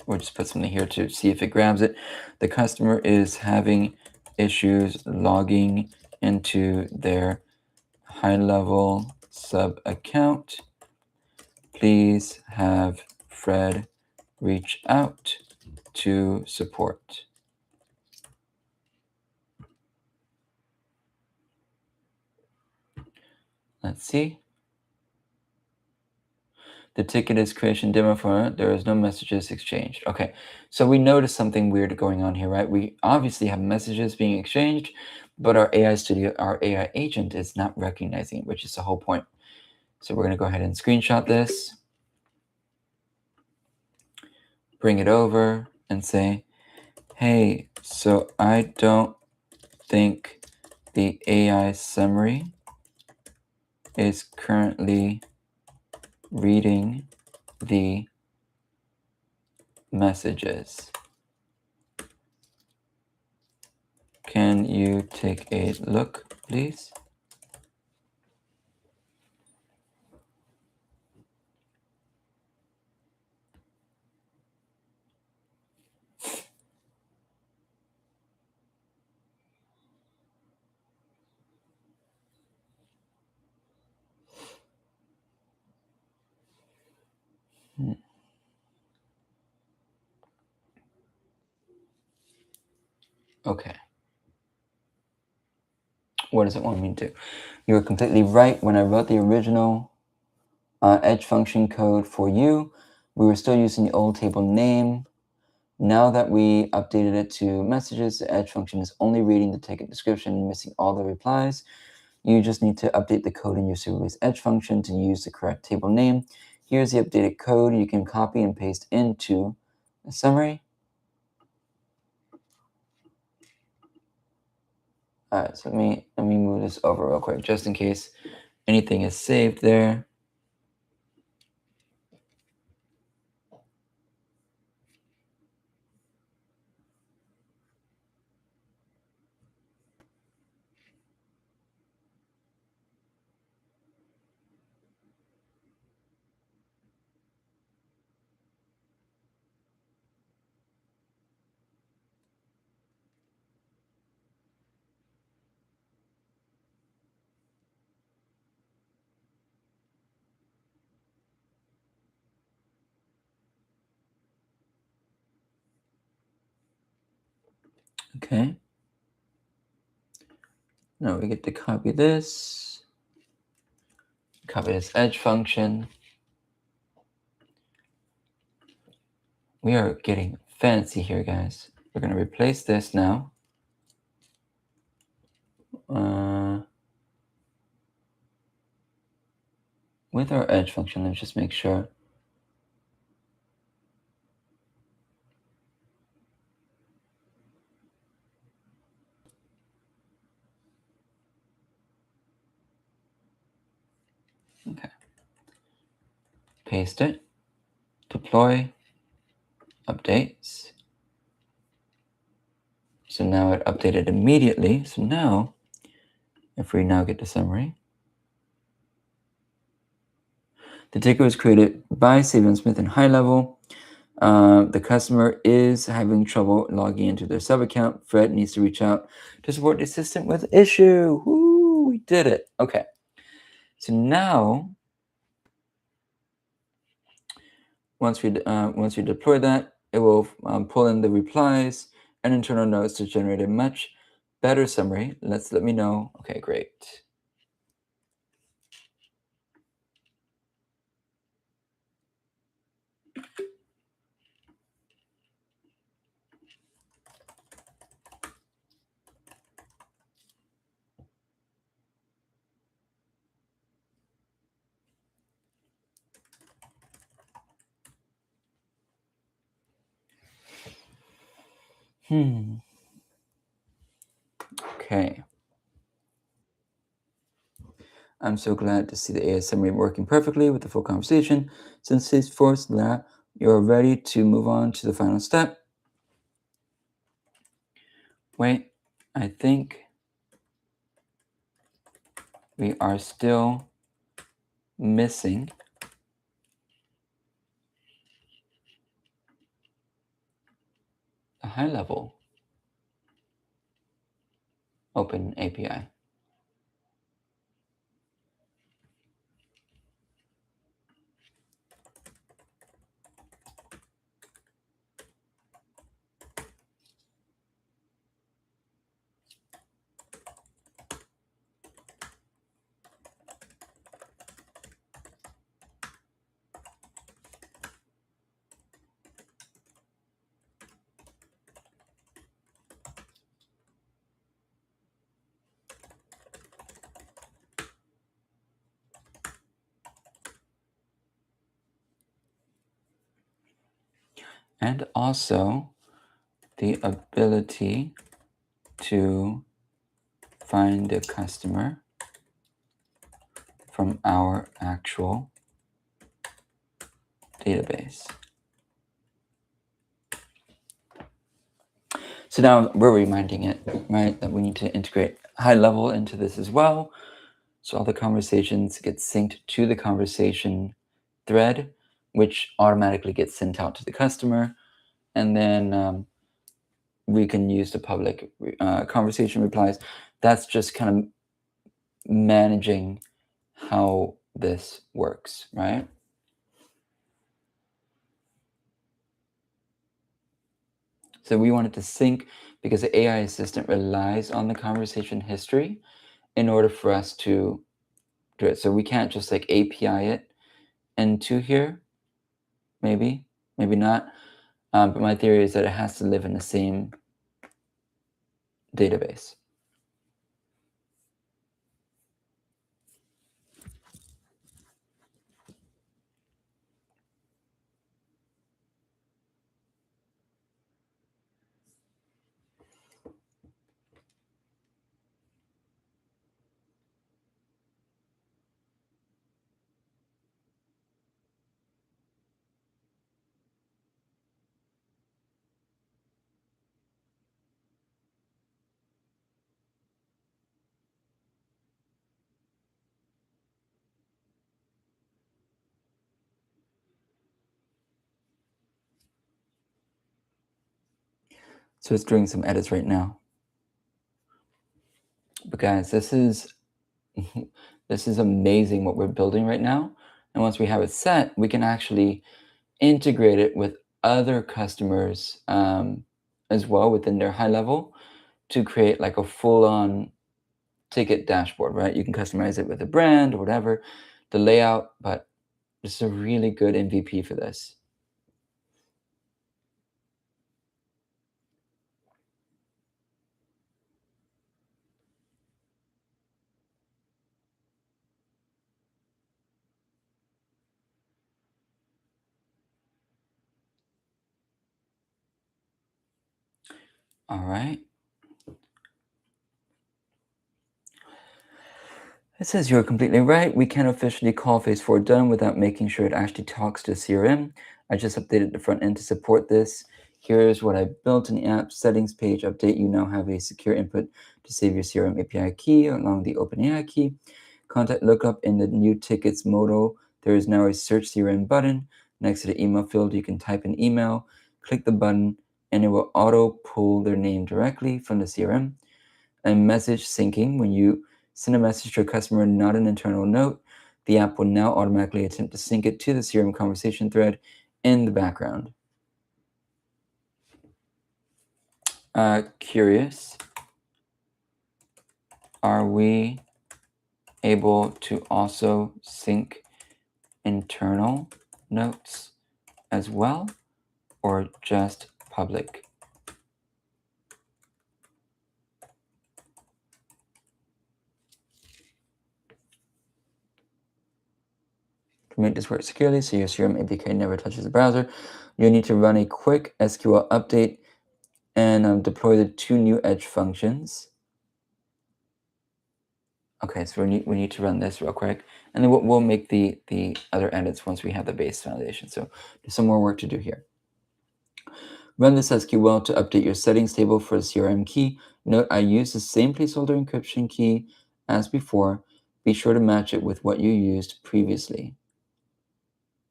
We'll just put something here to see if it grabs it. The customer is having issues logging into their HighLevel sub account. Please have Fred reach out to support. Let's see. The ticket is creation demo for it. There is no messages exchanged. Okay, so we noticed something weird going on here, right? We obviously have messages being exchanged, but our AI studio, our AI agent is not recognizing it, which is the whole point. So we're going to go ahead and screenshot this, bring it over and say, hey, so I don't think the AI summary is currently reading the messages. Can you take a look, please? Okay. What does it want me to do? You were completely right. When I wrote the original edge function code for you, we were still using the old table name. Now that we updated it to messages, the edge function is only reading the ticket description and missing all the replies. You just need to update the code in your supervised edge function to use the correct table name. Here's the updated code. You can copy and paste into the summary. All right, so let me move this over real quick, just in case anything is saved there. Okay. Now we get to copy this edge function. We are getting fancy here, guys. We're going to replace this now. With our edge function. Let's just make sure. Okay. Paste it. Deploy. Updates. So now it updated immediately. So now, if we now get the summary, the ticket was created by Saban Smith in HighLevel. The customer is having trouble logging into their sub account. Fred needs to reach out to support the assistant with issue. Woo, we did it. Okay. So now, once we deploy that, it will pull in the replies and internal notes to generate a much better summary. Let me know. Okay, great. Okay. I'm so glad to see the AI summary working perfectly with the full conversation. Since it's forced that you're ready to move on to the final step. Wait, I think we are still missing a HighLevel open API. And also the ability to find a customer from our actual database. So now we're reminding it, right, that we need to integrate HighLevel into this as well. So all the conversations get synced to the conversation thread, which automatically gets sent out to the customer. And then we can use the public conversation replies. That's just kind of managing how this works, right? So we wanted to sync because the AI assistant relies on the conversation history in order for us to do it. So we can't just like API it into here, maybe not. But my theory is that it has to live in the same database. So it's doing some edits right now. But guys, this is this is amazing what we're building right now. And once we have it set, we can actually integrate it with other customers as well within their HighLevel to create like a full-on ticket dashboard, right? You can customize it with a brand or whatever, the layout, but this is a really good MVP for this. All right. It says you're completely right. We can't officially call phase 4 done without making sure it actually talks to CRM. I just updated the front end to support this. Here's what I built in the app settings page update. You now have a secure input to save your CRM API key along the OpenAI key. Contact lookup in the new tickets modal. There is now a search CRM button. Next to the email field, you can type an email, click the button, and it will auto pull their name directly from the CRM. And message syncing, when you send a message to a customer, not an internal note, the app will now automatically attempt to sync it to the CRM conversation thread in the background. Curious, are we able to also sync internal notes as well, or just public? To make this work securely so your CRM APK never touches the browser, you need to run a quick SQL update and deploy the 2 new edge functions. Okay, so we need to run this real quick, and then we'll make the other edits once we have the base foundation. So there's some more work to do here. Run this SQL to update your settings table for the CRM key. Note I use the same placeholder encryption key as before. Be sure to match it with what you used previously.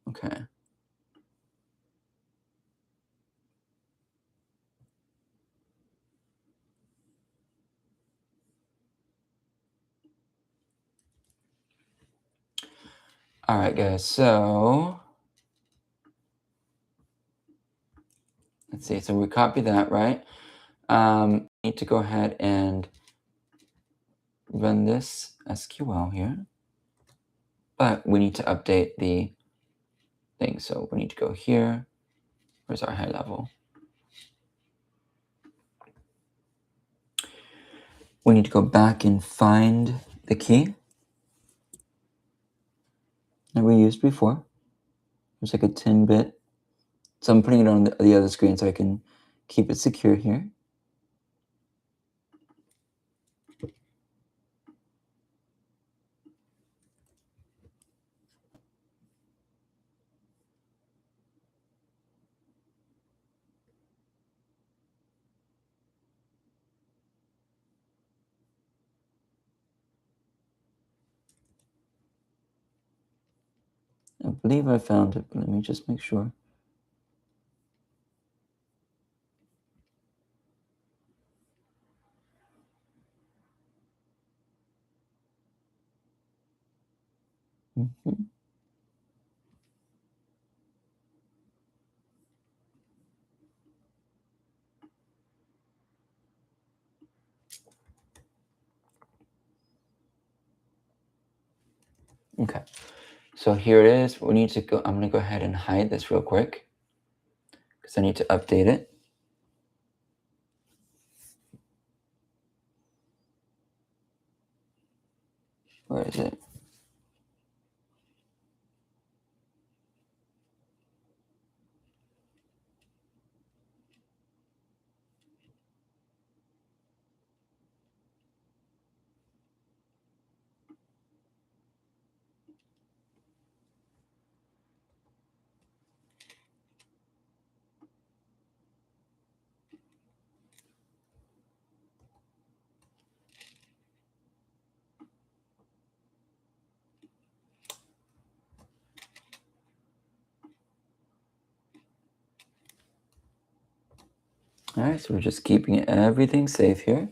Okay. All right, guys, so let's see. So we copy that, right? Need to go ahead and run this SQL here, but we need to update the thing. So we need to go here. Where's our HighLevel? We need to go back and find the key that we used before. There's like a 10-bit. So I'm putting it on the other screen so I can keep it secure here. I believe I found it, but let me just make sure. Mhm. Okay, so here it is. We need to go. I'm going to go ahead and hide this real quick because I need to update it. Where is it? All right, so we're just keeping everything safe here.